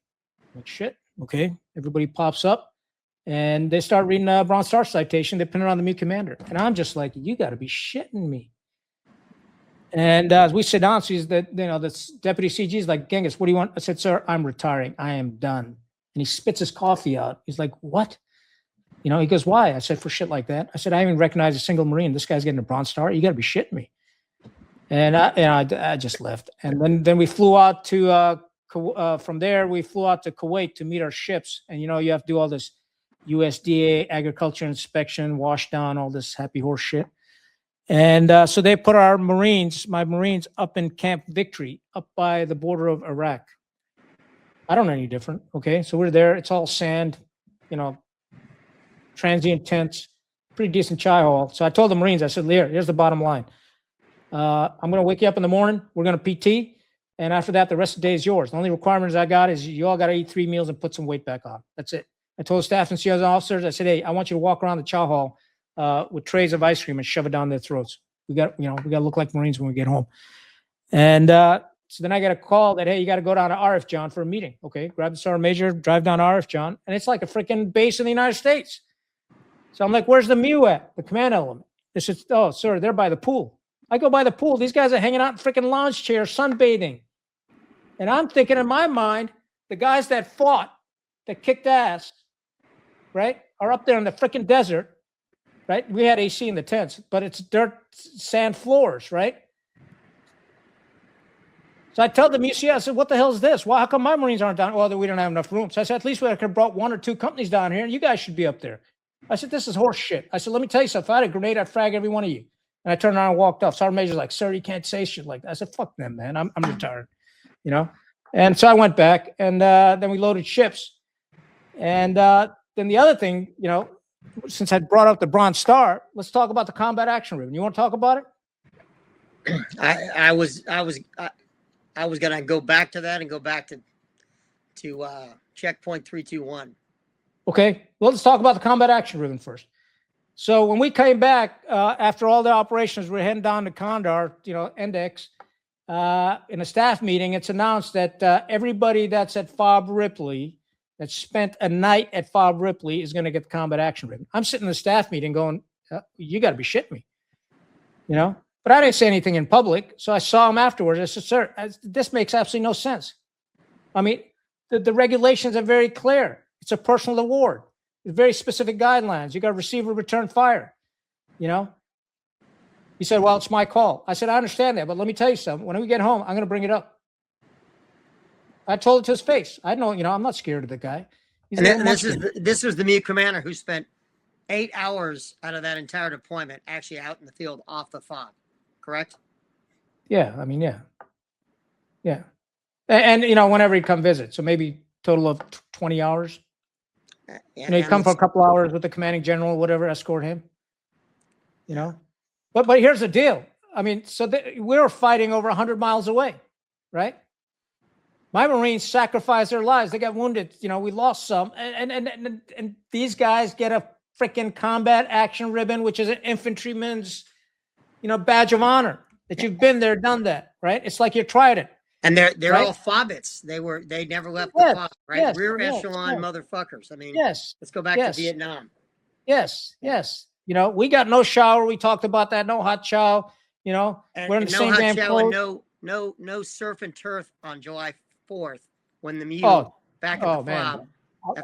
S2: I'm like, shit. Okay, everybody pops up, and they start reading a Bronze Star citation. They pin it on the MEU Commander, and I'm just like, you got to be shitting me. And as we sit down, she's the deputy CG is like, Genghis, what do you want? I said, sir, I'm retiring. I am done. And he spits his coffee out. He's like, what? He goes, why? I said, for shit like that. I said, I haven't recognized a single Marine. This guy's getting a Bronze Star. You got to be shitting me. And I just left. And then we flew out to. From there, we flew out to Kuwait to meet our ships. And, you have to do all this USDA agriculture inspection, wash down, all this happy horse shit. And so they put my Marines up in Camp Victory, up by the border of Iraq. I don't know any different. Okay. So we're there. It's all sand, transient tents, pretty decent chai hall. So I told the Marines, I said, here's the bottom line. I'm going to wake you up in the morning. We're going to PT. And after that, the rest of the day is yours. The only requirements I got is you all got to eat 3 meals and put some weight back on. That's it. I told staff and CIS officers, I said, hey, I want you to walk around the chow hall with trays of ice cream and shove it down their throats. We got to look like Marines when we get home. And so then I got a call that, hey, you got to go down to RF John for a meeting. Okay, grab the sergeant major, drive down to RF John. And it's like a freaking base in the United States. So I'm like, where's the MEU at? The command element. They said, oh, sir, they're by the pool. I go by the pool. These guys are hanging out in freaking lounge chairs, sunbathing. And I'm thinking in my mind, the guys that fought, that kicked ass, right, are up there in the freaking desert, right? We had AC in the tents, but it's dirt, sand floors, right? So I tell them, I said, what the hell is this? Well, how come my Marines aren't down? Well, we don't have enough room. So I said, at least we could have brought 1 or 2 companies down here, and you guys should be up there. I said, this is horse shit. I said, let me tell you something. If I had a grenade, I'd frag every one of you. And I turned around and walked off. Sergeant Major's like, sir, you can't say shit like that. I said, fuck them, man. I'm retired, you know? And so I went back, and then we loaded ships. And then the other thing, you know, since I brought up the Bronze Star, let's talk about the combat action ribbon. You want to talk about it?
S1: I was gonna go back to that and go back to checkpoint 321.
S2: Okay, well, let's talk about the combat action ribbon first. So when we came back after all the operations, we're heading down to Kandahar, you know, Index. In a staff meeting, it's announced that everybody that's at FOB Ripley, that spent a night at FOB Ripley, is going to get the combat action ribbon. I'm sitting in the staff meeting going, you got to be shitting me, you know? But I didn't say anything in public, so I saw him afterwards. I said, sir, this makes absolutely no sense. I mean, the regulations are very clear. It's a personal award. There's very specific guidelines. You got to receive or return fire, you know? He said, well, it's my call. I said, I understand that, but let me tell you something. When we get home, I'm going to bring it up. I told it to his face. I know, you know, I'm not scared of the guy.
S1: And this was the MEU Commander who spent 8 hours out of that entire deployment actually out in the field off the FOB, correct?
S2: Yeah, I mean, yeah. And you know, whenever he'd come visit, so maybe total of 20 hours. You know, he'd come for a couple hours with the commanding general, whatever, escort him. You know, but here's the deal. I mean, so we were fighting over 100 miles away, right? My Marines sacrificed their lives. They got wounded. You know, we lost some, and these guys get a freaking combat action ribbon, which is an infantryman's, you know, badge of honor that you've been there, done that, right? It's like you tried it.
S1: And they're
S2: right?
S1: all FOBits. They never left the FOB, right?
S2: Yes,
S1: Rear echelon motherfuckers. I mean,
S2: yes.
S1: Let's go back to Vietnam.
S2: Yes. You know, we got no shower. We talked about that. No hot chow. You know, we're in the same damn clothes.
S1: No surf and turf on July 4th when the MEU back at the FOB.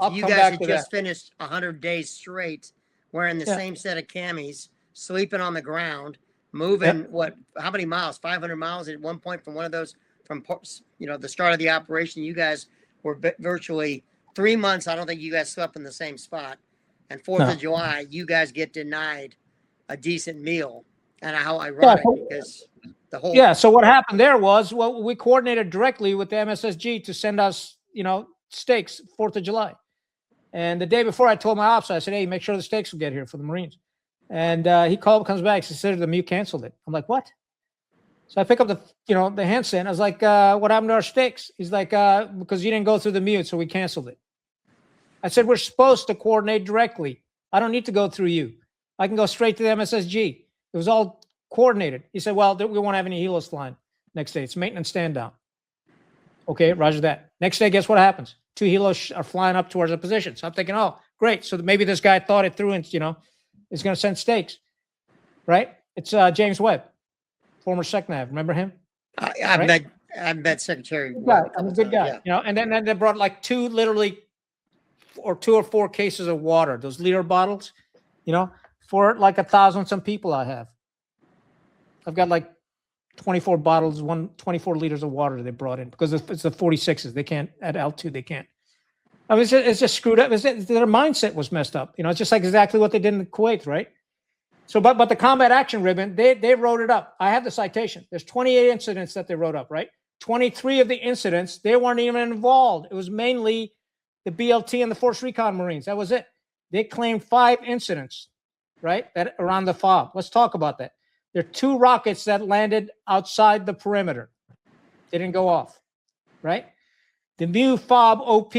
S1: After you guys had just finished 100 days straight wearing the same set of camis, sleeping on the ground, moving how many miles? 500 miles at one point from one of those. From, you know, the start of the operation, you guys were virtually 3 months. I don't think you guys slept in the same spot. And 4th of July, you guys get denied a decent meal. And how ironic, because the whole... Yeah,
S2: so what happened there was, well, we coordinated directly with the MSSG to send us, you know, steaks 4th of July. And the day before, I told my ops, I said, hey, make sure the steaks will get here for the Marines. And he comes back, he said the MEU canceled it. I'm like, what? So I pick up the handstand. I was like, what happened to our steaks? He's like, because you didn't go through the MEU, so we canceled it. I said, we're supposed to coordinate directly. I don't need to go through you. I can go straight to the MSSG. It was all coordinated. He said, well, we won't have any helos flying next day. It's maintenance stand down. Okay, roger that. Next day, guess what happens? 2 helos are flying up towards the position. So I'm thinking, oh, great. So maybe this guy thought it through and, you know, is going to send steaks, right? It's James Webb. Former SecNav, remember him?
S1: I met Secretary.
S2: I'm a good guy, you know. And then they brought like 2 or 4 cases of water, those liter bottles, you know, for like 1,000 some people I have. I've got like 24 bottles, 24 liters of water they brought in because it's the 46s. They can't at altitude. They can't. I mean, it's just screwed up. Their mindset was messed up. You know, it's just like exactly what they did in Kuwait, right? So, but the combat action ribbon, they wrote it up. I have the citation. There's 28 incidents that they wrote up, right? 23 of the incidents, they weren't even involved. It was mainly the BLT and the Force Recon Marines. That was it. They claimed 5 incidents, right, that around the FOB. Let's talk about that. There are 2 rockets that landed outside the perimeter. They didn't go off, right? The MEU FOB OP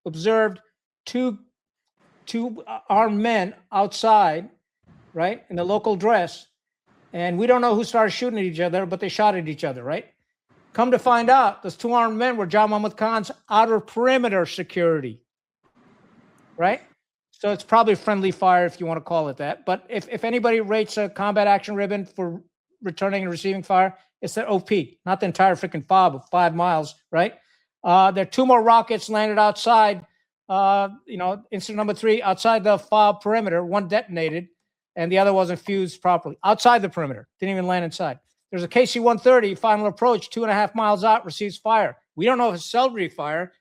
S2: observed two armed men outside, right, in the local dress, and we don't know who started shooting at each other, but they shot at each other, right? Come to find out, those 2 armed men were John Mahmoud Khan's outer perimeter security, right? So it's probably friendly fire, if you want to call it that. But if anybody rates a combat action ribbon for returning and receiving fire, it's the OP, not the entire freaking FOB of 5 miles, right? There are 2 more rockets landed outside, you know, incident number 3, outside the FOB perimeter. 1 detonated, and the other wasn't fused properly. Outside the perimeter, didn't even land inside. There's a KC-130, final approach, 2.5 miles out, receives fire. We don't know if it's celery fire.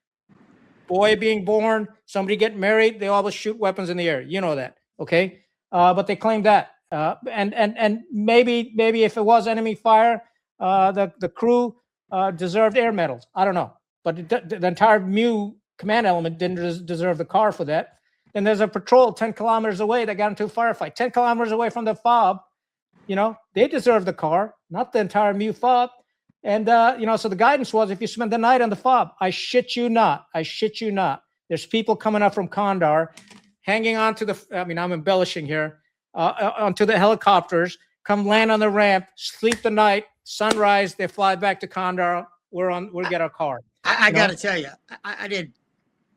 S2: boy being born, somebody getting married, they always shoot weapons in the air. You know that, okay? But they claim that, and maybe if it was enemy fire, the crew deserved air medals. I don't know, but the entire MEU command element didn't deserve the car for that. And there's a patrol 10 kilometers away that got into a firefight, 10 kilometers away from the FOB. You know, they deserve the car, not the entire MEU FOB. And, you know, so the guidance was, if you spend the night on the FOB, I shit you not. There's people coming up from Kandahar, hanging on to I'm embellishing here, onto the helicopters, come land on the ramp, sleep the night, sunrise, they fly back to Kandahar. We'll get our car.
S1: I got to tell you,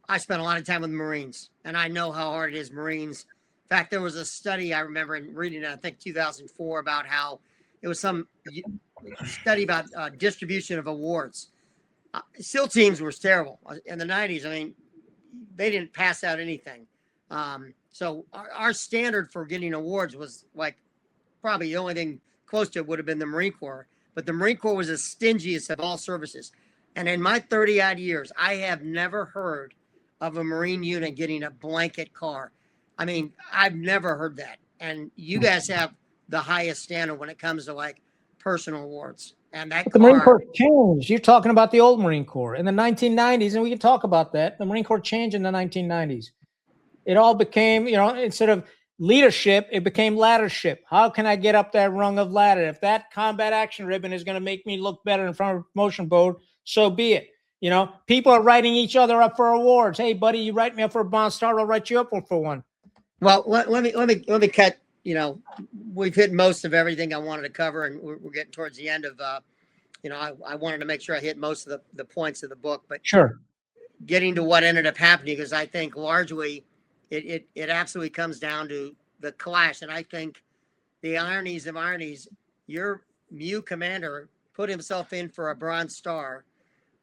S1: I spent a lot of time with Marines, and I know how hard it is, Marines. In fact, there was a study I remember reading, I think 2004, about how it was some study about distribution of awards. SEAL teams were terrible in the 90s. I mean, they didn't pass out anything. So our standard for getting awards was like probably the only thing close to it would have been the Marine Corps. But the Marine Corps was the stingiest of all services. And in my 30-odd years, I have never heard of a Marine unit getting a blanket car. I mean, I've never heard that. And you guys have the highest standard when it comes to like personal awards. And that
S2: the Marine Corps changed. You're talking about the old Marine Corps in the 1990s, and we can talk about that. The Marine Corps changed in the 1990s. It all became, you know, instead of leadership, it became laddership. How can I get up that rung of ladder? If that combat action ribbon is going to make me look better in front of a promotion board, so be it. You know, people are writing each other up for awards. Hey, buddy, you write me up for a Bronze Star, I'll write you up for one.
S1: Well, let me cut. You know, we've hit most of everything I wanted to cover, and we're getting towards the end of. You know, I wanted to make sure I hit most of the points of the book, but
S2: sure. Getting
S1: to what ended up happening, because I think largely it absolutely comes down to the clash, and I think the ironies of ironies. Your MEU commander put himself in for a Bronze Star,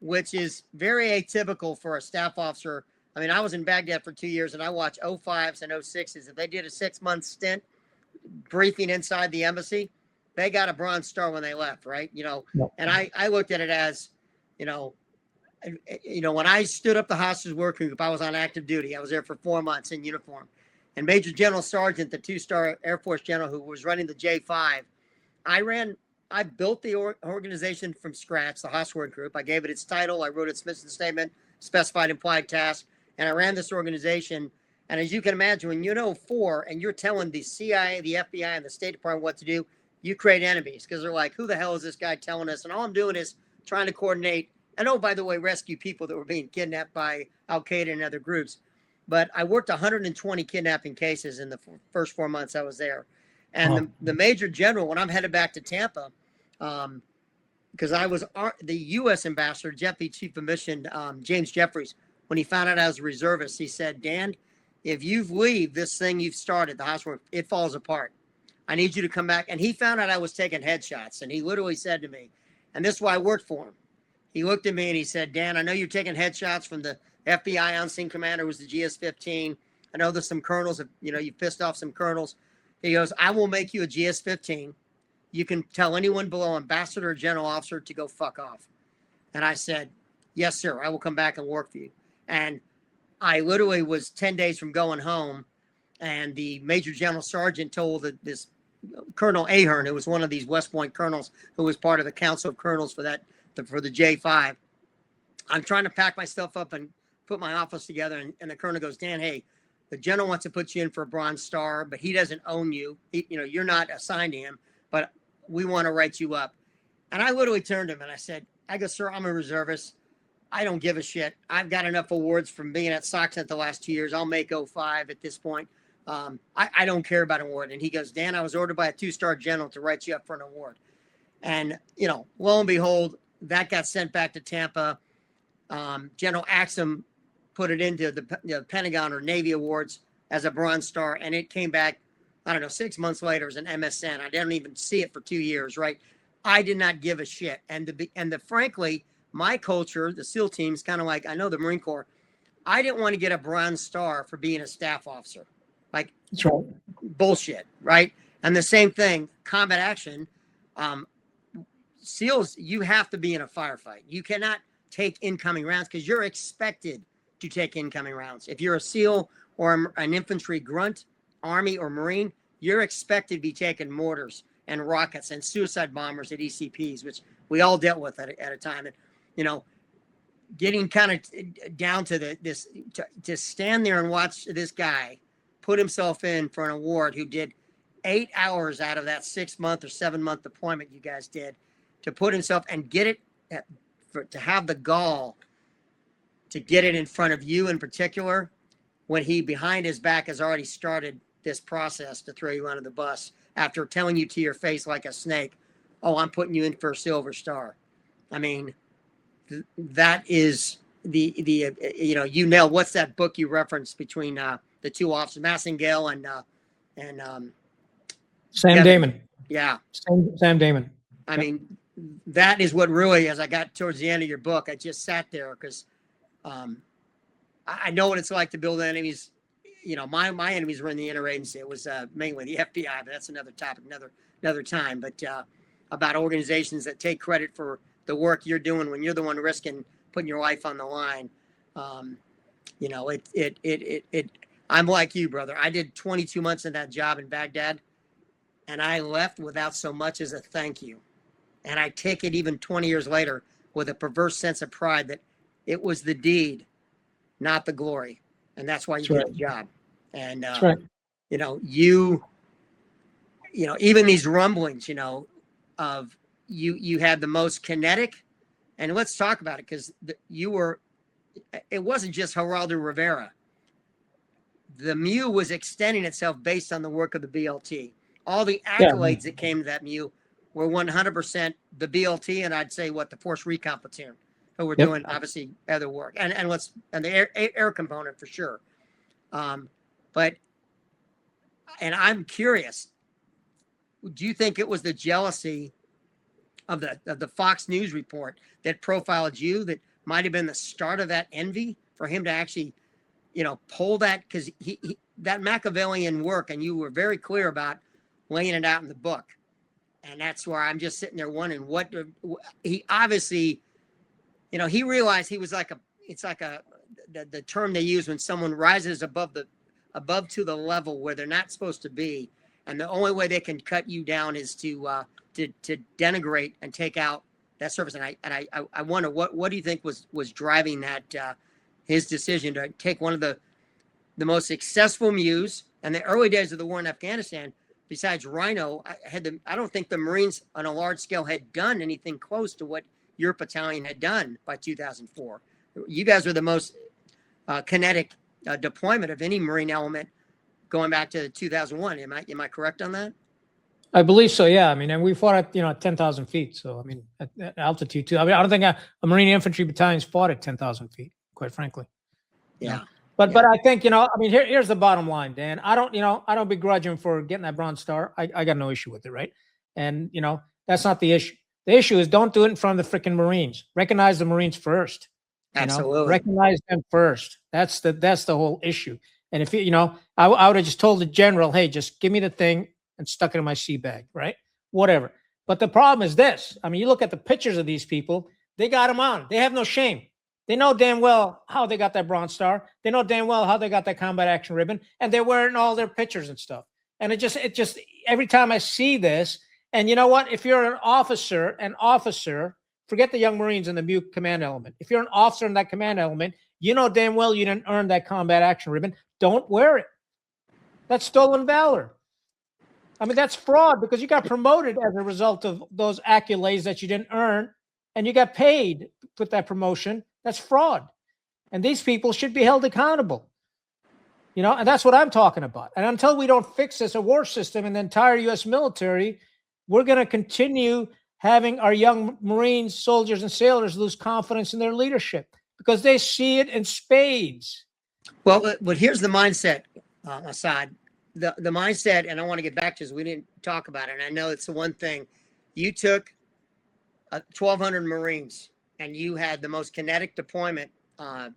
S1: which is very atypical for a staff officer. I mean, I was in Baghdad for 2 years, and I watched 05s and 06s. If they did a 6-month stint briefing inside the embassy, they got a Bronze Star when they left, right? You know, and I looked at it as, you know, when I stood up the hostage working group, I was on active duty. I was there for 4 months in uniform. And Major General Sargent, the 2-star Air Force general who was running the J5, I built the organization from scratch, the hostage working group. I gave it its title. I wrote its mission statement, specified implied task, and I ran this organization. And as you can imagine, when you know 4 and you're telling the CIA, the FBI, and the State Department what to do, you create enemies, because they're like, who the hell is this guy telling us? And all I'm doing is trying to coordinate and, oh, by the way, rescue people that were being kidnapped by Al-Qaeda and other groups. But I worked 120 kidnapping cases in the first 4 months I was there. And the Major General, when I'm headed back to Tampa, because I was the U.S. ambassador, Deputy Chief of Mission, James Jeffries, when he found out I was a reservist, he said, Dan, if you leave this thing you've started, the hospital, it falls apart. I need you to come back. And he found out I was taking headshots. And he literally said to me, and this is why I worked for him. He looked at me and he said, Dan, I know you're taking headshots from the FBI on-scene commander, who was the GS-15. I know there's some colonels, you pissed off some colonels. He goes, I will make you a GS-15. You can tell anyone below, ambassador or general officer, to go fuck off. And I said, yes, sir. I will come back and work for you. And I literally was 10 days from going home. And the Major General Sergeant told this Colonel Ahern, who was one of these West Point colonels, who was part of the Council of Colonels for the J5. I'm trying to pack my stuff up and put my office together. And the colonel goes, Dan, hey, the general wants to put you in for a Bronze Star, but he doesn't own you. You're not assigned to him, but we want to write you up. And I literally turned to him and I go, sir, I'm a reservist. I don't give a shit. I've got enough awards from being at SOCCENT the last 2 years. I'll make 05 at this point. I don't care about an award. And he goes, Dan, I was ordered by a 2-star general to write you up for an award. And, lo and behold, that got sent back to Tampa. General Axum put it into the Pentagon or Navy Awards as a Bronze Star. And it came back, 6 months later as an MSN. I didn't even see it for 2 years, right? I did not give a shit. And frankly, my culture, the SEAL team's kind of like, I know the Marine Corps, I didn't want to get a Bronze Star for being a staff officer. Like,
S2: that's right.
S1: Bullshit, right? And the same thing, combat action, SEALs, you have to be in a firefight. You cannot take incoming rounds because you're expected to take incoming rounds. If you're a SEAL or an infantry grunt, Army or Marine, you're expected to be taking mortars and rockets and suicide bombers at ECPs, which we all dealt with at a time. And, you know, getting kind of down to to stand there and watch this guy put himself in for an award who did 8 hours out of that 6 month or 7 month deployment you guys did, to put himself and get it to have the gall to get it in front of you in particular, when he behind his back has already started this process to throw you under the bus after telling you to your face like a snake, oh, I'm putting you in for a Silver Star. I mean, that is the you nailed. What's that book you referenced between the two officers, Massengale and
S2: Sam Damon.
S1: Yeah.
S2: Sam Damon.
S1: I mean, that is what really, as I got towards the end of your book, I just sat there because I know what it's like to build enemies. You know, my enemies were in the interagency. It was mainly the FBI, but that's another topic, another time. But about organizations that take credit for the work you're doing when you're the one risking putting your life on the line. You know, I'm like you, brother. I did 22 months in that job in Baghdad, and I left without so much as a thank you. And I take it even 20 years later with a perverse sense of pride that it was the deed, not the glory. And that's why you did the job. And, you know, even these rumblings, you know, of you had the most kinetic, and let's talk about it, because it wasn't just Geraldo Rivera. The MEU was extending itself based on the work of the BLT. All the accolades that came to that MEU were 100% the BLT, and I'd say the Force Recon Platoon, who were doing obviously other work, and the air component for sure. But I'm curious, do you think it was the jealousy of the Fox News report that profiled you that might have been the start of that envy for him to actually, you know, pull that? Because he that Machiavellian work, and you were very clear about laying it out in the book. And that's where I'm just sitting there wondering what he obviously, you know, he realized he was the term they use when someone rises above to the level where they're not supposed to be. And the only way they can cut you down is to denigrate and take out that service. And I wonder what do you think was driving that, his decision to take one of the most successful MEUs in the early days of the war in Afghanistan. Besides Rhino, I don't think the Marines on a large scale had done anything close to what your battalion had done by 2004. You guys were the most kinetic deployment of any Marine element going back to 2001. Am I correct on that?
S2: I believe so. Yeah. I mean, and we fought at 10,000 feet. So I mean, at altitude too. I mean, I don't think a Marine infantry battalion's fought at 10,000 feet, quite frankly.
S1: Yeah.
S2: You know? But I think, I mean, here's the bottom line, Dan. I don't begrudge him for getting that Bronze Star. I got no issue with it, right? And, that's not the issue. The issue is don't do it in front of the freaking Marines. Recognize the Marines first.
S1: Absolutely.
S2: Recognize them first. That's the whole issue. And if I would have just told the general, hey, just give me the thing and stuck it in my sea bag, right? Whatever. But the problem is this. I mean, you look at the pictures of these people, they got them on. They have no shame. They know damn well how they got that Bronze Star. They know damn well how they got that combat action ribbon, and they're wearing all their pictures and stuff. And it just every time I see this, and you know what? If you're an officer, forget the young Marines in the MEU command element. If you're an officer in that command element, you know damn well you didn't earn that combat action ribbon. Don't wear it. That's stolen valor. I mean, that's fraud because you got promoted as a result of those accolades that you didn't earn, and you got paid with that promotion. That's fraud. And these people should be held accountable. And that's what I'm talking about. And until we don't fix this award system in the entire U.S. military, we're going to continue having our young Marines, soldiers, and sailors lose confidence in their leadership because they see it in spades.
S1: Well, but here's the mindset, Asad. The mindset, and I want to get back to this, we didn't talk about it, and I know it's the one thing. You took 1,200 Marines, and you had the most kinetic deployment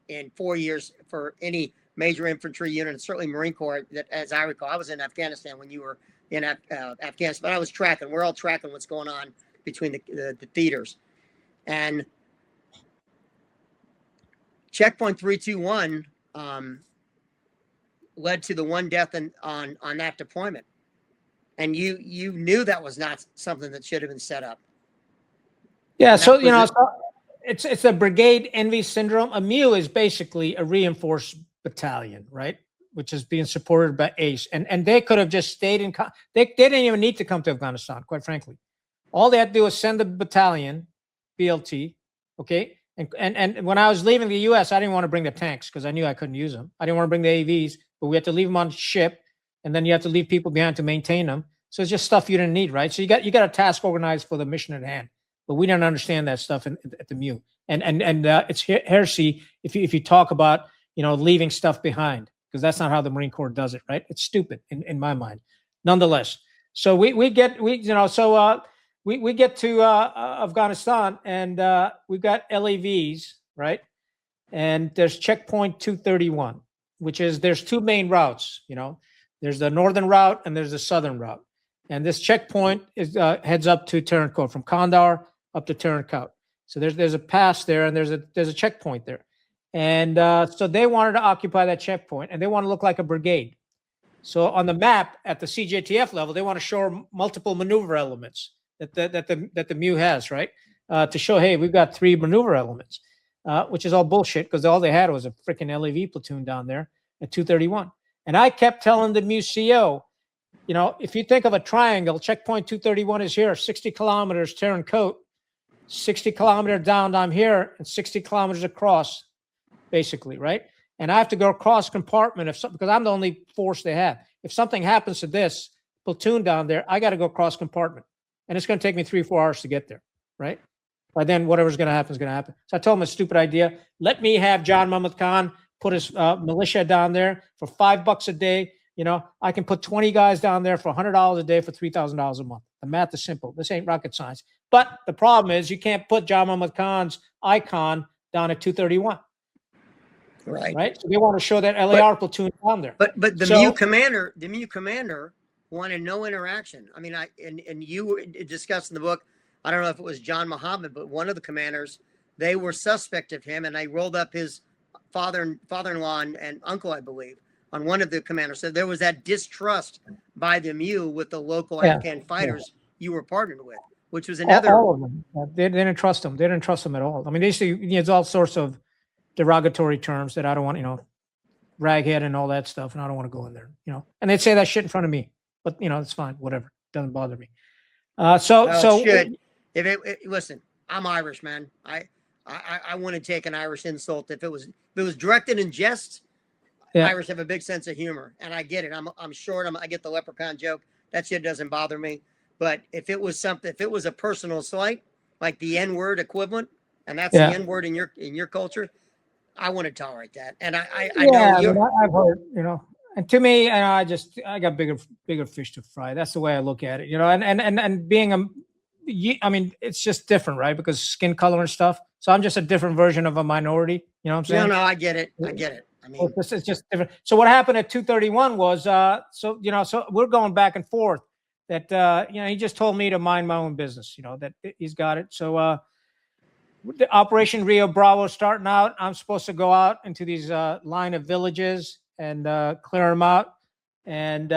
S1: in 4 years for any major infantry unit, and certainly Marine Corps. That, as I recall, I was in Afghanistan when you were in Afghanistan, but I was tracking. We're all tracking what's going on between the theaters. And checkpoint 321 led to the one death on that deployment, and you knew that was not something that should have been set up.
S2: Yeah, so it's a brigade envy syndrome. A MEU is basically a reinforced battalion, right? Which is being supported by ACE, and they could have just stayed in. They didn't even need to come to Afghanistan, quite frankly. All they had to do was send the battalion, BLT, okay. And when I was leaving the U.S., I didn't want to bring the tanks because I knew I couldn't use them. I didn't want to bring the AVs, but we had to leave them on ship, and then you have to leave people behind to maintain them. So it's just stuff you didn't need, right? So you got a task organized for the mission at hand, but we didn't understand that stuff at the MEU, and it's heresy if you talk about leaving stuff behind, because that's not how the Marine Corps does it, right? It's stupid in my mind. Nonetheless, so we get to Afghanistan, and we've got LAVs, right? And there's checkpoint 231, which is, there's two main routes. There's the northern route and there's the southern route. And this checkpoint is heads up to Tarankot, from Kandahar up to Tarankot. So there's a pass there, and there's a checkpoint there. And so they wanted to occupy that checkpoint, and they want to look like a brigade. So on the map at the CJTF level, they want to show multiple maneuver elements that the MEU has, right? To show, hey, we've got 3 maneuver elements, which is all bullshit, because all they had was a freaking LAV platoon down there at 231. And I kept telling the MEU CO, if you think of a triangle, checkpoint 231 is here, 60 kilometers Tarankot, 60 kilometers down, I'm here, and 60 kilometers across, basically, right? And I have to go across compartment because I'm the only force they have. If something happens to this platoon down there, I got to go across compartment, and it's going to take me 3 or 4 hours to get there, right? By then, whatever's going to happen is going to happen. So I told him a stupid idea. Let me have John Mahmoud Khan put his militia down there for $5 a day. I can put 20 guys down there for $100 a day for $3,000 a month. The math is simple. This ain't rocket science. But the problem is, you can't put John Mahmoud Khan's icon down at 231. Right. So they want to show that LAR platoon down there.
S1: But the MEU commander wanted no interaction. I mean, and you discussed in the book, I don't know if it was John Muhammad, but one of the commanders, they were suspect of him, and they rolled up his father-in-law and uncle, I believe, on one of the commanders. So there was that distrust by the MEU with the local Afghan fighters you were partnered with, which was another.
S2: All of them. They didn't trust them. They didn't trust them at all. I mean, they used to use all sorts of derogatory terms that I don't want, raghead and all that stuff, and I don't want to go in there, and they'd say that shit in front of me, but it's fine, whatever, doesn't bother me.
S1: Listen, I'm Irish, man. I wouldn't take an Irish insult if it was directed in jest. Yeah. Irish have a big sense of humor, and I get it. I'm short. I get the leprechaun joke. That shit doesn't bother me. But if it was a personal slight, like the N-word equivalent, and that's the N-word in your culture, I wouldn't tolerate that. And I know
S2: I've heard, and to me, I got bigger fish to fry. That's the way I look at it, and being it's just different, right? Because skin color and stuff. So I'm just a different version of a minority. You know what I'm saying?
S1: No, I get it. I mean,
S2: this is just different. So what happened at 231 was, so we're going back and forth. That he just told me to mind my own business. That he's got it. So the Operation Rio Bravo starting out. I'm supposed to go out into these line of villages and clear them out. And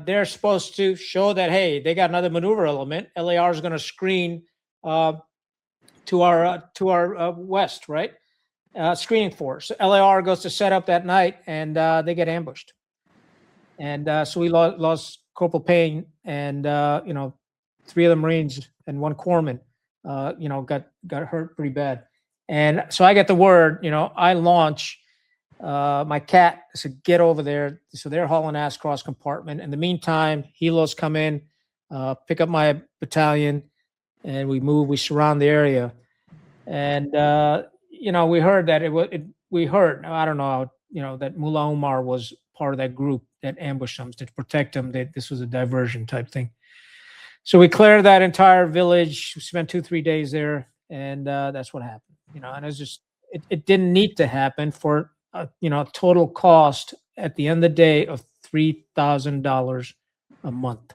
S2: they're supposed to show that, hey, they got another maneuver element. LAR is going to screen to our west, right? Screening force. So LAR goes to set up that night, and they get ambushed. And so we lost Corporal Payne and 3 of the Marines and 1 corpsman. Got hurt pretty bad. And so I get the word. I launch. My cat said, get over there. So they're hauling ass cross compartment. In the meantime, helos come in, pick up my battalion, and we surround the area. And, we heard that we heard, I don't know, that Mullah Omar was part of that group that ambushed them to protect them. That this was a diversion type thing. So we cleared that entire village. We spent 2-3 days there, and that's what happened. And it's just, it didn't need to happen for total cost at the end of the day of $3,000 a month.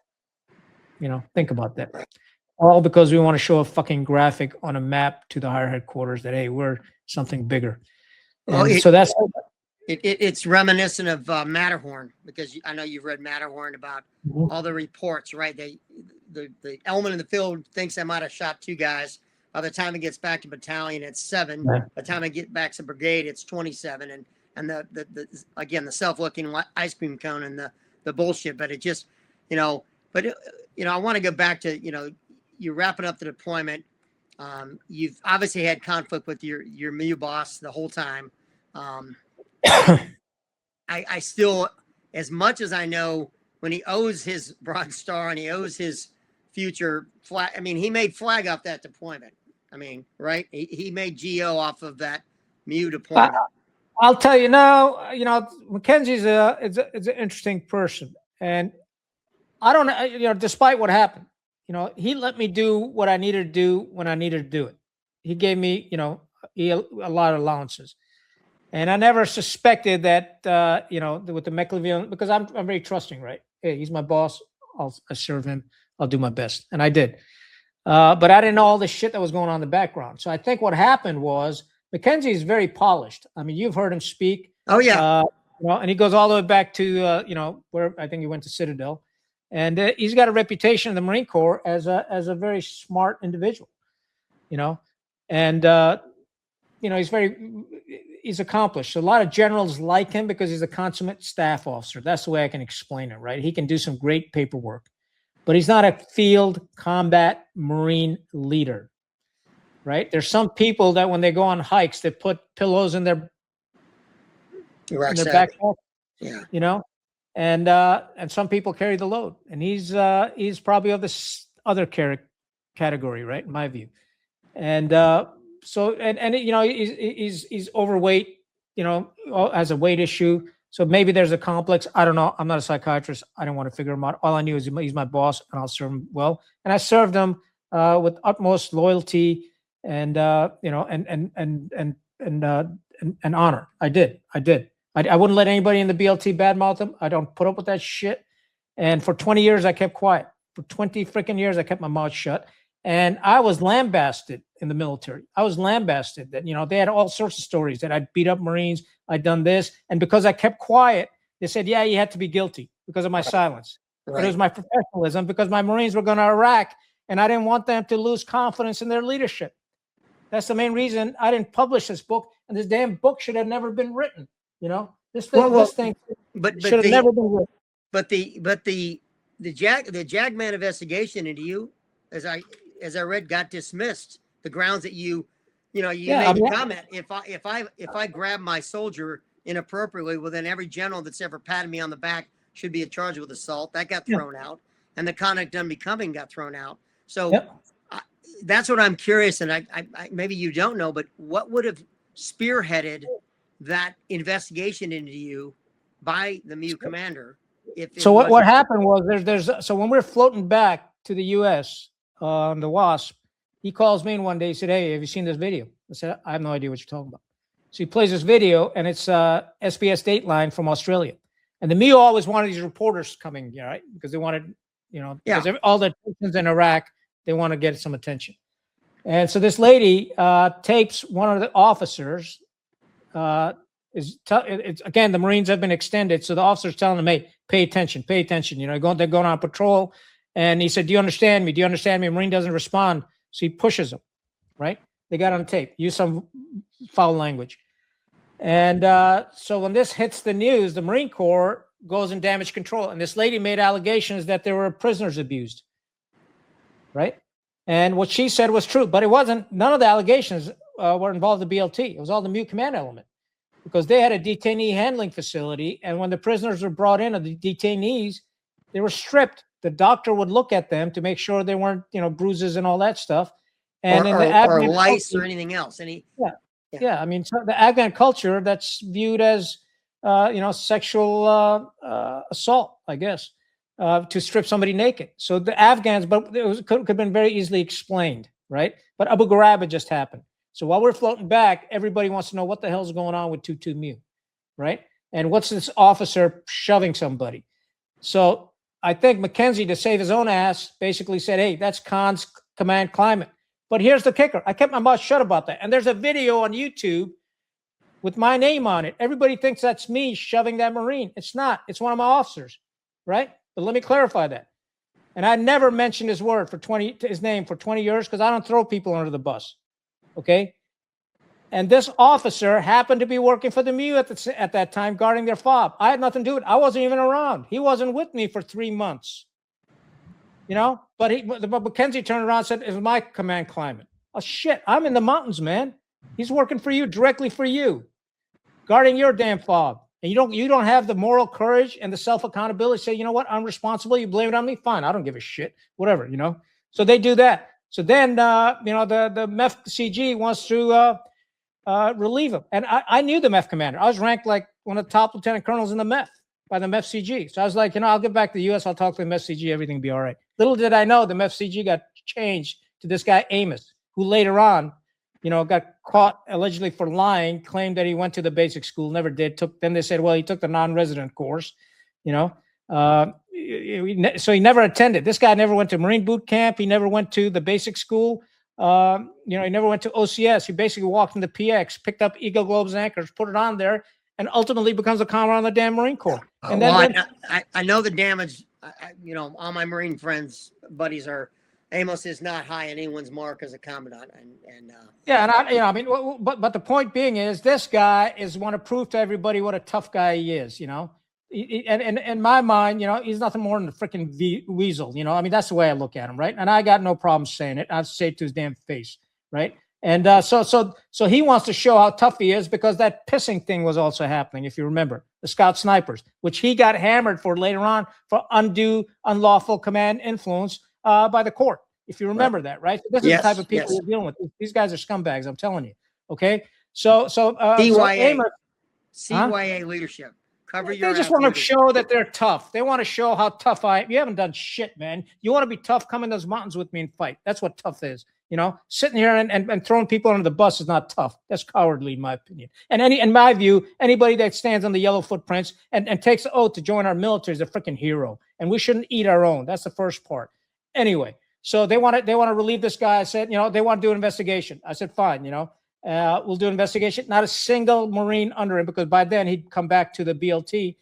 S2: Think about that. All because we want to show a fucking graphic on a map to the higher headquarters that, hey, we're something bigger. And so that's
S1: it's reminiscent of Matterhorn, because I know you've read Matterhorn about all the reports, right? The element in the field thinks they might have shot 2 guys. By the time it gets back to battalion, it's 7.
S2: Right.
S1: By the time it gets back to brigade, it's 27. And the again, the self-looking ice cream cone and the bullshit. But it just, I want to go back to, you're wrapping up the deployment. You've obviously had conflict with your MEU boss the whole time. I still, as much as I know, when he owes his Broad Star and he owes his future flag, I mean, he made flag off that deployment. I mean, right? He made GO off of that MEU deployment.
S2: I'll tell you now, McKenzie's is an interesting person. And I don't know, despite what happened, he let me do what I needed to do when I needed to do it. He gave me, a lot of allowances. And I never suspected that, with the McLejeune, because I'm very trusting, right? Hey, he's my boss. I serve him. I'll do my best. And I did. But I didn't know all the shit that was going on in the background. So I think what happened was McKenzie is very polished. I mean, you've heard him speak.
S1: Oh, yeah.
S2: And he goes all the way back to, where I think he went to Citadel. And he's got a reputation in the Marine Corps as a very smart individual, and, he's accomplished. A lot of generals like him because he's a consummate staff officer. That's the way I can explain it, right? He can do some great paperwork, but he's not a field combat Marine leader, right? There's some people that when they go on hikes, they put pillows in their backpack, and some people carry the load, and he's probably of this other category, right? In my view. And, he's overweight, has a weight issue. So maybe there's a complex. I don't know. I'm not a psychiatrist. I don't want to figure him out. All I knew is he's my boss and I'll serve him well. And I served him with utmost loyalty and honor. I did. I wouldn't let anybody in the BLT badmouth him. I don't put up with that shit. And for 20 years, I kept quiet. For 20 freaking years, I kept my mouth shut. And I was lambasted in the military. I was lambasted that, they had all sorts of stories that I'd beat up Marines, I'd done this. And because I kept quiet, they said, yeah, you had to be guilty because of my silence. Right. But it was my professionalism because my Marines were going to Iraq and I didn't want them to lose confidence in their leadership. That's the main reason I didn't publish this book. And this damn book should have never been written. This thing should have never been written.
S1: But the Jagman investigation into you, as I read, got dismissed. The grounds that you made a comment. If I grab my soldier inappropriately, well, then every general that's ever patted me on the back should be charged with assault. That got thrown out, and the conduct unbecoming got thrown out. So that's what I'm curious, and I maybe you don't know, but what would have spearheaded that investigation into you by the MEU commander?
S2: So what happened was so when we're floating back to the U.S. On the WASP, he calls me in one day. He said, "Hey, have you seen this video?" I said, "I have no idea what you're talking about." So he plays this video, and it's SBS Dateline from Australia. And the MEU always wanted these reporters coming, right? Because they wanted, because all the tensions in Iraq, they want to get some attention. And so this lady tapes one of the officers. It's again, the Marines have been extended, so the officer's telling them, "Hey, pay attention, pay attention." They're going on patrol. And he said, "Do you understand me? Do you understand me?" Marine doesn't respond. So he pushes him, right? They got on tape, use some foul language. And so when this hits the news, the Marine Corps goes in damage control. And this lady made allegations that there were prisoners abused, right? And what she said was true, but it wasn't. None of the allegations were involved in the BLT. It was all the MEU command element because they had a detainee handling facility. And when the prisoners were brought in, or the detainees, they were stripped. The doctor would look at them to make sure they weren't, bruises and all that stuff. And
S1: or lice or anything else.
S2: Yeah. I mean, so the Afghan culture, that's viewed as, sexual assault, I guess, to strip somebody naked. So the Afghans, but could have been very easily explained, right? But Abu Ghraib had just happened. So while we're floating back, everybody wants to know what the hell's going on with 22 MEU, right? And what's this officer shoving somebody? So I think McKenzie, to save his own ass, basically said, "Hey, that's Khan's command climate." But here's the kicker. I kept my mouth shut about that. And there's a video on YouTube with my name on it. Everybody thinks that's me shoving that Marine. It's not. It's one of my officers, right? But let me clarify that. And I never mentioned his name for 20 years because I don't throw people under the bus, okay? And this officer happened to be working for the MEU at that time, guarding their fob. I had nothing to do with it. I wasn't even around. He wasn't with me for 3 months, you know? But McKenzie turned around and said, it was my command climate. Oh, shit, I'm in the mountains, man. He's working for you, directly for you, guarding your damn fob. And you don't have the moral courage and the self-accountability to say, you know what, I'm responsible. You blame it on me. Fine. I don't give a shit. Whatever, you know? So they do that. So then, you know, the MEF CG wants to relieve him. And I knew the MEF commander. I was ranked like one of the top lieutenant colonels in the MEF by the MEF CG. So I was like, you know, I'll get back to the U.S. I'll talk to the MEF CG. Everything will be all right. Little did I know the MEF CG got changed to this guy, Amos, who later on, you know, got caught allegedly for lying, claimed that he went to the basic school, never did. Then they said, well, he took the non-resident course, you know. So he never attended. This guy never went to Marine boot camp. He never went to the basic school. You know, he never went to OCS. He basically walked into PX, picked up Eagle Globes and Anchors, put it on there, and ultimately becomes a commodore on the damn Marine Corps. And then,
S1: I know the damage. You know, all my Marine friends, buddies are. Amos is not high on anyone's mark as a commandant, and
S2: yeah, and you know, I mean, but the point being is, this guy want to prove to everybody what a tough guy he is, you know, and in my mind, you know, he's nothing more than a freaking weasel, you know. I mean, that's the way I look at him, right? And I got no problem saying it. I'd say it to his damn face, right? And so he wants to show how tough he is because that pissing thing was also happening, if you remember, the scout snipers, which he got hammered for later on for undue, unlawful command influence by the court, if you remember that, right? So this is the type of people we're dealing with. These guys are scumbags, I'm telling you. Okay, so
S1: CYA leadership.
S2: They just want to show that they're tough. They want to show how tough I am. You haven't done shit, man. You want to be tough, come in those mountains with me and fight. That's what tough is. You know, sitting here and throwing people under the bus is not tough. That's cowardly, in my opinion. And in my view, anybody that stands on the yellow footprints and takes the oath to join our military is a freaking hero. And we shouldn't eat our own. That's the first part. Anyway, so they want to relieve this guy. I said, you know, they want to do an investigation. I said, fine, you know, we'll do an investigation. Not a single Marine under him, because by then he'd come back to the BLT,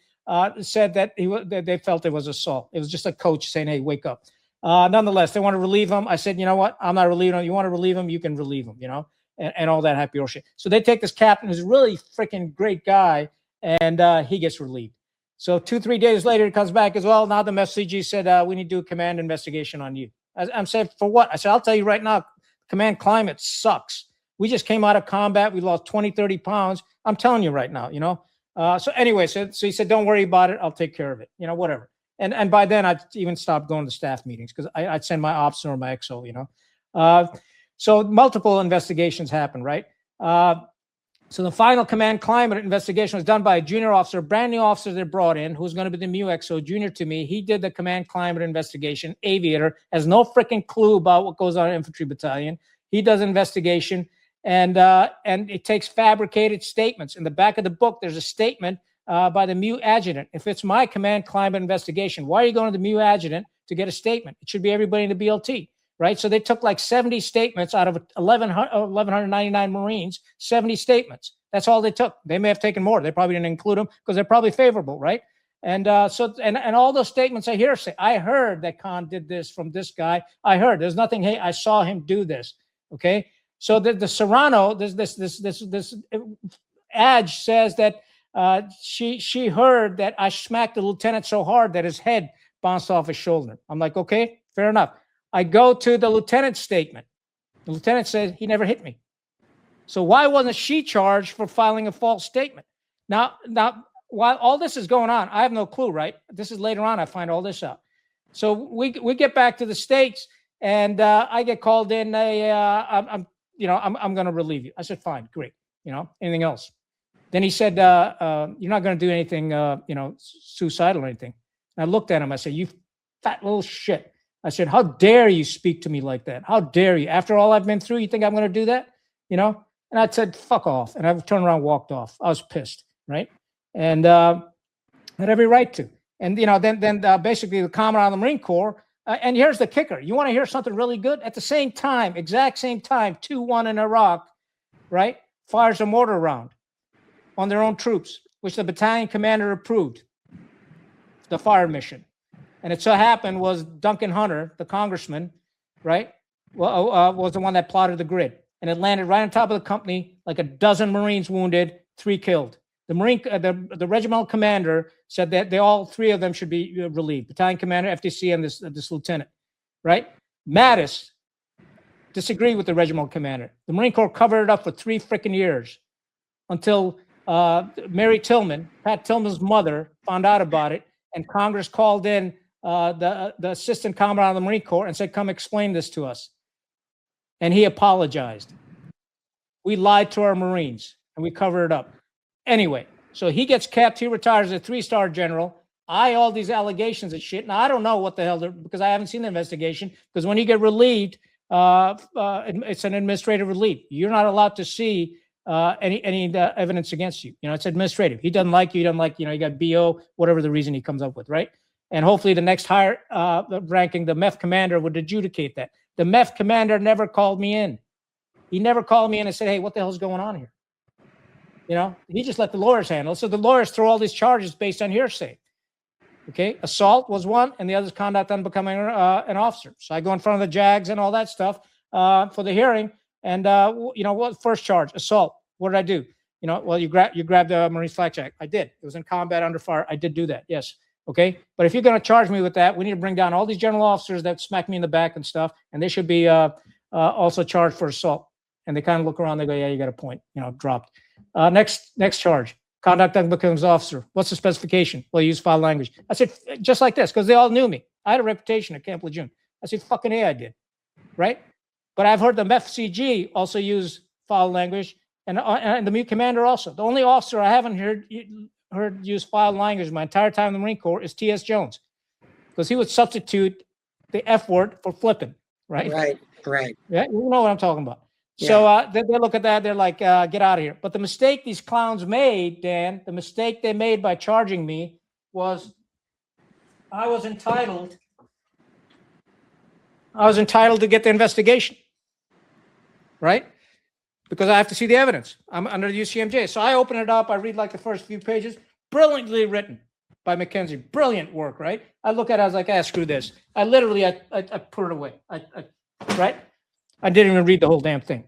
S2: said that they felt it was assault. It was just a coach saying, hey, wake up. Nonetheless, they want to relieve him. I said, you know what? I'm not relieving him. You want to relieve him? You can relieve him, you know, and all that happy horseshit. So they take this captain who's a really freaking great guy, and he gets relieved. So 2-3 days later, he comes back as well. Now the MEFCG said, we need to do a command investigation on you. I'm saying, for what? I said, I'll tell you right now, command climate sucks. We just came out of combat. We lost 20, 30 pounds. I'm telling you right now, you know. So anyway, so he said, don't worry about it. I'll take care of it, you know, whatever. And by then, I'd even stopped going to staff meetings because I'd send my ops or my XO, you know. So multiple investigations happened, right? So the final command climate investigation was done by a junior officer, brand new officer they brought in, who's going to be the MEU XO, junior to me. He did the command climate investigation, aviator, has no freaking clue about what goes on in infantry battalion. He does investigation, and it takes fabricated statements. In the back of the book, there's a statement by the MEU adjutant. If it's my command climate investigation, why are you going to the MEU adjutant to get a statement? It should be everybody in the BLT, right? So they took like 70 statements out of 1,199 Marines, 70 statements. That's all they took. They may have taken more. They probably didn't include them because they're probably favorable, right? And and all those statements I hear say, I heard that Khan did this from this guy. I heard. There's nothing, hey, I saw him do this, okay? So the Serrano, this Adj says that she heard that I smacked the lieutenant so hard that his head bounced off his shoulder. I'm like, okay, fair enough. I go to the lieutenant's statement. The lieutenant says he never hit me. So why wasn't she charged for filing a false statement? Now, while all this is going on, I have no clue, right? This is later on I find all this out. So we get back to the States, and I get called in. I'm going to relieve you. I said, fine, great. You know, anything else? Then he said, you're not going to do anything, suicidal or anything. And I looked at him. I said, you fat little shit. I said, how dare you speak to me like that? How dare you? After all I've been through, you think I'm going to do that? You know? And I said, fuck off. And I turned around and walked off. I was pissed, right? And I had every right to. And, you know, then basically the Commandant of the Marine Corps, and here's the kicker. You want to hear something really good? At the same time, exact same time, 2-1 in Iraq, right? Fires a mortar round. on their own troops, which the battalion commander approved, the fire mission. And it so happened was Duncan Hunter, the congressman, right, was the one that plotted the grid. And it landed right on top of the company, like a dozen Marines wounded, 3 killed. The regimental commander said that all 3 of them should be relieved. Battalion commander, FDC, and this lieutenant, right? Mattis disagreed with the regimental commander. The Marine Corps covered it up for 3 freaking years until Mary Tillman, Pat Tillman's mother, found out about it, and Congress called in the assistant commandant of the Marine Corps and said, come explain this to us. And he apologized. We lied to our Marines, and we covered it up. Anyway, so he gets kept. He retires as a 3-star general. All these allegations and shit. Now, I don't know what the hell, because I haven't seen the investigation, because when you get relieved, it's an administrative relief. You're not allowed to see any evidence against you. You know, it's administrative. He doesn't like you. He doesn't like, you got BO, whatever the reason he comes up with, right? And hopefully the next higher ranking, the MEF commander, would adjudicate that. The MEF commander never called me in. He never called me in and said, hey, what the hell's going on here? You know, he just let the lawyers handle it. So the lawyers throw all these charges based on hearsay. Okay, assault was one, and the other is conduct unbecoming an officer. So I go in front of the JAGs and all that stuff for the hearing. And what first charge? Assault. What did I do? Well, you grabbed the Marines flak jack. I did. It was in combat under fire. I did do that. Yes. Okay. But if you're going to charge me with that, we need to bring down all these general officers that smack me in the back and stuff, and they should be also charged for assault. And they kind of look around. They go, yeah, you got a point. Dropped. Next charge. Conduct unbecoming officer. What's the specification? Well, use foul language. I said, just like this, because they all knew me. I had a reputation at Camp Lejeune. I said, fucking A, I did. Right? But I've heard the MEFCG also use foul language, and the MEU Commander also. The only officer I haven't heard use foul language my entire time in the Marine Corps is T.S. Jones, because he would substitute the F word for flipping. Right?
S1: Right.
S2: Yeah, you know what I'm talking about. Yeah. So they look at that, they're like, get out of here. But the mistake these clowns made, Dan, the mistake they made by charging me was I was entitled to get the investigation, right? Because I have to see the evidence. I'm under the UCMJ. So I open it up, I read like the first few pages, brilliantly written by McKenzie. Brilliant work, right? I look at it, I was like, screw this. I literally put it away, right? I didn't even read the whole damn thing.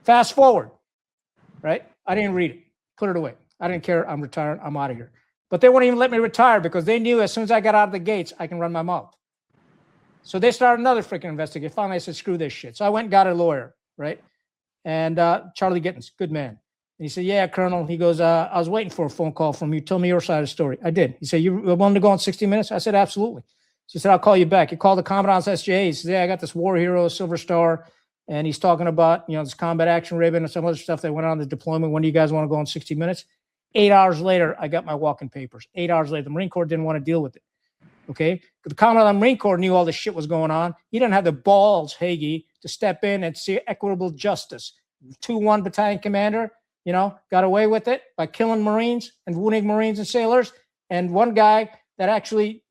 S2: Fast forward, right? I didn't read it. Put it away. I didn't care. I'm retired. I'm out of here. But they wouldn't even let me retire because they knew as soon as I got out of the gates, I can run my mouth. So they started another freaking investigation. Finally, I said, screw this shit. So I went and got a lawyer, right? And Charlie Gittins, good man. And he said, yeah, Colonel. He goes, I was waiting for a phone call from you. Tell me your side of the story. I did. He said, you willing to go in 60 minutes? I said, absolutely. She said, I'll call you back. He called the Commandant's SJA. He said, yeah, I got this war hero, Silver Star, and he's talking about, this combat action ribbon and some other stuff that went on the deployment. When do you guys want to go in 60 minutes? 8 hours later, I got my walking papers. 8 hours later, the Marine Corps didn't want to deal with it. Okay? The Commandant of the Marine Corps knew all this shit was going on. He didn't have the balls, Hagee, to step in and see equitable justice. 2-1 battalion commander, got away with it by killing Marines and wounding Marines and sailors. And one guy that actually,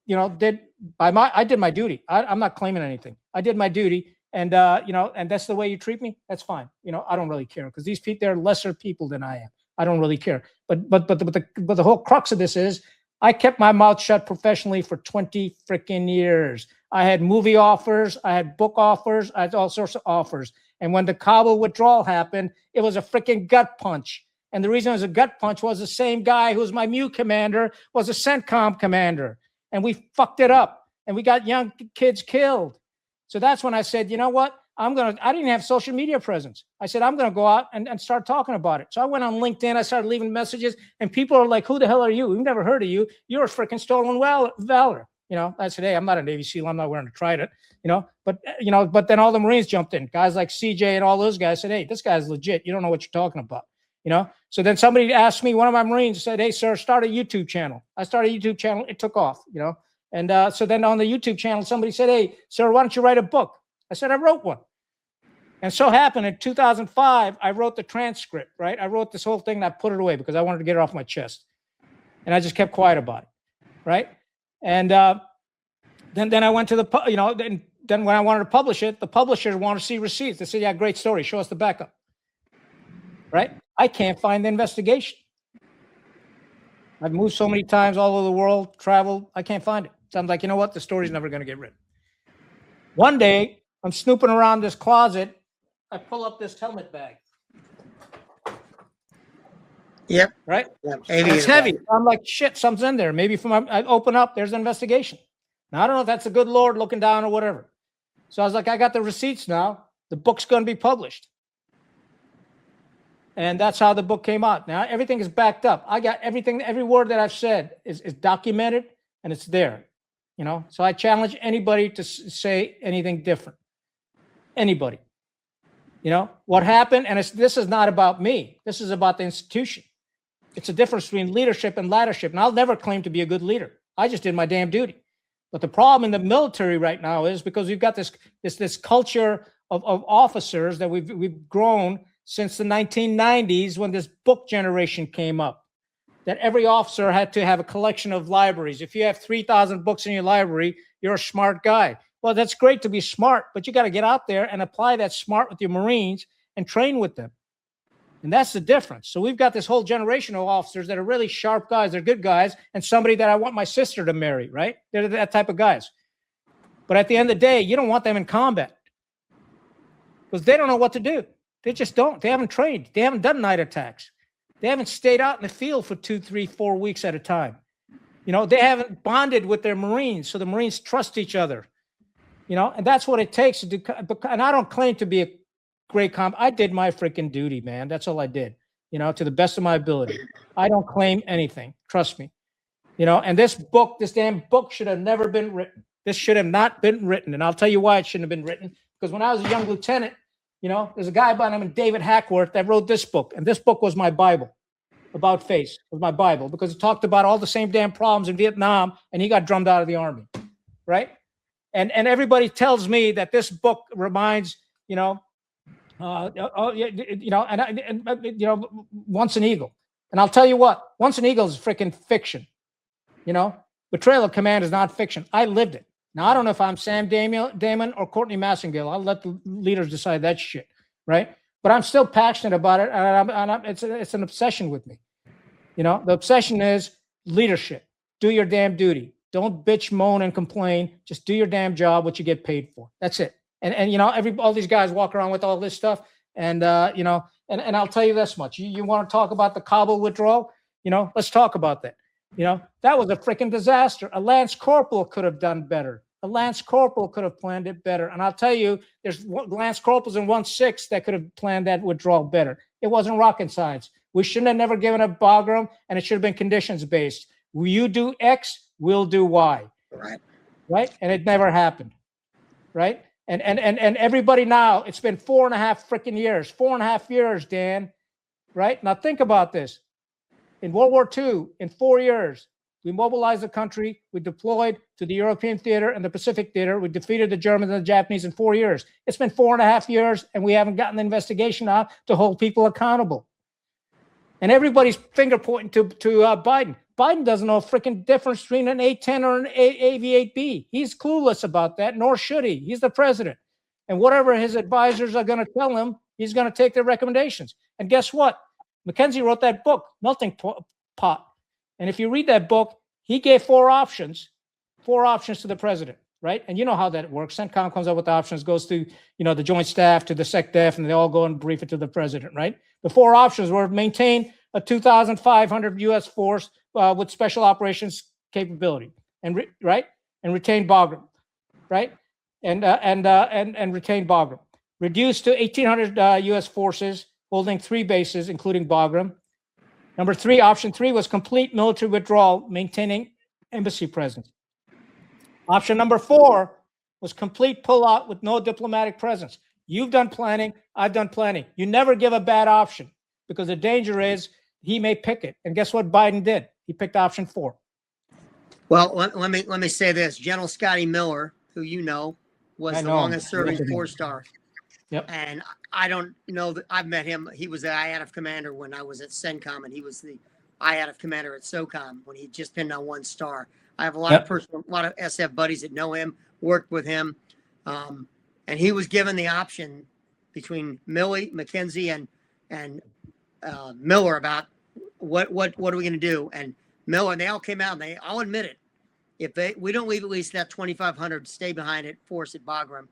S2: I did my duty. I'm not claiming anything. I did my duty, and and that's the way you treat me. That's fine. I don't really care because these people, they're lesser people than I am. I don't really care. But the whole crux of this is I kept my mouth shut professionally for 20 freaking years. I had movie offers, I had book offers, I had all sorts of offers. And when the Kabul withdrawal happened, it was a freaking gut punch. And the reason it was a gut punch was the same guy who was my MEU commander was a CENTCOM commander. And we fucked it up. And we got young kids killed. So that's when I said, you know what? I didn't have social media presence. I said, I'm going to go out and start talking about it. So I went on LinkedIn. I started leaving messages. And people are like, who the hell are you? We've never heard of you. You're a freaking stolen valor. I said, hey, I'm not a Navy SEAL. I'm not wearing a trident, but then all the Marines jumped in. Guys like CJ and all those guys said, hey, this guy's legit. You don't know what you're talking about, So then somebody asked me, one of my Marines said, hey, sir, start a YouTube channel. I started a YouTube channel. It took off, And so then on the YouTube channel, somebody said, hey, sir, why don't you write a book? I said, I wrote one. And so happened in 2005, I wrote the transcript, right? I wrote this whole thing and I put it away because I wanted to get it off my chest. And I just kept quiet about it, right? And then I went to then when I wanted to publish it, the publishers wanted to see receipts. They said, yeah, great story. Show us the backup, right? I can't find the investigation. I've moved so many times all over the world, traveled. I can't find it. So I'm like, you know what? The story's never going to get written. One day, I'm snooping around this closet. I pull up this helmet bag.
S1: Yep.
S2: Right?
S1: Yep.
S2: It's heavy. I'm like, shit, something's in there. Maybe I open up, there's an investigation. Now, I don't know if that's the good Lord looking down or whatever. So I was like, I got the receipts now. The book's going to be published. And that's how the book came out. Now, everything is backed up. I got everything, every word that I've said is documented, and it's there. You know, so I challenge anybody to say anything different. Anybody. You know, what happened, and this is not about me. This is about the institution. It's a difference between leadership and laddership. And I'll never claim to be a good leader. I just did my damn duty. But the problem in the military right now is because we've got this culture of officers that we've grown since the 1990s when this book generation came up, that every officer had to have a collection of libraries. If you have 3,000 books in your library, you're a smart guy. Well, that's great to be smart, but you got to get out there and apply that smart with your Marines and train with them. And that's the difference. So we've got this whole generation of officers that are really sharp guys. They're good guys, and somebody that I want my sister to marry, right? They're that type of guys. But at the end of the day, you don't want them in combat because they don't know what to do. They just don't. They haven't trained. They haven't done night attacks. They haven't stayed out in the field for 2, 3, 4 weeks at a time. You know, they haven't bonded with their Marines, so the Marines trust each other. You know, and that's what it takes to do. And I don't claim to be a great comp. I did my freaking duty, man. That's all I did, you know, to the best of my ability. I don't claim anything. Trust me. You know, and this damn book should have never been written. This should have not been written. And I'll tell you why it shouldn't have been written. Because when I was a young lieutenant, you know, there's a guy by the name of David Hackworth that wrote this book. And this book was my Bible. About face. It was my Bible. Because it talked about all the same damn problems in Vietnam. And he got drummed out of the army. Right? And everybody tells me that this book reminds, you know, you know, Once an Eagle. And I'll tell you what, Once an Eagle is freaking fiction. You know, Betrayal of Command is not fiction. I lived it. Now, I don't know if I'm Sam Damon or Courtney Massengill. I'll let the leaders decide that shit, right? But I'm still passionate about it, and it's an obsession with me. You know, the obsession is leadership. Do your damn duty. Don't bitch, moan, and complain. Just do your damn job, what you get paid for. That's it. And you know, all these guys walk around with all this stuff. And, you know, and I'll tell you this much. You want to talk about the Kabul withdrawal? You know, let's talk about that. You know, that was a freaking disaster. A Lance Corporal could have done better. A Lance Corporal could have planned it better. And I'll tell you, there's Lance Corporals in 1/6 that could have planned that withdrawal better. It wasn't rocket science. We shouldn't have never given up Bagram, and it should have been conditions-based. You do X, we'll do Y.
S1: Right.
S2: Right? And it never happened. Right? And everybody now, it's been 4.5 freaking years. 4.5 years, Dan. Right? Now think about this. In World War II, in 4 years, we mobilized the country. We deployed to the European theater and the Pacific theater. We defeated the Germans and the Japanese in 4 years. It's been 4.5 years, and we haven't gotten the investigation out to hold people accountable. And everybody's finger pointing to Biden. Biden doesn't know a freaking difference between an A-10 or an AV-8B. He's clueless about that, nor should he. He's the president. And whatever his advisors are going to tell him, he's going to take their recommendations. And guess what? McKenzie wrote that book, Melting Pot. And if you read that book, he gave 4 options to the president, right? And you know how that works. CENTCOM comes up with the options, goes to, you know, the Joint Staff, to the SecDef, and they all go and brief it to the president, right? The 4 options were maintain a 2,500 U.S. force with special operations capability, and retain Bagram, right? And retain Bagram. Reduce to 1,800 U.S. forces holding 3 bases, including Bagram. Number 3, option 3 was complete military withdrawal, maintaining embassy presence. Option number 4 was complete pullout with no diplomatic presence. You've done planning. I've done planning. You never give a bad option, because the danger is he may pick it. And guess what Biden did? He picked option 4.
S1: Well, let me say this. General Scotty Miller, who you know, was the longest serving 4-star.
S2: Yep.
S1: And I don't know that I've met him. He was the IATF commander when I was at CENTCOM, and he was the IATF commander at SOCOM when he just pinned on 1 star. I have a lot of SF buddies that know him, worked with him. And he was given the option between McKenzie and Miller about what are we going to do? And Miller, they all came out and they all admit it. If we don't leave at least that 2,500 stay behind it force at Bagram,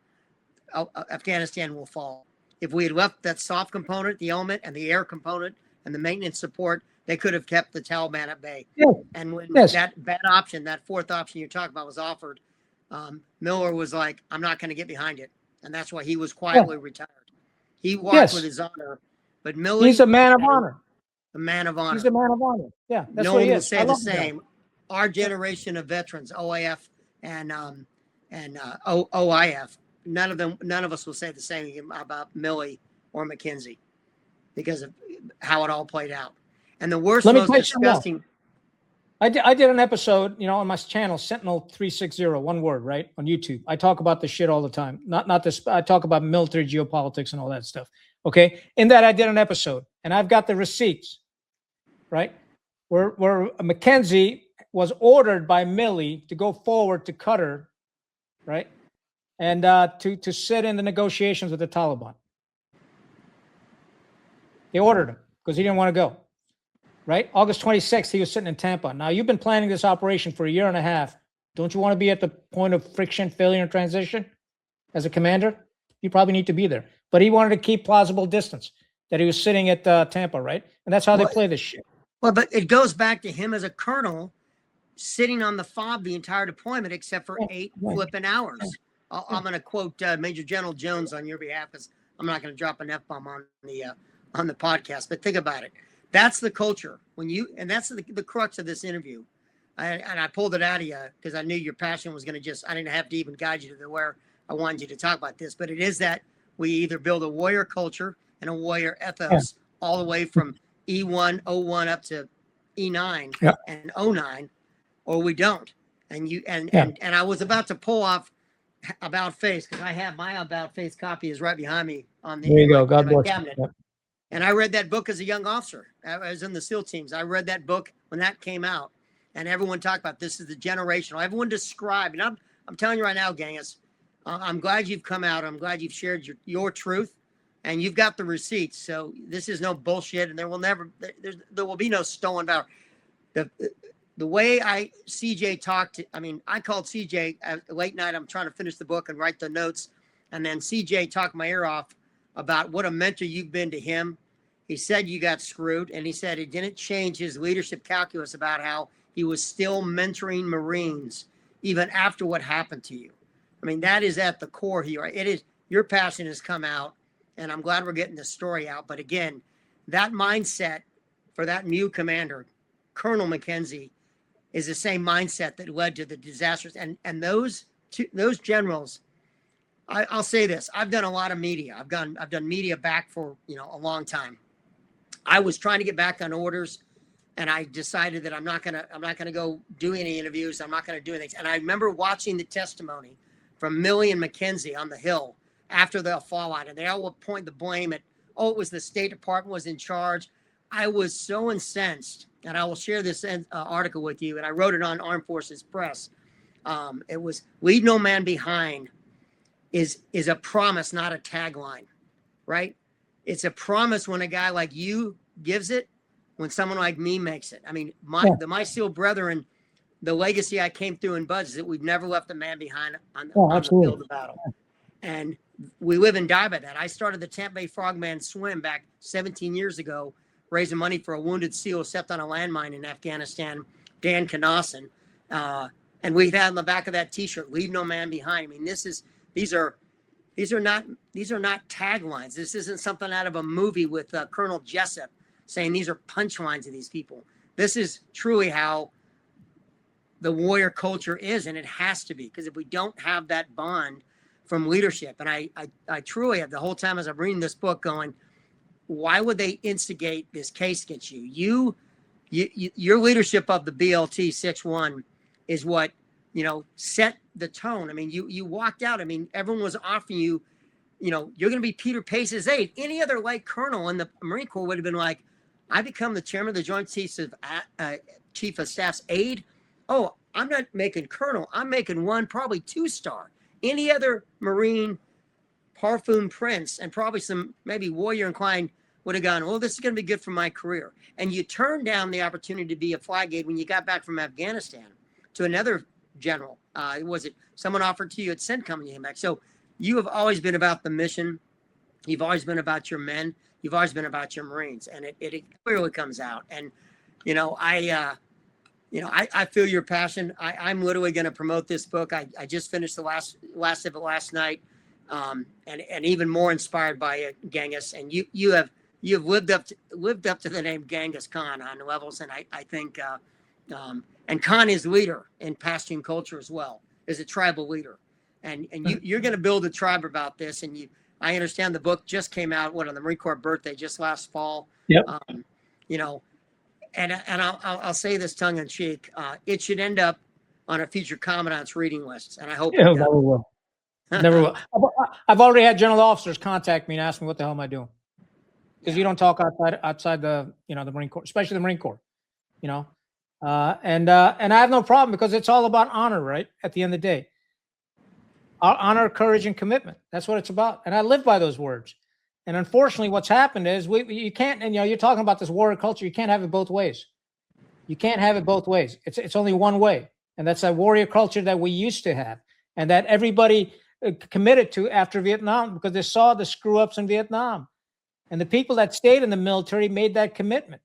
S1: Afghanistan will fall. If we had left that soft component, the element, and the air component, and the maintenance support, they could have kept the Taliban at bay.
S2: Yes.
S1: And when
S2: Yes.
S1: that bad option, that fourth option you're talking about was offered, Miller was like, I'm not going to get behind it. And that's why he was quietly retired. He walked
S2: Yes.
S1: with his honor. But Miller,
S2: He's a man of honor.
S1: a man of honor.
S2: He's a man of honor. Yeah, that's
S1: No
S2: what
S1: one
S2: he
S1: will
S2: is.
S1: say
S2: I
S1: the
S2: love the guy.
S1: same. Our generation of veterans, OAF and OIF, none of us will say the same about Milley or McKenzie because of how it all played out. And the worst,
S2: Let me
S1: most
S2: tell you something else.
S1: disgusting.
S2: I did an episode, on my channel, Sentinel 360, one word, right, on YouTube. I talk about this shit all the time. Not this. I talk about military geopolitics and all that stuff. Okay, in that I did an episode, and I've got the receipts, right, where McKenzie was ordered by Milley to go forward to Qatar, right, and to sit in the negotiations with the Taliban. They ordered him because he didn't want to go. Right? August 26th, he was sitting in Tampa. Now, you've been planning this operation for a year and a half. Don't you want to be at the point of friction, failure, and transition as a commander? You probably need to be there. But he wanted to keep plausible distance, that he was sitting at Tampa, right? And that's how they play this shit.
S1: Well, but it goes back to him as a colonel sitting on the FOB the entire deployment except for 8 flipping hours. I'm going to quote Major General Jones on your behalf because I'm not going to drop an F-bomb on the podcast. But think about it. That's the culture and that's the crux of this interview. And I pulled it out of you because I knew your passion was going to I didn't have to even guide you to where I wanted you to talk about this, but it is that we either build a warrior culture and a warrior ethos all the way from E1, O1 up to E9 and O9, or we don't. And I was about to pull off About Face because I have my About Face copy is right behind me on the
S2: there you go. God bless
S1: cabinet.
S2: You.
S1: And I read that book as a young officer. I was in the SEAL teams. I read that book when that came out. And everyone talked about this is the generational. Everyone described. And I'm telling you right now, Genghis, I'm glad you've come out. I'm glad you've shared your truth. And you've got the receipts. So this is no bullshit. And there will be no stolen valor. The way CJ talked, I called CJ late night. I'm trying to finish the book and write the notes. And then CJ talked my ear off about what a mentor you've been to him. He said you got screwed, and he said it didn't change his leadership calculus about how he was still mentoring Marines even after what happened to you. That is at the core here. It is, your passion has come out, and I'm glad we're getting the story out. But again, that mindset for that MEU commander, Colonel McKenzie, is the same mindset that led to the disasters. And those generals, I'll say this. I've done a lot of media. I've done media back for, a long time. I was trying to get back on orders, and I decided that I'm not gonna go do any interviews. I'm not gonna do anything. And I remember watching the testimony from Milley and McKenzie on the Hill after the fallout, and they all would point the blame at, it was the State Department was in charge. I was so incensed, and I will share this article with you, and I wrote it on Armed Forces Press. It was "Leave no man behind" is a promise, not a tagline, right? It's a promise when a guy like you gives it, when someone like me makes it. My SEAL brethren, the legacy I came through in Buds is that we've never left a man behind on the field of battle. And we live and die by that. I started the Tampa Bay Frogman Swim back 17 years ago, raising money for a wounded SEAL stepped on a landmine in Afghanistan, Dan Kanasan. And we've had on the back of that T-shirt, "Leave no man behind." These are not taglines. This isn't something out of a movie with Colonel Jessup saying these are punchlines of these people. This is truly how the warrior culture is, and it has to be, because if we don't have that bond from leadership, and I truly have the whole time as I'm reading this book going, why would they instigate this case against you? Your leadership of the BLT 6-1 is what set the tone. You walked out. Everyone was offering you, you're going to be Peter Pace's aide. Any other light colonel in the Marine Corps would have been like, I become the chairman of the Joint Chief of Staff's aide. Oh, I'm not making colonel. I'm making one, probably 2-star. Any other Marine, Parfum Prince, and probably some maybe warrior inclined would have gone, well, this is going to be good for my career. And you turned down the opportunity to be a flag aide when you got back from Afghanistan to another general. Was it someone offered to you at CENTCOM when you came back? So you have always been about the mission. You've always been about your men. You've always been about your Marines. And it clearly comes out. And, you know, I feel your passion. I'm literally going to promote this book. I just finished the last of it last night. And even more inspired by it, Genghis. And you have lived up to the name Genghis Khan on levels, and I think and Khan is leader in Pashtun culture as well, is a tribal leader, and you're going to build a tribe about this. And I understand the book just came out on the Marine Corps birthday just last fall.
S2: Yep.
S1: You know, and I'll say this tongue in cheek, it should end up on a future commandant's reading list, and I hope it
S2: never will. Never will. I've already had general officers contact me and ask me what the hell am I doing. Because you don't talk outside the the Marine Corps, especially the Marine Corps, and I have no problem because it's all about honor, right? At the end of the day, honor, courage, and commitment. That's what it's about, and I live by those words. And unfortunately, what's happened is you can't. And you're talking about this warrior culture. You can't have it both ways. You can't have it both ways. It's only one way, and that's that warrior culture that we used to have, and that everybody committed to after Vietnam because they saw the screw ups in Vietnam. And the people that stayed in the military made that commitment.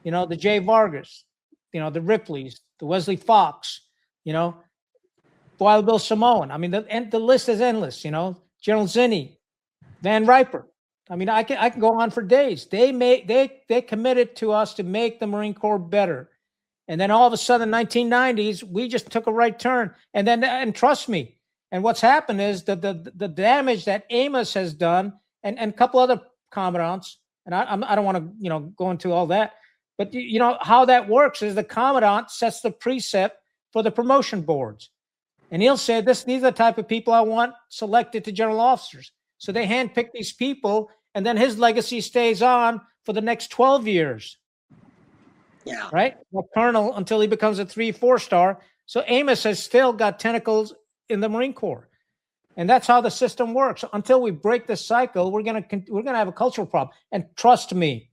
S2: The Jay Vargas, the Ripleys, the Wesley Fox, Wild Bill Samoan. I mean, the list is endless. General Zinni, Van Riper. I mean, I can go on for days. They committed to us to make the Marine Corps better. And then all of a sudden, 1990s, we just took a right turn. And trust me. And what's happened is the damage that Amos has done, and a couple other commandants, and I don't want to go into all that, but how that works is the commandant sets the precept for the promotion boards, and he'll say these are the type of people I want selected to general officers. So they handpick these people, and then his legacy stays on for the next 12 years.
S1: Yeah.
S2: Right. Well, colonel until he becomes a 3-4 star. So Amos has still got tentacles in the Marine Corps. And that's how the system works. Until we break this cycle, we're gonna have a cultural problem. And trust me,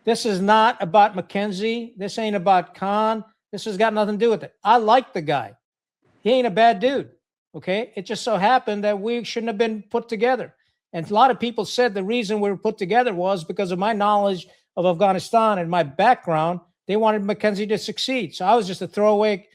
S2: this is not about McKenzie. This ain't about Khan. This has got nothing to do with it. I like the guy. He ain't a bad dude. Okay. It just so happened that we shouldn't have been put together. And a lot of people said the reason we were put together was because of my knowledge of Afghanistan and my background. They wanted McKenzie to succeed. So I was just a throwaway,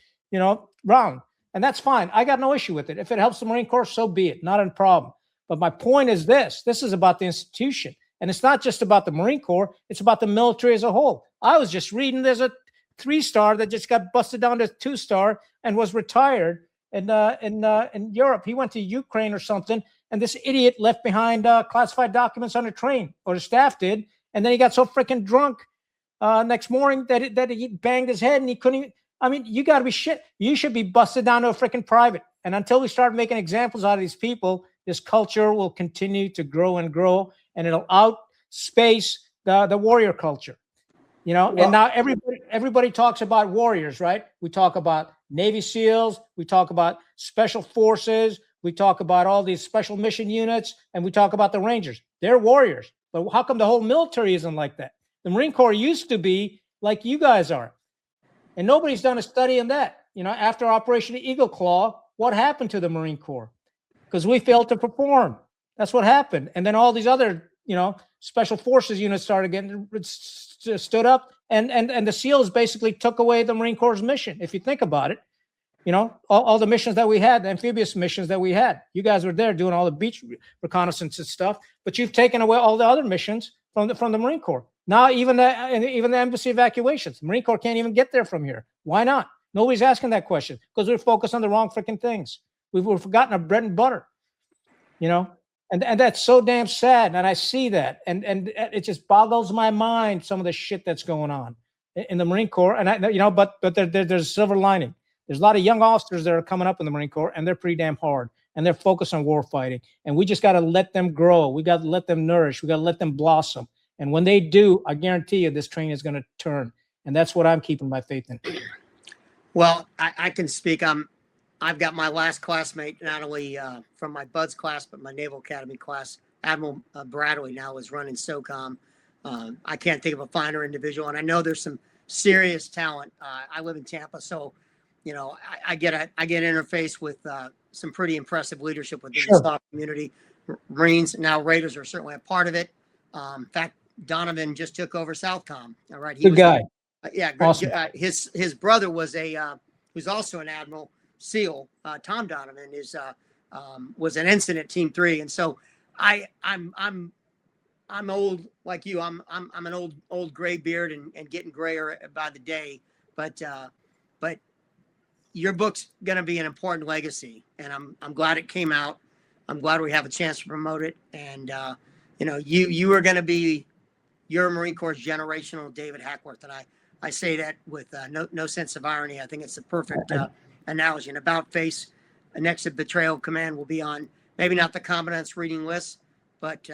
S2: round. And that's fine. I got no issue with it. If it helps the Marine Corps, so be it. Not a problem. But my point is this is about the institution. And it's not just about the Marine Corps. It's about the military as a whole. I was just reading there's a 3-star that just got busted down to 2-star and was retired in Europe. He went to Ukraine or something. And this idiot left behind classified documents on a train, or the staff did. And then he got so freaking drunk next morning that he banged his head and he couldn't even. I mean, you got to be shit. You should be busted down to a freaking private. And until we start making examples out of these people, this culture will continue to grow and grow, and it'll outspace the warrior culture. Well, and now everybody talks about warriors, right? We talk about Navy SEALs. We talk about special forces. We talk about all these special mission units, and we talk about the Rangers. They're warriors. But how come the whole military isn't like that? The Marine Corps used to be like you guys are. And nobody's done a study on that. After Operation Eagle Claw, what happened to the Marine Corps? Because we failed to perform. That's what happened. And then all these other, special forces units started getting stood up, and the SEALs basically took away the Marine Corps' mission. If you think about it, all the missions that we had, the amphibious missions that we had, you guys were there doing all the beach reconnaissance and stuff, but you've taken away all the other missions from the Marine Corps. Now, even the embassy evacuations, the Marine Corps can't even get there from here. Why not? Nobody's asking that question because we're focused on the wrong freaking things. We've forgotten our bread and butter, and that's so damn sad. And I see that, and it just boggles my mind, some of the shit that's going on in the Marine Corps. And but there's a silver lining. There's a lot of young officers that are coming up in the Marine Corps, and they're pretty damn hard, and they're focused on war fighting. And we just got to let them grow. We got to let them nourish. We got to let them blossom. And when they do, I guarantee you this train is going to turn. And that's what I'm keeping my faith in.
S1: Well, I can speak. I've got my last classmate, not only from my BUDS class, but my Naval Academy class. Admiral Bradley now is running SOCOM. I can't think of a finer individual, and I know there's some serious talent. I live in Tampa, so I get interface with some pretty impressive leadership within the SOF community. Marines, now Raiders, are certainly a part of it. In fact, Donovan just took over Southcom. All right,
S2: good guy.
S1: Yeah,
S2: awesome.
S1: His brother was who's also an Admiral SEAL. Tom Donovan was an ensign at Team 3, and so I'm old like you. I'm an old gray beard and getting grayer by the day. But your book's going to be an important legacy, and I'm glad it came out. I'm glad we have a chance to promote it. And you are going to be your Marine Corps' generational David Hackworth, and I say that with no sense of irony. I think it's the perfect analogy. And about face, next betrayal command will be on maybe not the commandant's reading list, but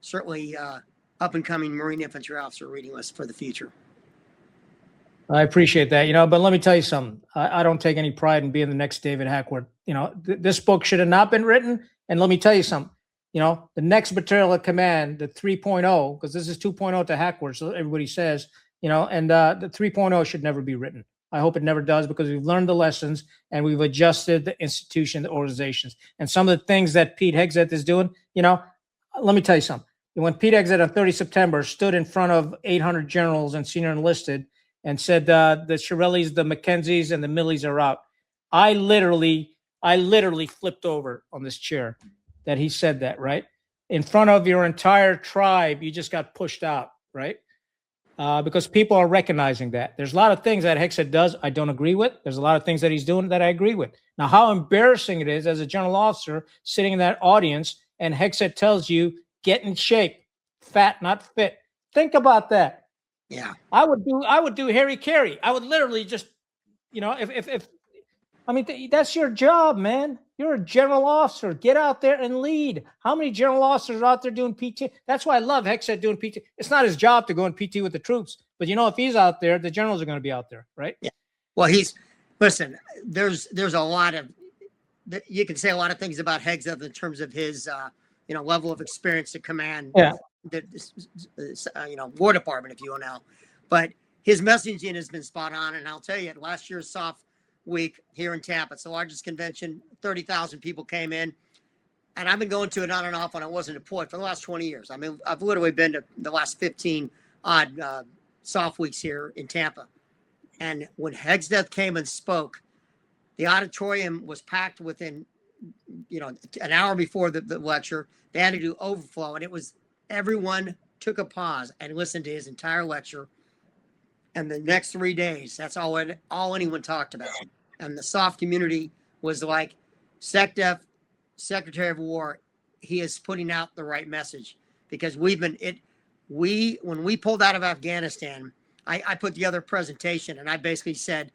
S1: certainly up and coming Marine infantry officer reading list for the future.
S2: I appreciate that, but let me tell you something. I don't take any pride in being the next David Hackworth. This book should have not been written. And let me tell you something, the next Battalion Command, the 3.0, because this is 2.0 to Hackworth, so everybody says, and the 3.0 should never be written. I hope it never does, because we've learned the lessons and we've adjusted the institution, the organizations. And some of the things that Pete Hegseth is doing, let me tell you something. When Pete Hegseth on 30 September stood in front of 800 generals and senior enlisted and said the Shirellis, the McKenzies, and the Millies are out, I literally flipped over on this chair that he said that, right? In front of your entire tribe, you just got pushed out, right? Because people are recognizing that. There's a lot of things that Hegseth does I don't agree with. There's a lot of things that he's doing that I agree with. Now, how embarrassing it is as a general officer sitting in that audience and Hegseth tells you, get in shape, fat, not fit. Think about that.
S1: Yeah.
S2: I would do Harry Carey. I would literally just, that's your job, man. You're a general officer. Get out there and lead. How many general officers are out there doing PT? That's why I love Hegseth doing PT. It's not his job to go in PT with the troops, but if he's out there, the generals are going to be out there, right?
S1: Yeah. Well, listen, there's a lot of, you can say a lot of things about Hegseth in terms of his, level of experience to command, the War Department, if you will now. But his messaging has been spot on. And I'll tell you, last year's SOF week here in Tampa, it's the largest convention, 30,000 people came in. And I've been going to it on and off when I wasn't deployed for the last 20 years. I mean, I've literally been to the last 15 odd SOF weeks here in Tampa. And when Hegseth came and spoke, the auditorium was packed within, an hour before the lecture. They had to do overflow, and everyone took a pause and listened to his entire lecture. And the next 3 days, that's all anyone talked about. And the SOF community was like, SecDef, Secretary of War, he is putting out the right message, because when we pulled out of Afghanistan, I put together a presentation, and I basically said,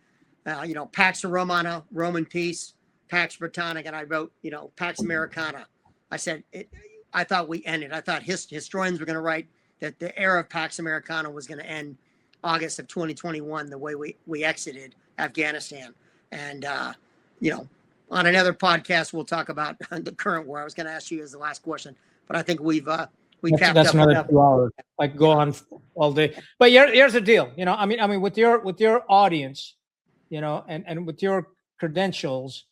S1: Pax Romana, Roman peace, Pax Britannica, and I wrote, Pax Americana. I said, I thought we ended. I thought historians were going to write that the era of Pax Americana was going to end August of 2021, the way we exited Afghanistan. And, on another podcast, we'll talk about the current war. I was going to ask you as the last question, but I think we've capped
S2: that's
S1: up
S2: another
S1: enough.
S2: 2 hours. I could go on all day. But here's the deal. With your audience, and with your credentials,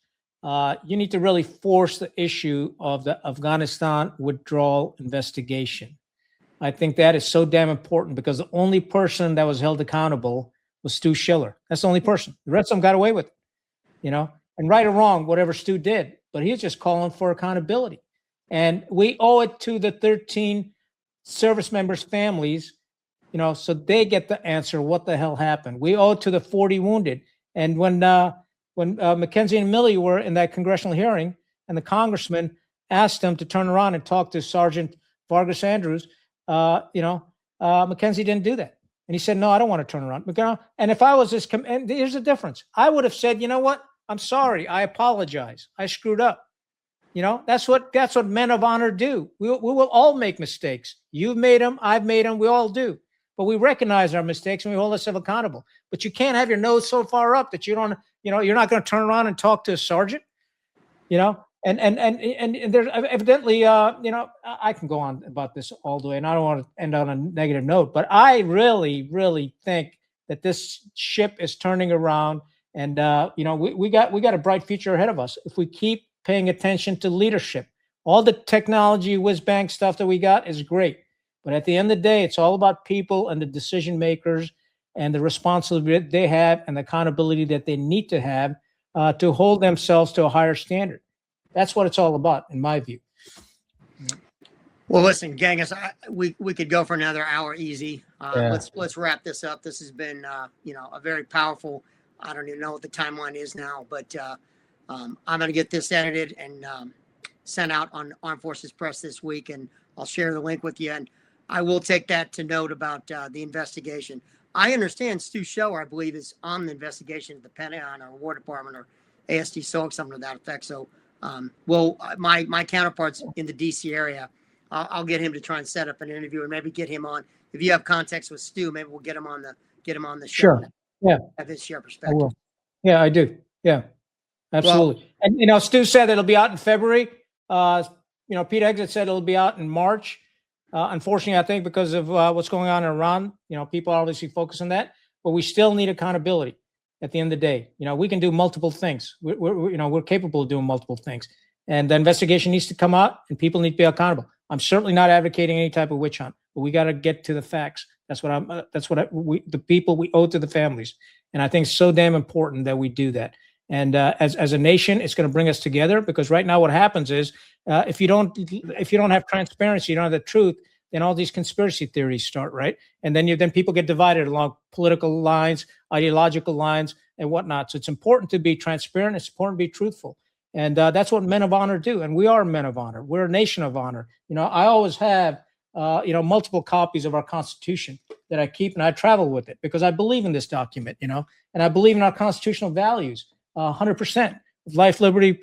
S2: you need to really force the issue of the Afghanistan withdrawal investigation. I think that is so damn important, because the only person that was held accountable was Stu Schiller. That's the only person. The rest of them got away with it, and right or wrong, whatever Stu did, but he's just calling for accountability. And we owe it to the 13 service members' families, so they get the answer what the hell happened. We owe it to the 40 wounded. And when McKenzie and Milley were in that congressional hearing, and the congressman asked them to turn around and talk to Sergeant Vargas Andrews, McKenzie didn't do that. And he said, no, I don't want to turn around. And if I was and here's the difference. I would have said, you know what? I'm sorry. I apologize. I screwed up. That's what men of honor do. We will all make mistakes. You've made them. I've made them. We all do. But we recognize our mistakes and we hold ourselves accountable. But you can't have your nose so far up that you don't, you're not going to turn around and talk to a sergeant. And there's evidently, I can go on about this all the way, and I don't want to end on a negative note, but I really, really think that this ship is turning around, and we got a bright future ahead of us if we keep paying attention to leadership. All the technology whiz bang stuff that we got is great, but at the end of the day, it's all about people and the decision makers and the responsibility they have and the accountability that they need to have to hold themselves to a higher standard. That's what it's all about, in my view.
S1: Well, listen, Genghis, we could go for another hour easy. Let's wrap this up. This has been, a very powerful. I don't even know what the timeline is now, but I'm going to get this edited and sent out on Armed Forces Press this week, and I'll share the link with you. And I will take that to note about the investigation. I understand Stu Schoer, I believe, is on the investigation at the Pentagon or War Department or ASD SOG, something to that effect. So, my counterparts in the DC area, I'll get him to try and set up an interview and maybe get him on. If you have context with Stu, maybe we'll get him on the show.
S2: Sure. Yeah.
S1: Have his share
S2: I
S1: perspective.
S2: will. Yeah, I do. Yeah, absolutely. Well, and Stu said it'll be out in February. Pete Exit said it'll be out in March. Unfortunately, I think because of what's going on in Iran, people are obviously focused on that, but we still need accountability. At the end of the day, we can do multiple things. We're capable of doing multiple things, and the investigation needs to come out, and people need to be accountable. I'm certainly not advocating any type of witch hunt, but we got to get to the facts. That's what the people we owe to the families, and I think it's so damn important that we do that. And as a nation, it's going to bring us together, because right now what happens is if you don't have transparency, you don't have the truth, then all these conspiracy theories start, right? And then people get divided along political lines, ideological lines, and whatnot. So it's important to be transparent. It's important to be truthful. And that's what men of honor do. And we are men of honor. We're a nation of honor. I always have, multiple copies of our Constitution that I keep, and I travel with it because I believe in this document, and I believe in our constitutional values 100%. Life, liberty,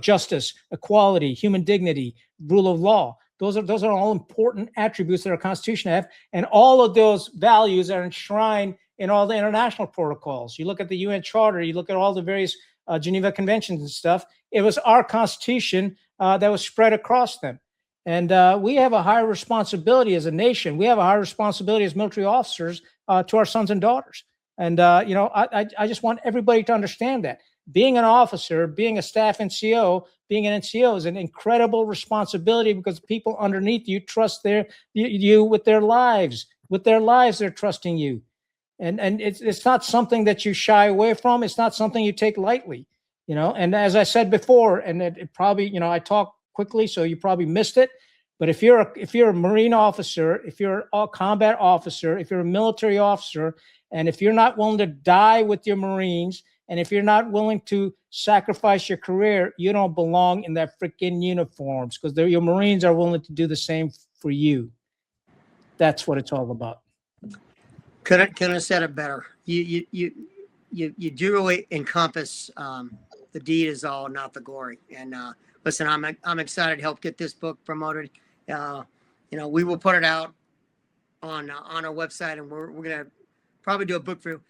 S2: justice, equality, human dignity, rule of law. Those are all important attributes that our Constitution have, and all of those values are enshrined in all the international protocols. You look at the UN Charter, you look at all the various Geneva Conventions and stuff. It was our Constitution that was spread across them, and we have a higher responsibility as a nation. We have a higher responsibility as military officers to our sons and daughters. And I just want everybody to understand that. Being an officer, being a staff NCO, being an NCO is an incredible responsibility, because people underneath you trust you with their lives. With their lives, they're trusting you. And it's not something that you shy away from. It's not something you take lightly, And as I said before, and it probably, I talk quickly, so you probably missed it. But if you're a Marine officer, if you're a combat officer, if you're a military officer, and if you're not willing to die with your Marines, and if you're not willing to sacrifice your career, you don't belong in that freaking uniforms, because your Marines are willing to do the same for you. That's what it's all about.
S1: Couldn't have said it better. You do really encompass the deed is all, not the glory. And listen, I'm excited to help get this book promoted. We will put it out on our website, and we're gonna probably do a book review.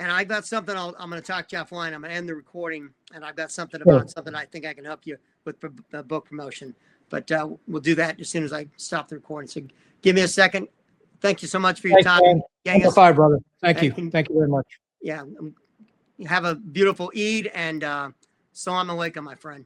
S1: And I've got something I'm going to talk to you offline. I'm going to end the recording, and I've got something about something I think I can help you with the book promotion. But we'll do that as soon as I stop the recording. So give me a second. Thank you so much for your time.
S2: Bye, brother. Thank you. Thank you very much.
S1: Yeah. Have a beautiful Eid, and Salam alaikum, my friend.